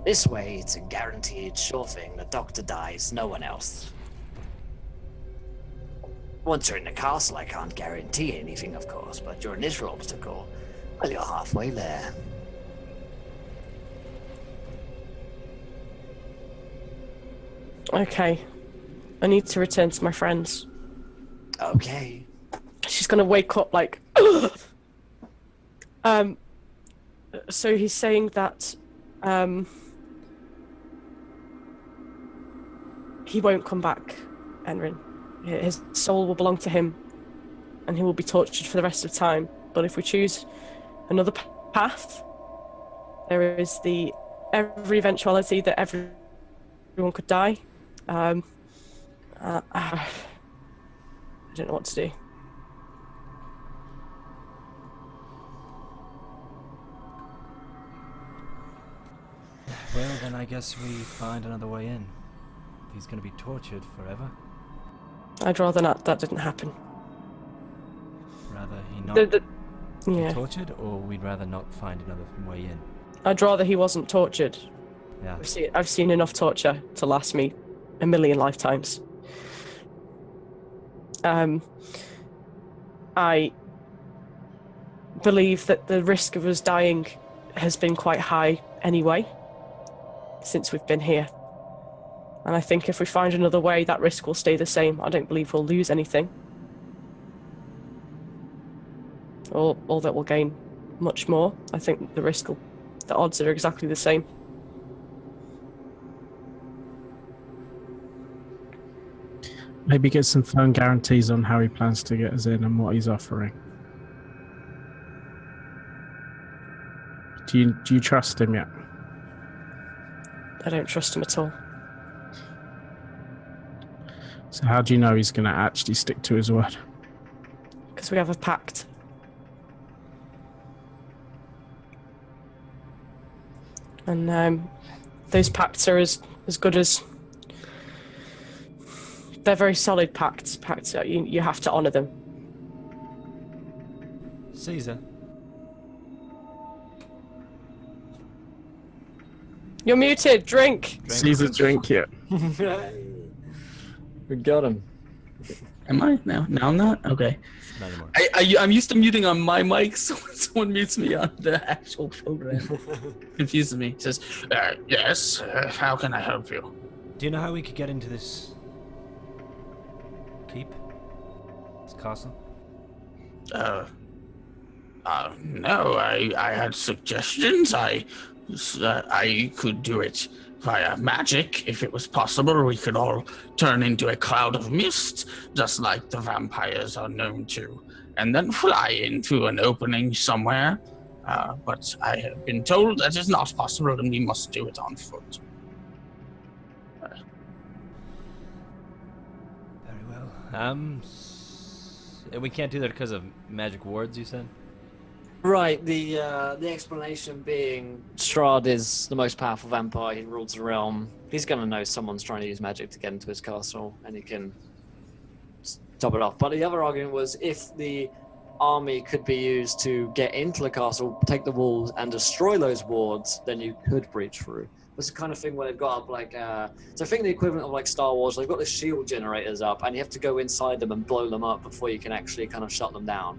This way, it's a guaranteed sure thing. The doctor dies, no one else. Once you're in the castle, I can't guarantee anything, of course, but your initial obstacle, well, you're halfway there. Okay. I need to return to my friends. Okay. She's gonna wake up like... So he's saying that he won't come back, Enrin. His soul will belong to him, and he will be tortured for the rest of time. But if we choose another path, there is every eventuality that everyone could die. I don't know what to do. Well, then I guess we find another way in. If he's going to be tortured forever. I'd rather not. That didn't happen. Rather he not be Yeah. tortured, or we'd rather not find another way in. I'd rather he wasn't tortured. Yeah. I've seen enough torture to last me a million lifetimes. I believe that the risk of us dying has been quite high anyway, since we've been here. And I think if we find another way, that risk will stay the same. I don't believe we'll lose anything. Or that we'll gain much more. I think the odds are exactly the same. Maybe get some firm guarantees on how he plans to get us in and what he's offering. Do you trust him yet? I don't trust him at all. So how do you know he's going to actually stick to his word? Because we have a pact. And those pacts are as good as... They're very solid pacts. You have to honour them. Caesar. You're muted. Drink. Caesar, drink it. We got him. Am I? No, I'm not? Okay. Not anymore. I'm used to muting on my mic, so when someone mutes me on the actual program, confuses me. It says, Yes, how can I help you? Do you know how we could get into this keep? This castle? No, I had suggestions. I could do it via magic. If it was possible, we could all turn into a cloud of mist, just like the vampires are known to, and then fly into an opening somewhere. But I have been told that is not possible, and we must do it on foot. Very well. We can't do that because of magic wards, you said? Right, the explanation being Strahd is the most powerful vampire, he rules the realm. He's going to know someone's trying to use magic to get into his castle, and he can top it off. But the other argument was if the army could be used to get into the castle, take the walls, and destroy those wards, then you could breach through. It's the kind of thing where they've got up like, so I think the equivalent of like Star Wars, they've got the shield generators up and you have to go inside them and blow them up before you can actually kind of shut them down.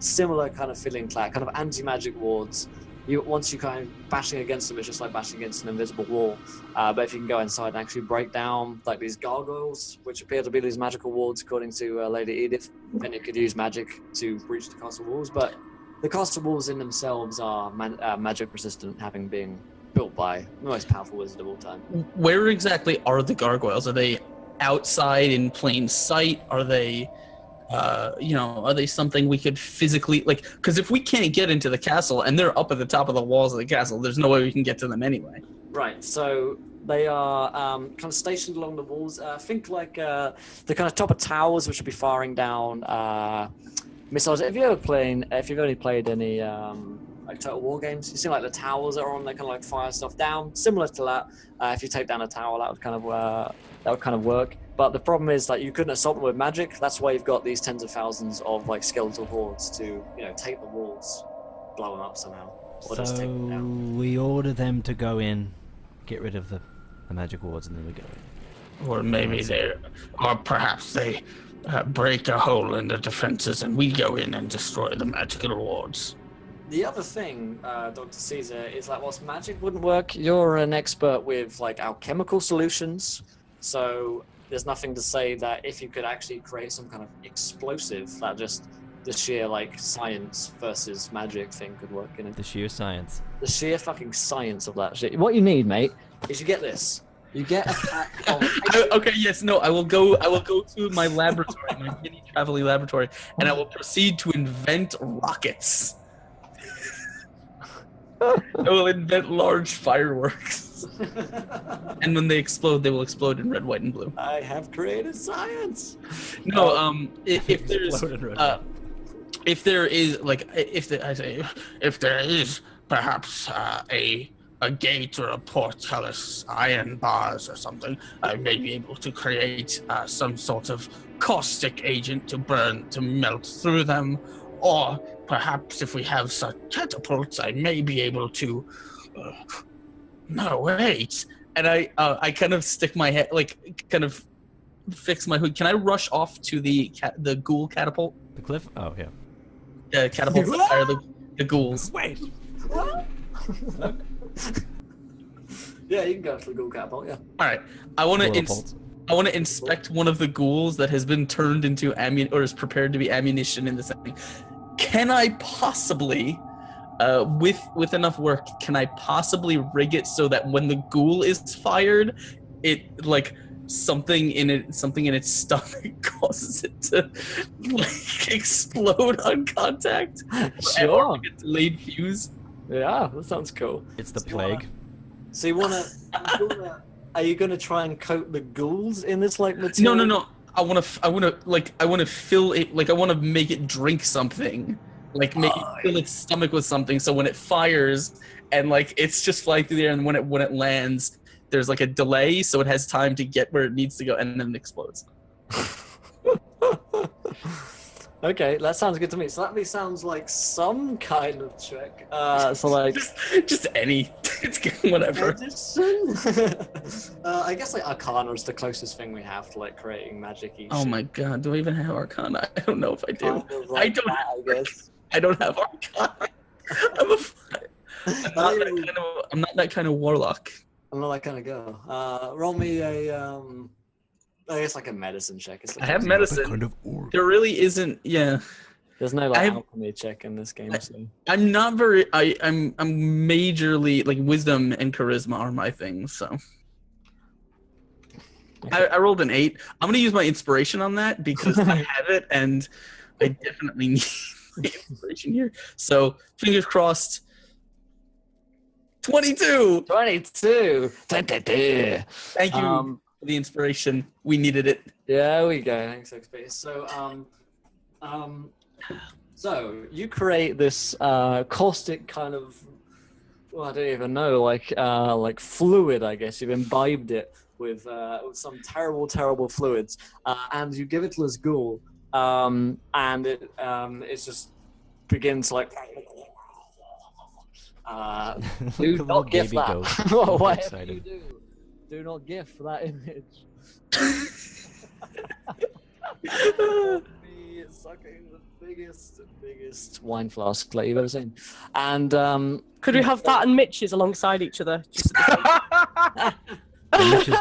Similar kind of feeling, kind of anti-magic wards. Once you kind of bashing against them, it's just like bashing against an invisible wall. But if you can go inside and actually break down like these gargoyles, which appear to be these magical wards according to Lady Edith, then you could use magic to breach the castle walls. But the castle walls in themselves are magic resistant, having been built by the most powerful wizard of all time. where exactly are the gargoyles? Are they outside in plain sight? Are they, are they something we could physically, like, because if we can't get into the castle and they're up at the top of the walls of the castle, there's no way we can get to them anyway. Right, so they are kind of stationed along the walls. Think like the kind of top of towers, which would be firing down missiles. If you've only played any like Total War games, you see like the towers that are on, they kind of like fire stuff down. Similar to that, if you take down a tower, that would kind of work. But the problem is that you couldn't assault them with magic. That's why you've got these tens of thousands of like skeletal hordes to take the walls, blow them up somehow, or just take them down. We order them to go in, get rid of the magic wards, and then we go in. Or maybe or perhaps they break a hole in the defenses and we go in and destroy the magical wards. The other thing, Dr. Caesar, is like whilst magic wouldn't work, you're an expert with like alchemical solutions. So there's nothing to say that if you could actually create some kind of explosive, that just the sheer like science versus magic thing could work in it. The sheer science. The sheer fucking science of that shit. What you need, mate, is you get this. You get a pack of... Okay, yes, no, I will go to my laboratory, my mini traveling laboratory, and I will proceed to invent rockets. I will invent large fireworks. And when they explode, they will explode in red, white, and blue. I have created science. No, if there's if there is perhaps a gate or a portcullis, iron bars or something, I may be able to create some sort of caustic agent to melt through them, or perhaps if we have such catapults, I may be able to. No, wait. And I kind of stick my head, like, kind of fix my hood. Can I rush off to the ghoul catapult? The cliff? Oh, yeah. The catapults that fire the ghouls. Wait! Yeah, you can go to the ghoul catapult, yeah. Alright. I want to inspect one of the ghouls that has been turned into or is prepared to be ammunition in this thing. Can I possibly... with enough work, can I possibly rig it so that when the ghoul is fired, it like something in its stomach causes it to like explode on contact? Sure. Or get delayed fuse. Yeah, that sounds cool. It's the plague. So you wanna are you gonna try and coat the ghouls in this like material? No. I wanna fill it, like I wanna make it drink something. Like make it fill its stomach with something, so when it fires and like it's just flying through the air, and when it lands, there's like a delay, so it has time to get where it needs to go, and then it explodes. Okay, that sounds good to me. So that sounds like some kind of trick. So like just any, it's good, whatever. I guess like Arcana is the closest thing we have to like creating magic-y Oh shit. my god, do I even have Arcana? I don't know if I do. Kind of like I guess. I don't have Arcana. I'm not that kind of warlock. I'm not that kind of girl. Roll me a I guess like a medicine check. It's like I have medicine. Kind of There really isn't. Yeah. There's no like alchemy check in this game. So. I'm not very. I'm majorly like wisdom and charisma are my things. So I rolled an 8. I'm gonna use my inspiration on that because I have it and I definitely need the inspiration here. So fingers crossed. 22. 22. Thank you for the inspiration. We needed it. There we go. Thanks, XP. So you create this caustic kind of, well, I don't even know, like fluid, I guess. You've imbibed it with some terrible fluids, and you give it to this ghoul, and it just begins like. Do not gift that. Whatever you do not gift that image. Me sucking the biggest wine flask that you've ever seen. And could we have that and Mitch's alongside each other?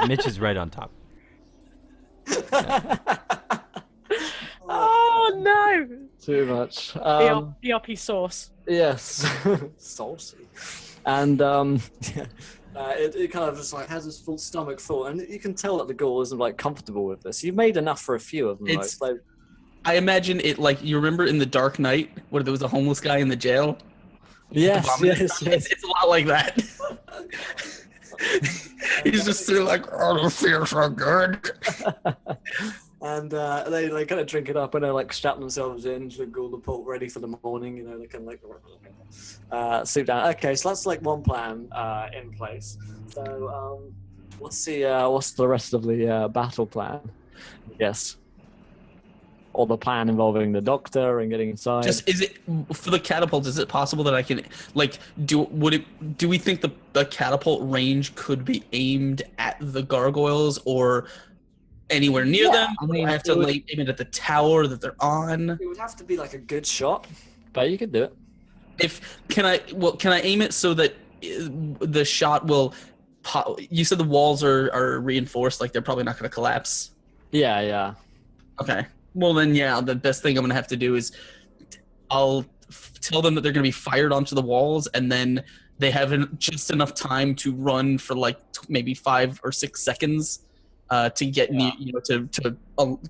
Mitch is right on top. Oh no! Too much. BRP sauce. Yes, saucy. And it kind of just like has this full stomach full, and you can tell that the ghoul isn't like comfortable with this. You've made enough for a few of them. I imagine it like you remember in The Dark Knight where there was a homeless guy in the jail. Yes. It's a lot like that. He's just still like, oh, this feels so good. And they kind of drink it up and they like strap themselves in to all the port ready for the morning. You know, they kind of like sleep down. Okay, so that's like one plan in place. So what's the rest of the battle plan? Yes. Or the plan involving the doctor and getting inside. Just is it for the catapult? Is it possible that I can like do we think the catapult range could be aimed at the gargoyles or anywhere near them? I mean, I have to aim it at the tower that they're on. It would have to be like a good shot, but you could do it. Can I aim it so that the shot will pop? You said the walls are reinforced, like they're probably not going to collapse. Yeah. Okay. Well then, yeah. The best thing I'm going to have to do is I'll tell them that they're going to be fired onto the walls, and then they have just enough time to run for like maybe 5 or 6 seconds to get near, to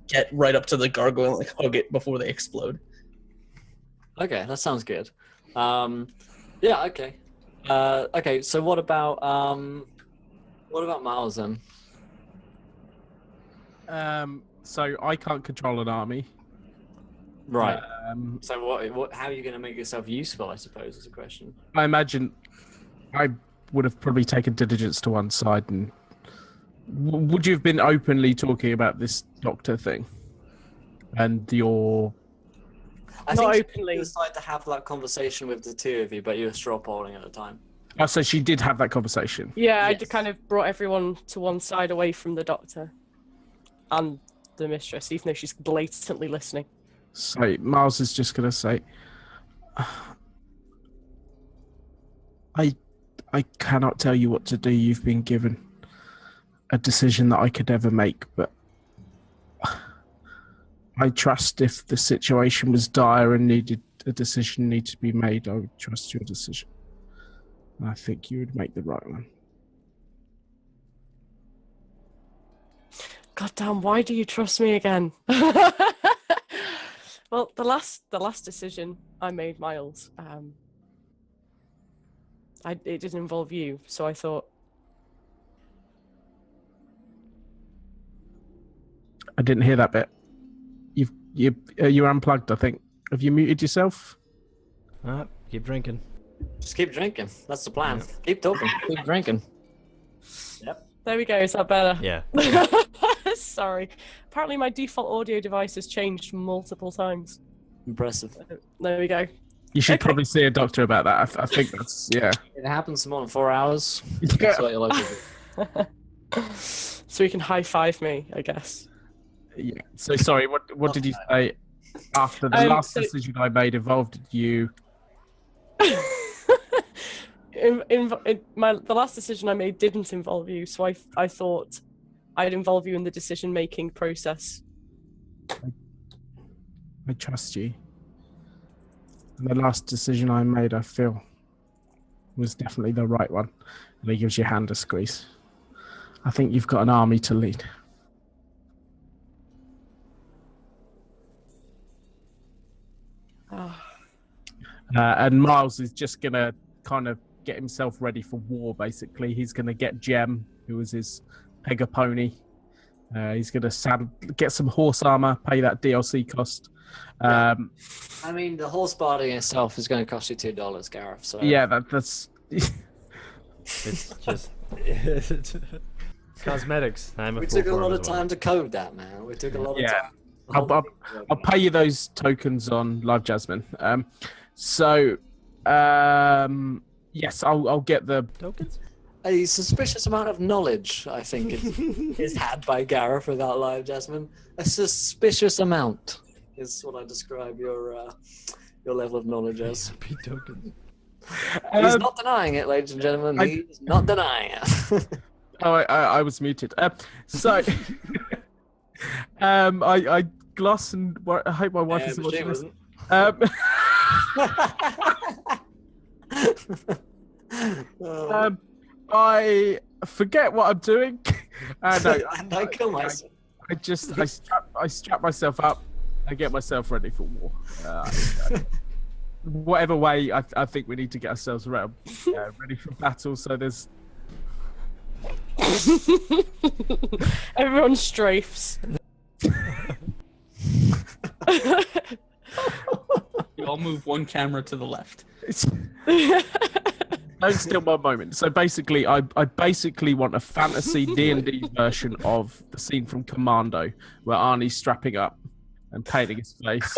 get right up to the gargoyle and like hug it before they explode. Okay, that sounds good. Yeah. Okay. Okay. So what about Miles then? So I can't control an army. Right. So what? How are you going to make yourself useful? I suppose is a question. I imagine I would have probably taken diligence to one side. And would you have been openly talking about this doctor thing? And your I Not think openly. you decided to have that conversation with the two of you, but you were straw polling at the time. oh, so she did have that conversation. Yeah, I Yes. kind of brought everyone to one side away from the doctor and the mistress, even though she's blatantly listening. So Miles is just going to say, I cannot tell you what to do. You've been given a decision that I could ever make, but I trust if the situation was dire and a decision needed to be made, I would trust your decision. And I think you would make the right one. God damn, why do you trust me again? Well, the last decision I made, Miles, it didn't involve you, so I thought. I didn't hear that bit. You're unplugged, I think. Have you muted yourself? Keep drinking. Just keep drinking. That's the plan. Keep talking. Keep drinking. Yep. There we go. Is that better? Yeah. Sorry. Apparently, my default audio device has changed multiple times. Impressive. There we go. You should Okay. probably see a doctor about that. I think that's, yeah. It happens more than 4 hours. Yeah. That's what you're likely to do. So you can high five me, I guess. Yeah. So sorry, what did you say after the last decision I made involved you? The last decision I made didn't involve you, so I thought I'd involve you in the decision-making process. I trust you. And the last decision I made, I feel, was definitely the right one. And he gives your hand a squeeze. I think you've got an army to lead. And Miles is just going to kind of get himself ready for war, basically. He's going to get Jem, who was his pegger pony. He's going to get some horse armor, pay that DLC cost. I mean, the horse body itself is going to cost you $2, Gareth. So Yeah, that's... It's just cosmetics. we took a lot of time to code that, man. We took a lot of time. I'll pay you those tokens on Live Jasmine. Yes, I'll get the tokens. A suspicious amount of knowledge, I think, is had by Gareth without Live Jasmine. A suspicious amount is what I describe your level of knowledge as. tokens. He's not denying it, ladies and gentlemen. He's not denying it. I was muted. I gloss and I hope my wife is watching this. I forget what I'm doing. I kill myself. I strap myself up. I get myself ready for war. Whatever way, I think we need to get ourselves ready for battle. So there's Everyone strafes. You all move one camera to the left. Don't steal my moment. So basically, I basically want a fantasy D&D version of the scene from Commando, where Arnie's strapping up and painting his face.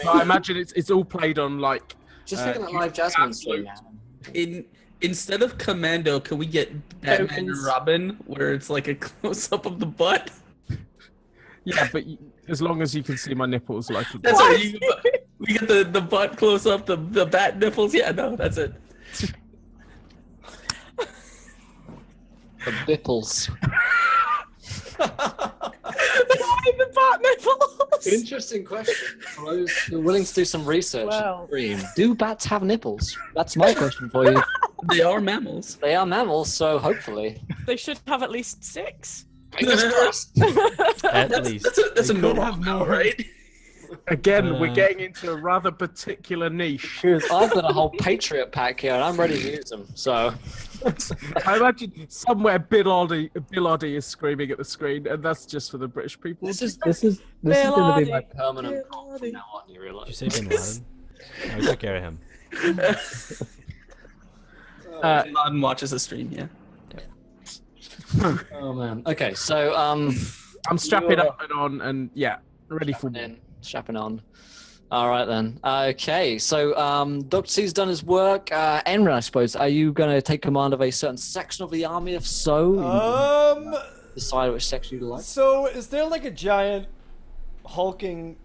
I imagine it's all played on like. Just thinking that live Jasmine stream. Instead of Commando, can we get Batman and Robin, where it's like a close up of the butt? Yeah, but as long as you can see my nipples, like. That's right. We get the butt close up, the bat nipples. Yeah, no, that's it. The nipples. The bat nipples. Interesting question. For those who are willing to do some research. Wow. Do bats have nipples? That's my question for you. They are mammals. They are mammals, so hopefully. They should have at least 6. Fingers crossed. At least. That's a They could normal have amount, more. right? Again, we're getting into a rather particular niche. I've got a whole Patriot pack here, and I'm ready to use them. So, I imagine somewhere Bill Oddie is screaming at the screen, and that's just for the British people. this is going to be my permanent prop from now on. You Did you realise? say Bin Laden? I took care of him. Bin Laden watches the stream, yeah. Oh man. Okay, so I'm strapping up and on, and yeah, ready for. Strapping on. All right then. Okay, so Dr. C's done his work. Enron, I suppose, are you going to take command of a certain section of the army? If so, decide which section you like. So, is there like a giant hulking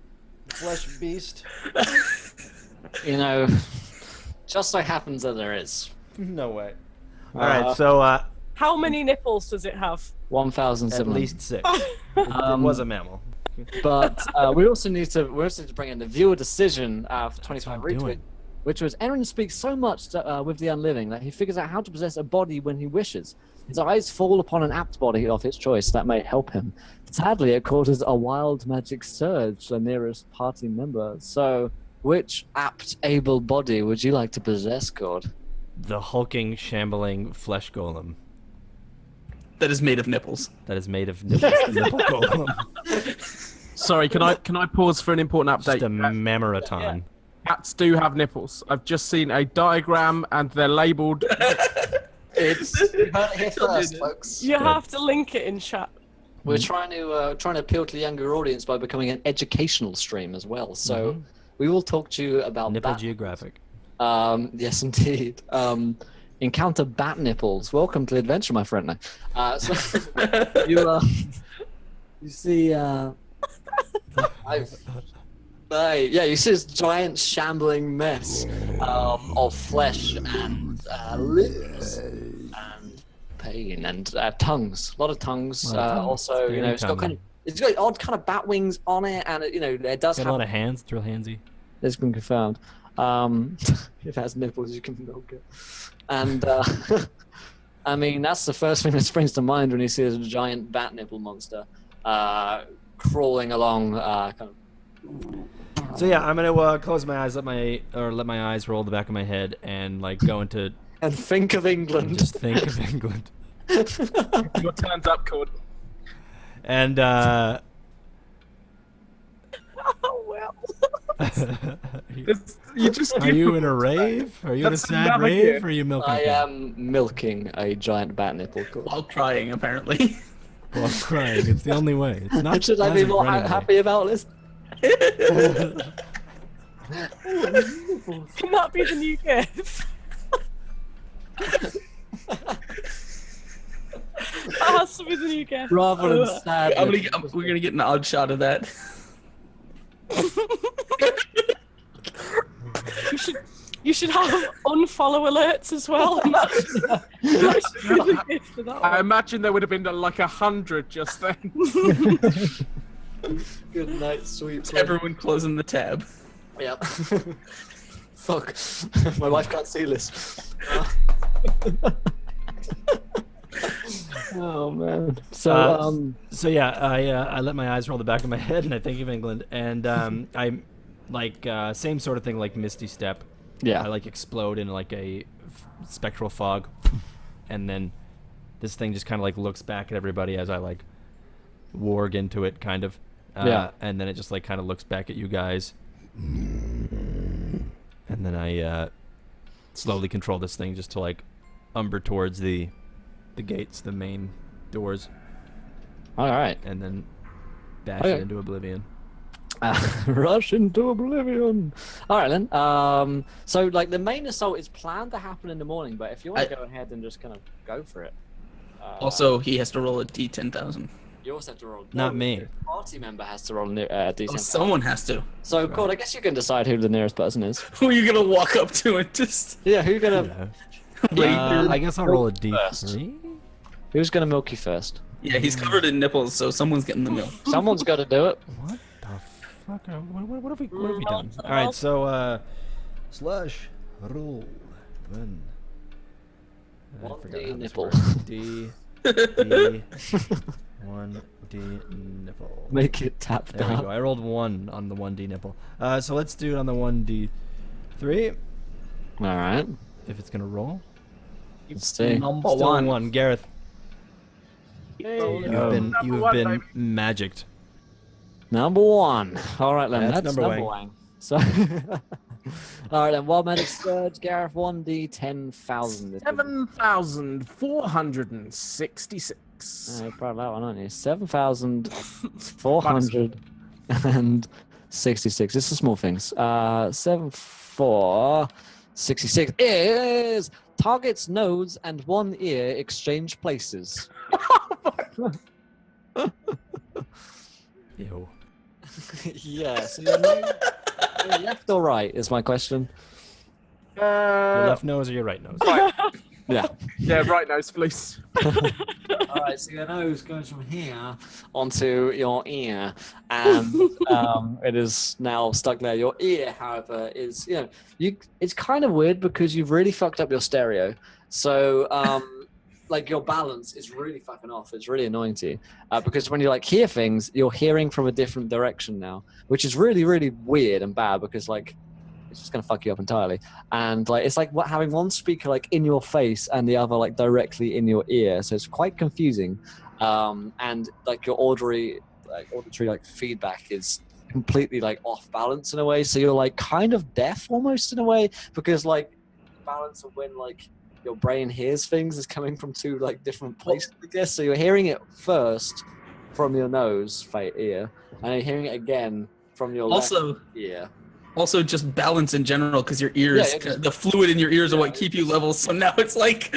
flesh beast? You know, just so happens that there is. No way. All right, so How many nipples does it have? 1,700. at least 6. It was a mammal. But we also need to bring in the viewer decision for 25 what I'm retweet, doing. which was Aaron speaks so much with the unliving that he figures out how to possess a body when he wishes. His eyes fall upon an apt body of his choice that may help him. Sadly, it causes a wild magic surge to the nearest party member. So, which apt, able body would you like to possess, Cord? The hulking, shambling flesh golem That is made of nipples. that is made of nipples. The nipple golem. Sorry, can I pause for an important update? Just a mammarathon. Cats do have nipples. I've just seen a diagram, and they're labelled. It's you heard it here first, folks. You have to link it in chat. We're trying to appeal to the younger audience by becoming an educational stream as well. So we will talk to you about Nipple bat. geographic. Yes, indeed. Encounter bat nipples. Welcome to the adventure, my friend. So you see, you see this giant shambling mess of flesh and limbs and pain and tongues. A lot of tongues. Also, you know, it's got odd kind of bat wings on it, and it does Got have a lot of hands. It's real handsy. It's been confirmed. If it has nipples, you can milk it. And I mean, that's the first thing that springs to mind when you see this giant bat nipple monster crawling along. So yeah, I'm gonna close my eyes, let my eyes roll the back of my head, and like go into And think of England. just think of England. Your turn's up, Cord. And Oh well. You just are you in a rave? Are you in a That's sad another rave? gift. Or are you milking? I it? am milking a giant bat nipple. While crying, apparently. Well, I'm crying. It's the only way. It's not. Should I be more happy about this? Can that be the new gift? That has to be the new gift. Rather than sad. We're gonna get an odd shot of that. You should have unfollow alerts as well. And that should be the gift for that I one. imagine there would have been like 100 just then. Good night, sweet. Everyone closing the tab. Yep. Fuck. My wife can't see this. Oh man. So So yeah, I let my eyes roll the back of my head, and I think of England, and I like same sort of thing like Misty Step. yeah. I like explode in like a spectral fog, and then this thing just kind of like looks back at everybody as I like warg into it, kind of. And then it just like kind of looks back at you guys. And then I slowly control this thing just to like umber towards the gates, the main doors. All right. And then dash it into oblivion. Rush into oblivion. All right then. So like the main assault is planned to happen in the morning, but if you want to go ahead and just kind of go for it. Also, he has to roll a d10,000. You also have to roll. Not me. The party member has to roll a d10. Oh, someone has to. So, Cord, I guess you can decide who the nearest person is. Who are you gonna walk up to and just? Yeah, who gonna? I guess I'll roll a d3. Who's gonna milk you first? Yeah, he's covered in nipples, so someone's getting the milk. Someone's got to do it. What the fuck? What have we done? All right, so slash roll one. 1D nipple. D 1D nipple. Make it tap There we down. go. I rolled 1 on the 1D nipple. So let's do it on the 1D3. All right. If it's gonna roll. Let's see. Number Still one. 1. Gareth, Hey, you've been magicked. Number 1. All right then. That's number one. So. All right then. Wild Magic Surge. Gareth 1D 10,000. 7,466. You're proud of that one, aren't you? 7,466. It's the small things. 7,466 is target's nose and one ear exchange places. Ew. Yeah. So your nose, your left or right is my question. Your left nose or your right nose? Yeah. Yeah, right nose, please. All right, so your nose goes from here onto your ear, and it is now stuck there. Your ear, however, is it's kind of weird because you've really fucked up your stereo. So like your balance is really fucking off. It's really annoying to you because when you like hear things, you're hearing from a different direction now, which is really, really weird and bad because like it's just gonna fuck you up entirely. And like it's like having one speaker like in your face and the other like directly in your ear, so it's quite confusing. And like your auditory like feedback is completely like off balance in a way, so you're like kind of deaf almost in a way because like the balance of when like your brain hears things is coming from two like different places, I guess. So you're hearing it first from your nose ear, and you're hearing it again from your left ear. Also, just balance in general, because your ears, the fluid in your ears are what keep you level. So now it's like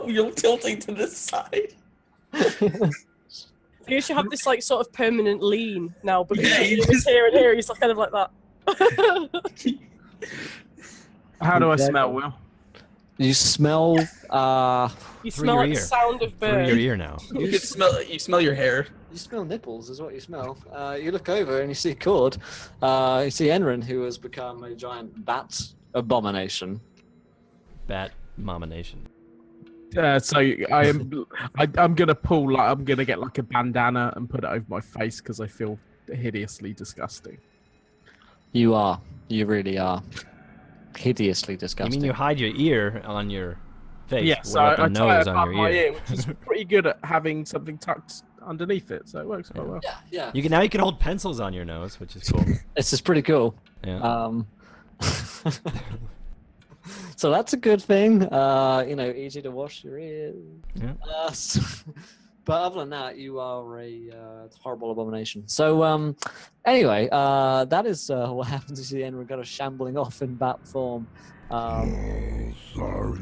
you're tilting to this side. You should have this like sort of permanent lean now, because he's here and here. He's like, kind of like that. How do I smell, Will? You smell. You smell like the sound of birds. Through your ear now. You can smell. You smell your hair. You smell nipples, is what you smell. You look over and you see Cord. You see Enrin, who has become a giant bat abomination. Bat momination. So I'm gonna pull like I'm gonna get like a bandana and put it over my face because I feel hideously disgusting. You are. You really are. Hideously You disgusting. mean you hide your ear on your face? Yeah, so without I the tie nose it on above your my ear. ear, which is pretty good at having something tucked underneath it, so it works quite well. Yeah. You can hold pencils on your nose, which is cool. This is pretty cool. Yeah. So that's a good thing. Easy to wash your ears. Yeah. But other than that, you are a horrible abomination. So anyway, that is what happens to the end. We're kind of shambling off in bat form. Sorry.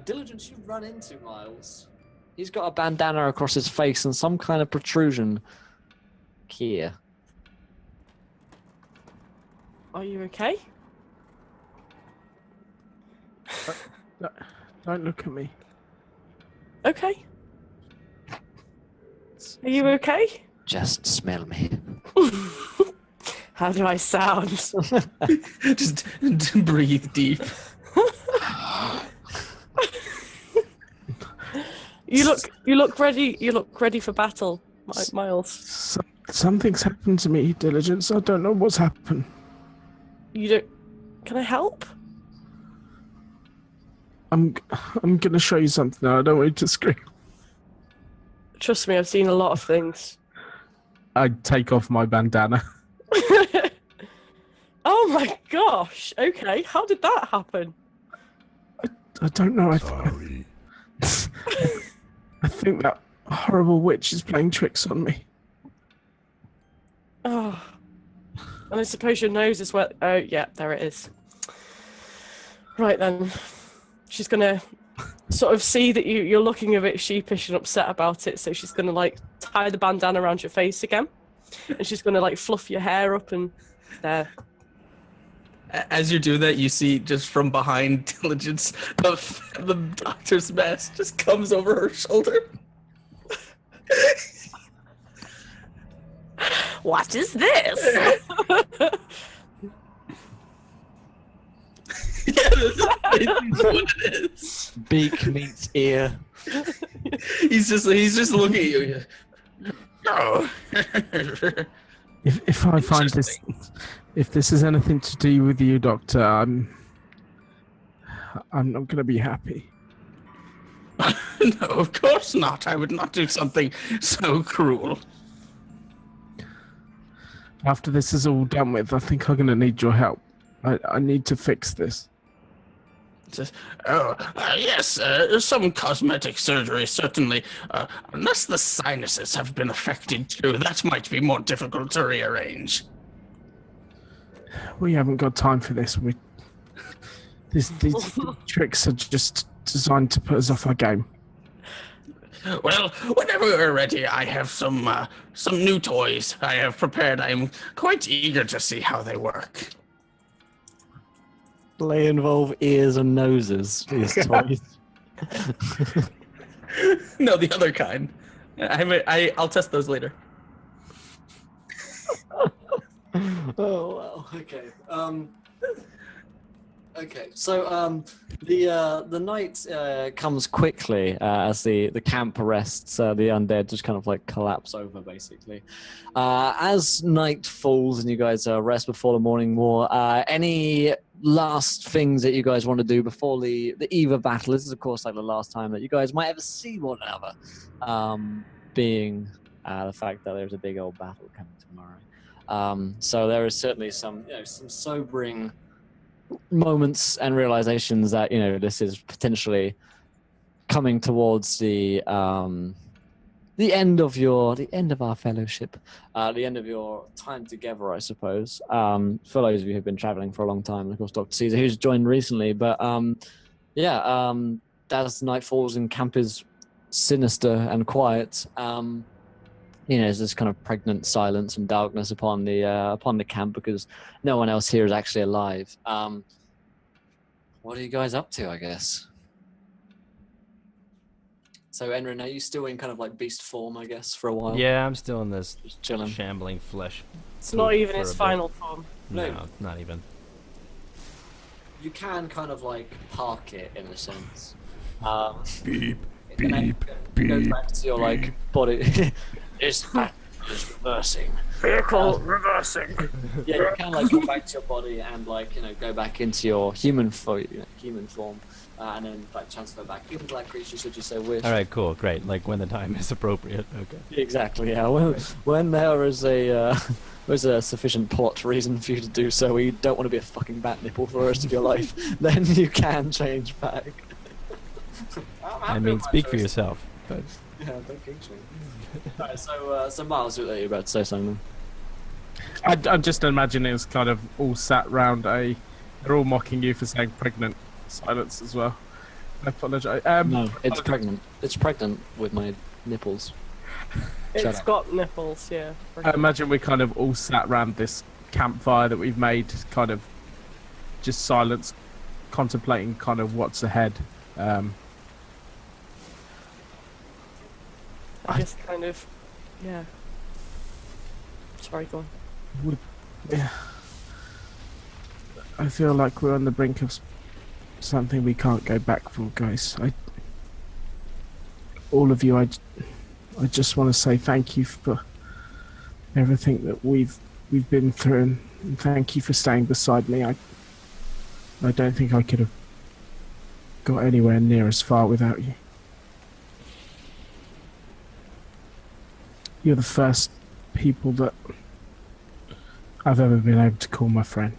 Diligence, you run into Miles. He's got a bandana across his face and some kind of protrusion here. Are you okay? Don't look at me. Okay. Are you okay? Just smell me. How do I sound? Just breathe deep. You look ready. You look ready for battle, Miles. Something's happened to me, Diligence. I don't know what's happened. You don't. Can I help? I'm gonna show you something. I don't want you to scream. Trust me, I've seen a lot of things. I take off my bandana. Oh my gosh. Okay, how did that happen? I don't know. Sorry. I think that horrible witch is playing tricks on me. Oh. And I suppose your nose is wet. Oh, yeah, there it is. Right then. She's gonna sort of see that you're looking a bit sheepish and upset about it, so she's gonna like tie the bandana around your face again. And she's gonna like fluff your hair up and there. As you do that, you see just from behind Diligence, the doctor's mask just comes over her shoulder. What is this? Yeah, that's what it is. Beak meets ear. He's just looking at you. No. If I find this, if this is anything to do with you, Doctor, I'm not gonna be happy. No, of course not. I would not do something so cruel. After this is all done with, I think I'm gonna need your help. I need to fix this. Yes, some cosmetic surgery, certainly. Unless the sinuses have been affected too, that might be more difficult to rearrange. We haven't got time for this. These tricks are just designed to put us off our game. Well, whenever we're ready, I have some new toys I have prepared. I am quite eager to see how they work. They involve ears and noses, these toys. No, the other kind. I'll test those later. Oh well, okay. Okay, so the night comes quickly as the camp rests. The undead just kind of like collapse over, basically. As night falls and you guys rest before the morning war, any last things that you guys want to do before the eve of battle? This is, of course, like the last time that you guys might ever see one another, being the fact that there's a big old battle coming tomorrow. So there is certainly some sobering moments and realizations that this is potentially coming towards the end of our fellowship, the end of your time together, I suppose. For those of you who've been traveling for a long time, and of course Dr. Caesar, who's joined recently, but as night falls and camp is sinister and quiet, there's this kind of pregnant silence and darkness upon the camp because no one else here is actually alive. What are you guys up to, I guess? So, Enrin, are you still in kind of like beast form, I guess, for a while? Yeah, I'm still in this Just chilling. shambling flesh. It's not even for its a bit. final form. No, not even. You can kind of like park it in a sense. Beep, And then beep, it goes beep. back to your like body. This battle is reversing. Vehicle reversing. Yeah, you can like go back to your body and like go back into your human form, and then like transfer back into that creature should you so wish. All right, cool, great. Like when the time is appropriate. Okay. Exactly. Yeah. When there is a sufficient plot reason for you to do so, you don't want to be a fucking bat nipple for the rest of your life, then you can change back. I mean, speak for yourself. But Yeah, don't kink shame. Alright, so Miles, you're about to say something. I'm just imagining it's kind of all sat round they're all mocking you for saying pregnant. Silence as well. I apologise. No, it's pregnant. It's pregnant with my nipples. It's up. got nipples, yeah. I imagine we kind of all sat round this campfire that we've made, kind of just silence, contemplating kind of what's ahead. I just kind of, yeah. Sorry, go on. Yeah. I feel like we're on the brink of something we can't go back for, guys. All of you, I just want to say thank you for everything that we've been through, and thank you for staying beside me. I don't think I could have got anywhere near as far without you. You're the first people that I've ever been able to call my friend.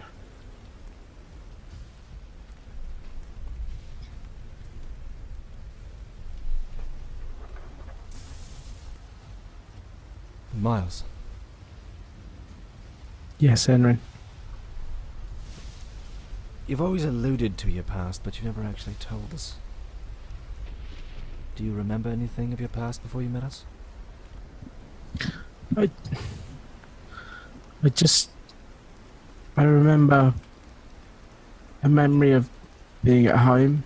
Miles, Yes, Henry. you've always alluded to your past, but you never actually told us. Do you remember anything of your past before you met us? I remember a memory of being at home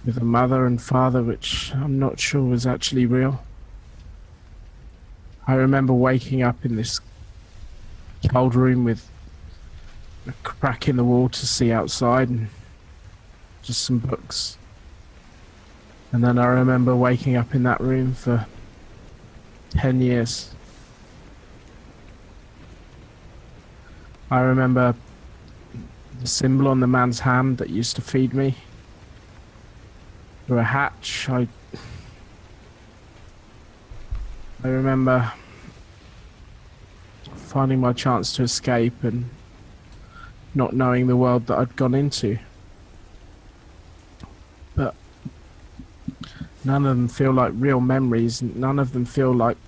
with a mother and father, which I'm not sure was actually real. I remember waking up in this cold room with a crack in the wall to see outside and just some books. And then I remember waking up in that room for 10 years. I remember the symbol on the man's hand that used to feed me through a hatch. I remember finding my chance to escape and not knowing the world that I'd gone into. But none of them feel like real memories. None of them feel like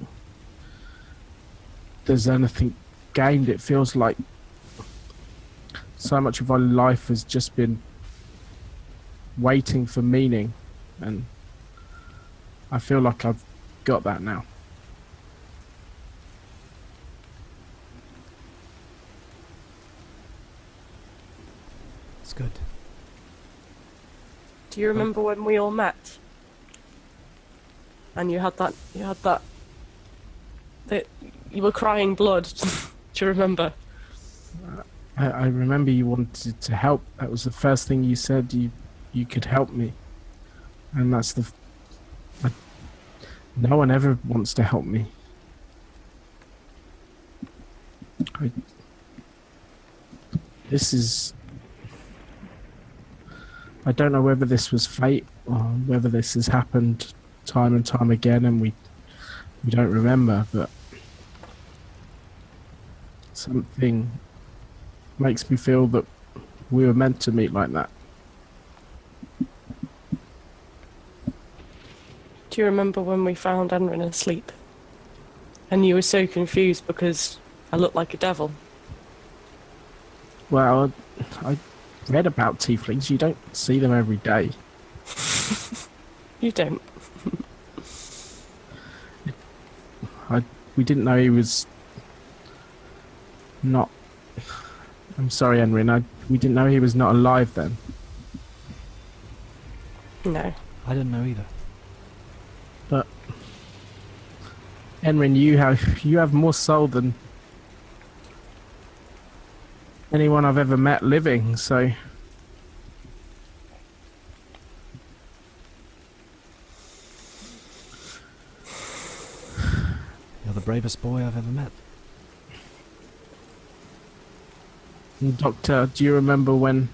there's anything gained. It feels like so much of our life has just been waiting for meaning, and I feel like I've got that now. It's good. Do you remember when we all met? And you had that you were crying blood. Do you remember? I remember you wanted to help. That was the first thing you said. You could help me, and that's no one ever wants to help me. I don't know whether this was fate or whether this has happened time and time again and we don't remember, but something makes me feel that we were meant to meet like that. Do you remember when we found Enrin asleep? And you were so confused because I looked like a devil. Well, I read about tieflings. You don't see them every day. You don't. We didn't know he was not... I'm sorry, Enrin. We didn't know he was not alive then. No. I didn't know either. But Enrin, you have more soul than anyone I've ever met living, so You're the bravest boy I've ever met. Doctor, do you remember when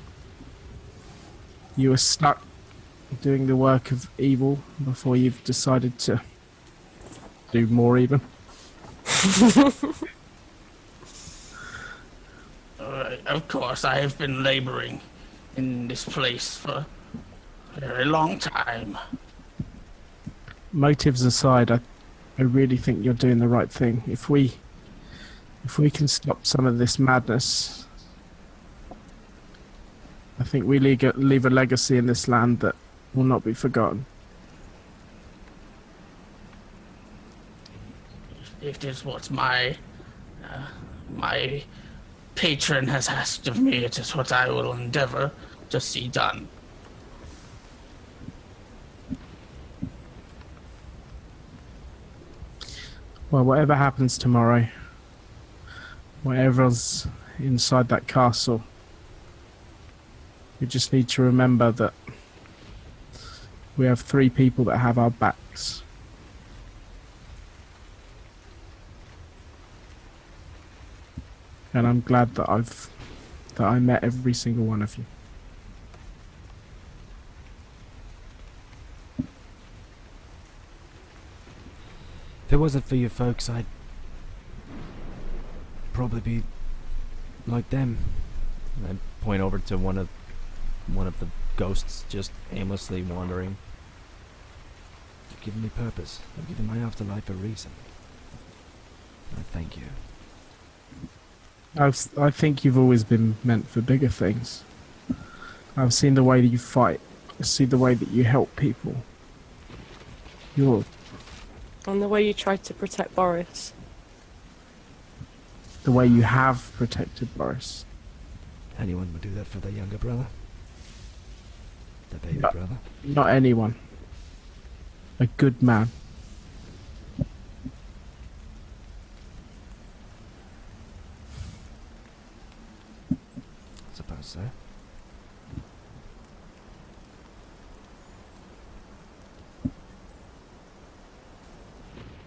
you were stuck doing the work of evil before you've decided to do more even? Of course, I have been laboring in this place for a very long time. Motives aside, I really think you're doing the right thing. If we can stop some of this madness, I think we leave a legacy in this land that will not be forgotten. If it is what my patron has asked of me, it is what I will endeavor to see done. Well, whatever happens tomorrow, whatever's inside that castle, we just need to remember that we have 3 people that have our backs. And I'm glad that I met every single one of you. wasn't for you folks, I'd probably be like them. I point over to one of the ghosts just aimlessly wandering. You've given me purpose. You've given my afterlife a reason. I thank you. I think you've always been meant for bigger things. I've seen the way that you fight. I see the way that you help people. And the way you tried to protect Boris. The way you have protected Boris. Anyone would do that for their younger brother. Their baby brother. Not anyone. A good man. I suppose so.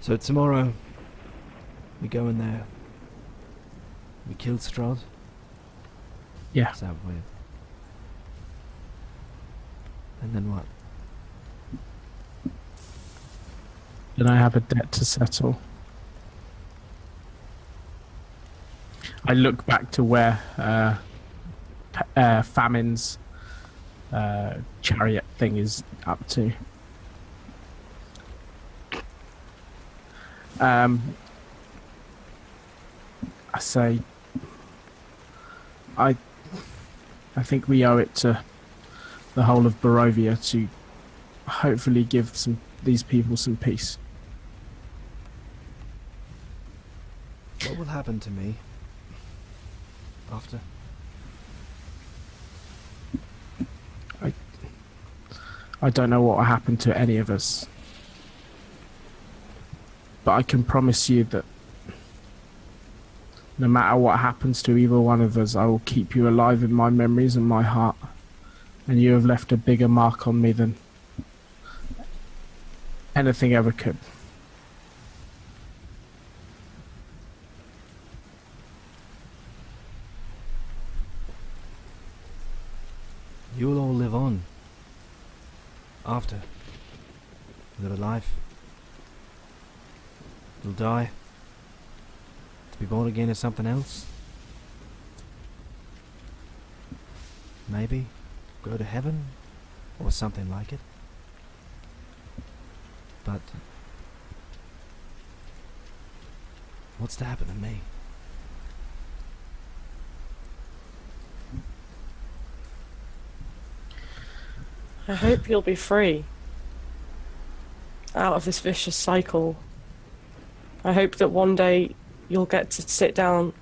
So tomorrow, we go in there. We killed Strahd. Yeah. Is that weird? And then what? Then I have a debt to settle. I look back to where Famine's chariot thing is up to. I say, I think we owe it to the whole of Barovia to hopefully give these people some peace. What will happen to me after? I don't know what will happen to any of us. But I can promise you that no matter what happens to either one of us, I will keep you alive in my memories and my heart. And you have left a bigger mark on me than anything ever could. You will all live on. After. Live a life. You'll die. To be born again is something else. Maybe go to heaven or something like it. But what's to happen to me? I hope you'll be free out of this vicious cycle. I hope that one day you'll get to sit down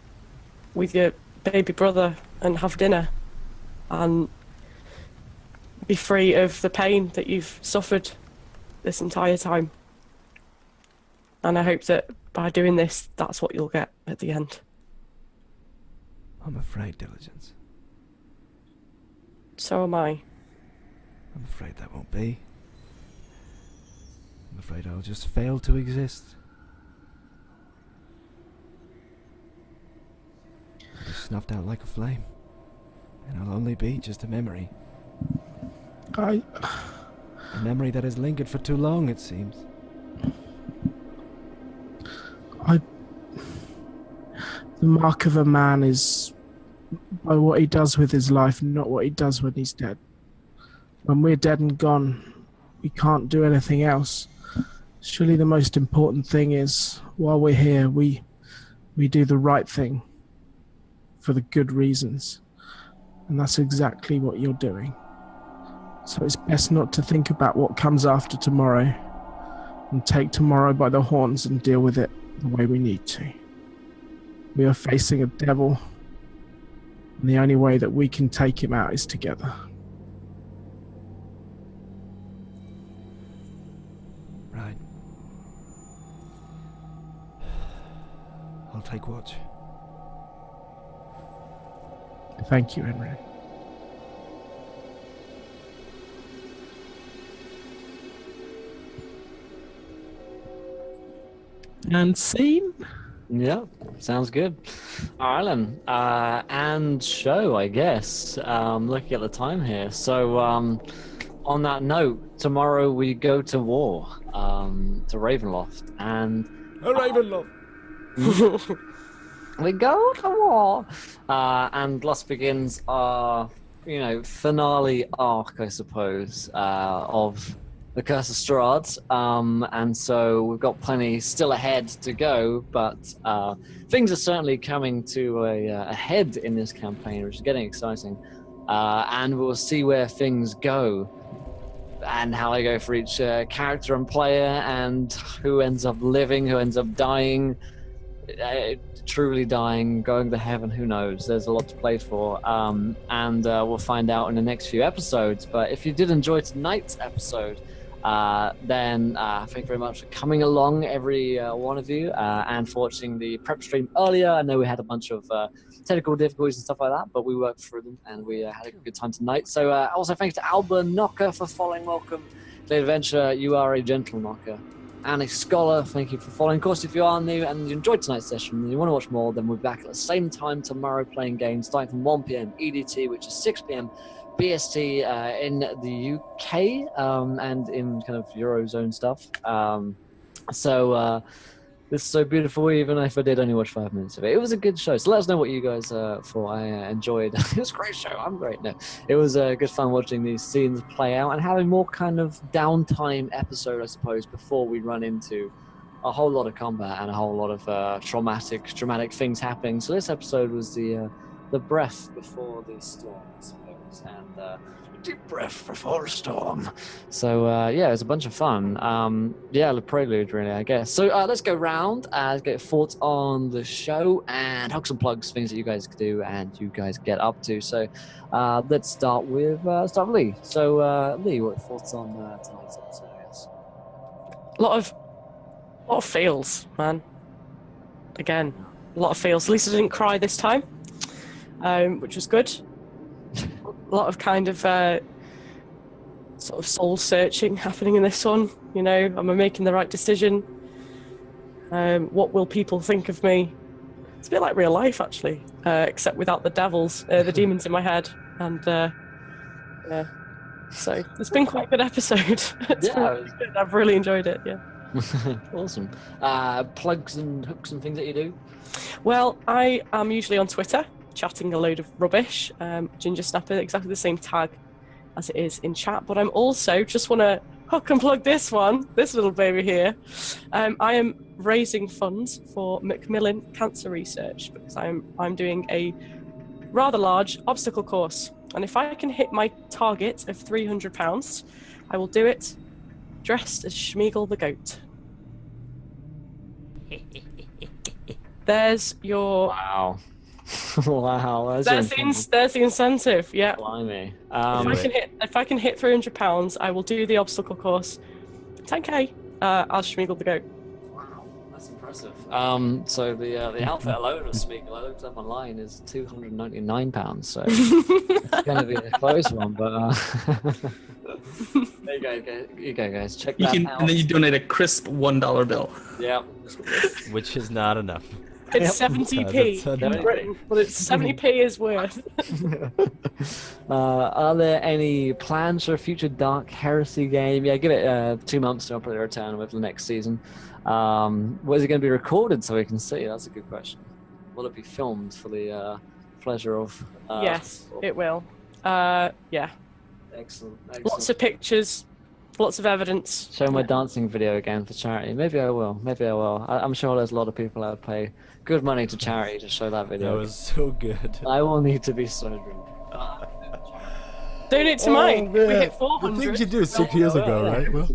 with your baby brother and have dinner and be free of the pain that you've suffered this entire time. And I hope that by doing this, that's what you'll get at the end. I'm afraid, Diligence. So am I. I'm afraid that won't be. I'm afraid I'll just fail to exist. I'll be snuffed out like a flame. And I'll only be just a memory. A memory that has lingered for too long, it seems. The mark of a man is by what he does with his life, not what he does when he's dead. When we're dead and gone, we can't do anything else. Surely the most important thing is, while we're here, we do the right thing for the good reasons. And that's exactly what you're doing. So it's best not to think about what comes after tomorrow and take tomorrow by the horns and deal with it the way we need to. We are facing a devil, and the only way that we can take him out is together. Right. I'll take watch. Thank you, Henry. And scene? Yeah, sounds good. All right, then. And show, I guess. Looking at the time here. So, on that note, tomorrow we go to war, to Ravenloft. And Ravenloft. We go to war. And Lost begins our, finale arc, I suppose, of the Curse of Strahd. And so we've got plenty still ahead to go, but things are certainly coming to a head in this campaign, which is getting exciting. And we'll see where things go and how they go for each character and player, and who ends up living, who ends up dying. Truly dying, going to heaven, who knows? There's a lot to play for, and we'll find out in the next few episodes. But if you did enjoy tonight's episode, then thank you very much for coming along, every one of you, and for watching the prep stream earlier. I know we had a bunch of technical difficulties and stuff like that, but we worked through them, and we had a good time tonight. So also thanks to Alba Knocker for following. Welcome to the adventure. You are a gentle knocker. Annie Scholar, thank you for following. Of course, if you are new and you enjoyed tonight's session and you want to watch more, then we'll be back at the same time tomorrow playing games starting from 1 p.m. EDT, which is 6 p.m. BST in the UK and in kind of Eurozone stuff. This is so beautiful, even if I did only watch 5 minutes of it. It was a good show. So let us know what you guys thought. I enjoyed. It was a great show. I'm great. No, it was good fun watching these scenes play out and having more kind of downtime episode, I suppose, before we run into a whole lot of combat and a whole lot of dramatic things happening. So this episode was the breath before the storm, I suppose, and deep breath before a storm. So yeah, it was a bunch of fun. The Prelude, really, I guess. So let's go round and get thoughts on the show and hooks and plugs, things that you guys do and you guys get up to. So let's start with Lee. So Lee, what thoughts on tonight's episode? I guess. A lot of feels, man. Again, a lot of feels. At least I didn't cry this time, which was good. A lot of kind of sort of soul searching happening in this one. Am I making the right decision? What will people think of me? It's a bit like real life, actually, except without the devils, the demons in my head. And yeah, so it's been quite a good episode. Really good. I've really enjoyed it. Yeah. Awesome. Plugs and hooks and things that you do? Well, I am usually on Twitter, chatting a load of rubbish. Ginger Snapper, exactly the same tag as it is in chat. But I'm also, just want to hook and plug this little baby here. I am raising funds for Macmillan Cancer Research because I'm doing a rather large obstacle course. And if I can hit my target of £300, I will do it dressed as Schmeagol the goat. There's your... Wow. Wow, there's the incentive. Yeah. Blimey. If I can hit £300, I will do the obstacle course. 10k as Schmeagol the goat. Wow, that's impressive. So the outfit alone of Schmeagol, I looked up online, is £299. So it's going to be a close one, but there you go, guys. Check that out. And then you donate a crisp $1 bill. Yeah. Which is not enough. It's 70p in Britain, but it's 70p is worth. Are there any plans for a future Dark Heresy game? Yeah, give it 2 months to probably return with the next season. Where's it going to be recorded so we can see? That's a good question. Will it be filmed for the pleasure of... yes, it will. Yeah. Excellent. Lots of pictures. Lots of evidence. Show my dancing video again for charity. Maybe I will. I'm sure there's a lot of people that would pay good money to charity to show that video. That was so good. I will need to be so drunk. Donate to mine. Man. We hit 400. The things you do 6 years ago, right? That's a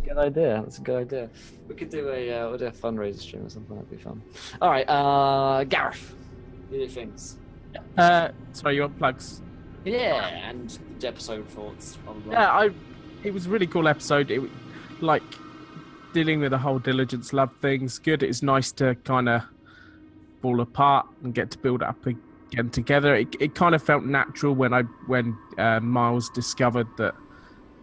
good idea. We could do we'll do a fundraiser stream or something. That'd be fun. All right, Gareth, you do things. Sorry, you want plugs? Yeah, and the episode thoughts. Blah, blah, blah. Yeah, it was a really cool episode. It like dealing with the whole diligence love thing's good. It's nice to kind of fall apart and get to build up again together. It kind of felt natural when Miles discovered that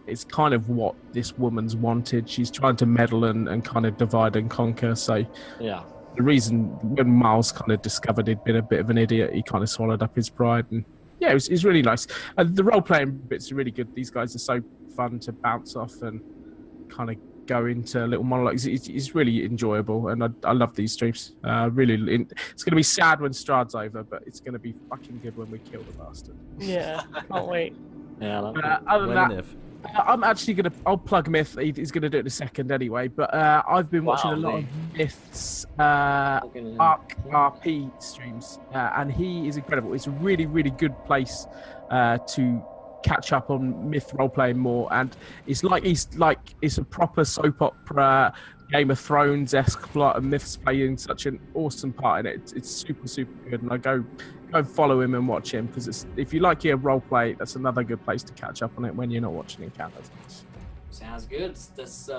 it's kind of what this woman's wanted. She's trying to meddle and kind of divide and conquer. So yeah, the reason when Miles kind of discovered he'd been a bit of an idiot, he kind of swallowed up his pride. And yeah, it was really nice. The role playing bits are really good. These guys are so fun to bounce off and kind of go into little monologues. It's really enjoyable, and I love these streams. Really, it's going to be sad when Strahd's over, but it's going to be fucking good when we kill the bastard. Yeah, can't wait. Yeah, other than that, I'm actually I'll plug Myth. He's going to do it in a second anyway. But I've been watching a lot of Myth's RP streams, and he is incredible. It's a really, really good place to catch up on Myth role playing more, and it's a proper soap opera, Game of Thrones esque plot, and Myth's playing such an awesome part in it. It's super, super good, and I go follow him and watch him, because if you like your role play, that's another good place to catch up on it when you're not watching encounters. Sounds good. This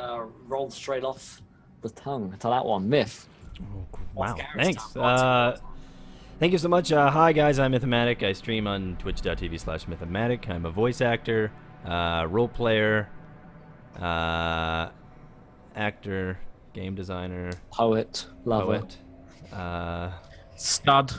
rolled straight off the tongue to that one. Myth. Oh, wow, thanks. Thank you so much. Hi guys, I'm Mythomatic. I stream on twitch.tv/Mythomatic. I'm a voice actor, role player, actor, game designer, poet, lover, stud,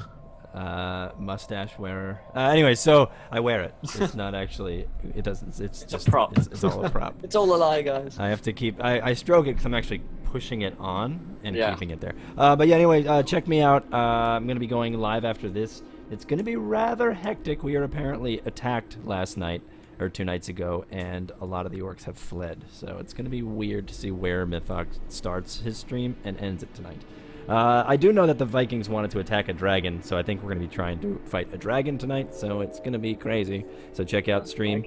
mustache wearer. Anyway, so I wear it. It's not actually. It doesn't. It's just a prop. It's all a prop. It's all a lie, guys. I have to keep. I stroke it because I'm actually pushing it on and keeping it there. But yeah, anyway, check me out. I'm gonna be going live after this. It's gonna be rather hectic. We are apparently attacked last night or 2 nights ago, and a lot of the orcs have fled. So it's gonna be weird to see where Mythok starts his stream and ends it tonight. I do know that the Vikings wanted to attack a dragon, so I think we're going to be trying to fight a dragon tonight, so it's going to be crazy. So check out stream.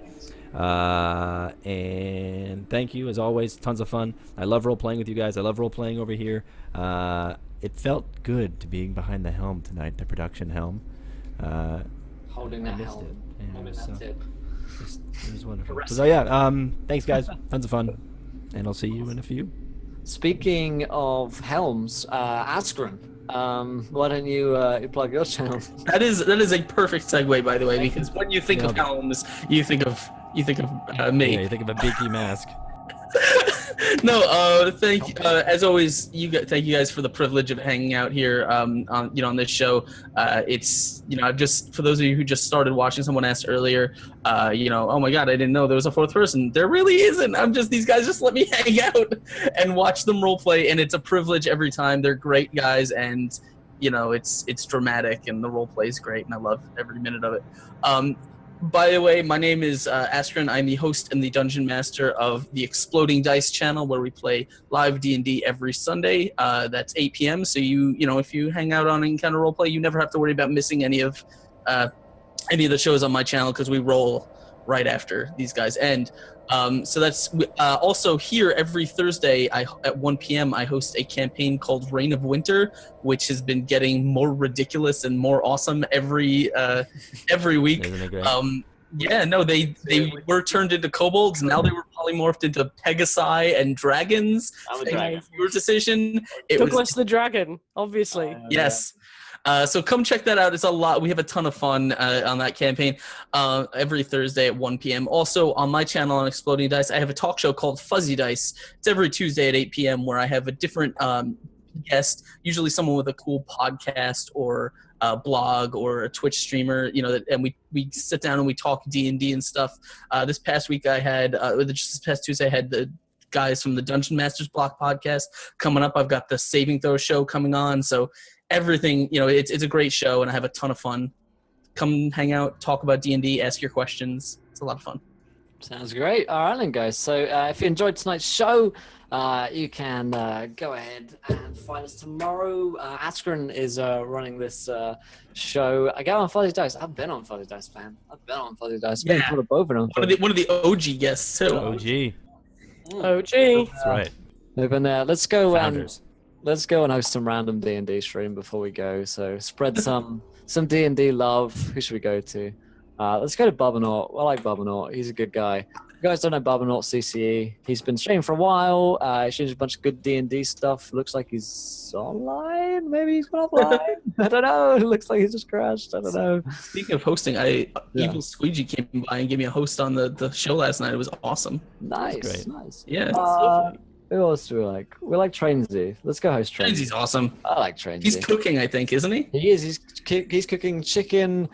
And thank you, as always. Tons of fun. I love role-playing with you guys. I love role-playing over here. It felt good to being behind the helm tonight, the production helm. Holding that helm. It was wonderful. So yeah, thanks guys. Tons of fun. And I'll see you in a few. Speaking of helms, Askren, why don't you plug your channel? That is a perfect segue, by the way, because when you think of helms, you think of me. Yeah, you think of a beaky mask. No, thank you. As always, thank you guys for the privilege of hanging out here on this show. It's just for those of you who just started watching, someone asked earlier, oh my god, I didn't know there was a fourth person. There really isn't. These guys just let me hang out and watch them role play, and it's a privilege every time. They're great guys, and it's dramatic, and the role play is great, and I love every minute of it. By the way, my name is Askren. I'm the host and the dungeon master of the Exploding Dice channel, where we play live D&D every Sunday. That's 8 p.m. So if you hang out on Encounter Roleplay, you never have to worry about missing any of the shows on my channel, because we roll right after these guys end. So that's also here every Thursday at 1 p.m. I host a campaign called Reign of Winter, which has been getting more ridiculous and more awesome every week. Isn't it great? They were turned into kobolds. Now they were polymorphed into pegasi and dragons. Your decision. Douglas the dragon, obviously. Yes. So come check that out. It's a lot. We have a ton of fun on that campaign every Thursday at 1 p.m. Also, on my channel on Exploding Dice, I have a talk show called Fuzzy Dice. It's every Tuesday at 8 p.m. where I have a different guest, usually someone with a cool podcast or blog or a Twitch streamer, and we sit down and we talk D&D and stuff. This past week I had, just this past Tuesday, I had the guys from the Dungeon Masters Block podcast coming up. I've got the Saving Throw show coming on. So everything, it's a great show, and I have a ton of fun. Come hang out, talk about D&D, ask your questions. It's a lot of fun. Sounds great. All right, then, guys. So if you enjoyed tonight's show, you can go ahead and find us tomorrow. Askren is running this show. I go on Fuzzy Dice. I've been on Fuzzy Dice, man. I've been on Fuzzy Dice. Yeah. Both of them. One of the OG guests, too. OG. That's right. Moving there. Let's go Founders. Let's go and host some random D&D stream before we go. So spread some D&D love. Who should we go to? Let's go to Bubbernaut. I like Bubbernaut. He's a good guy. If you guys don't know Bubbernaut CCE, he's been streaming for a while. He streams a bunch of good D&D stuff. Looks like he's online. Maybe he's gone offline. I don't know. It looks like he's just crashed. I don't know. Speaking of hosting, Evil Squeegee came by and gave me a host on the show last night. It was awesome. Nice. Nice. Yeah. Who else do we like? We like Trainsy. Let's go host Trainsy. Trainsy's awesome. I like Trainsy. He's cooking, I think, isn't he? He is. He's cooking chicken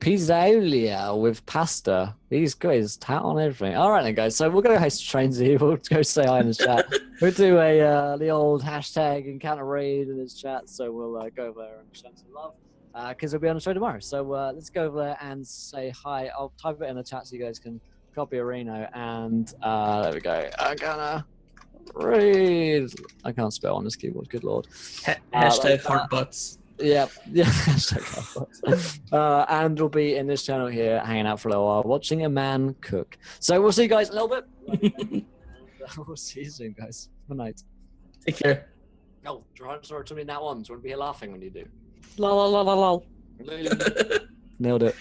pizza with pasta. He's got his tat on everything. All right then, guys. So we'll go host Trainsy. We'll go say hi in his chat. We'll do the old hashtag encounter raid in his chat. So we'll go over there and show him some love because we'll be on the show tomorrow. So let's go over there and say hi. I'll type it in the chat so you guys can copy Reno. And there we go. I'm gonna raid. I can't spell on this keyboard. Good lord. Hashtag heart butts. Yeah. And we'll be in this channel here, hanging out for a little while, watching a man cook. So we'll see you guys in a little bit. And, we'll see you soon, guys. Good night. Take care. Oh, sorry, somebody that one. Do you want to be here laughing when you do? Lol. Nailed it.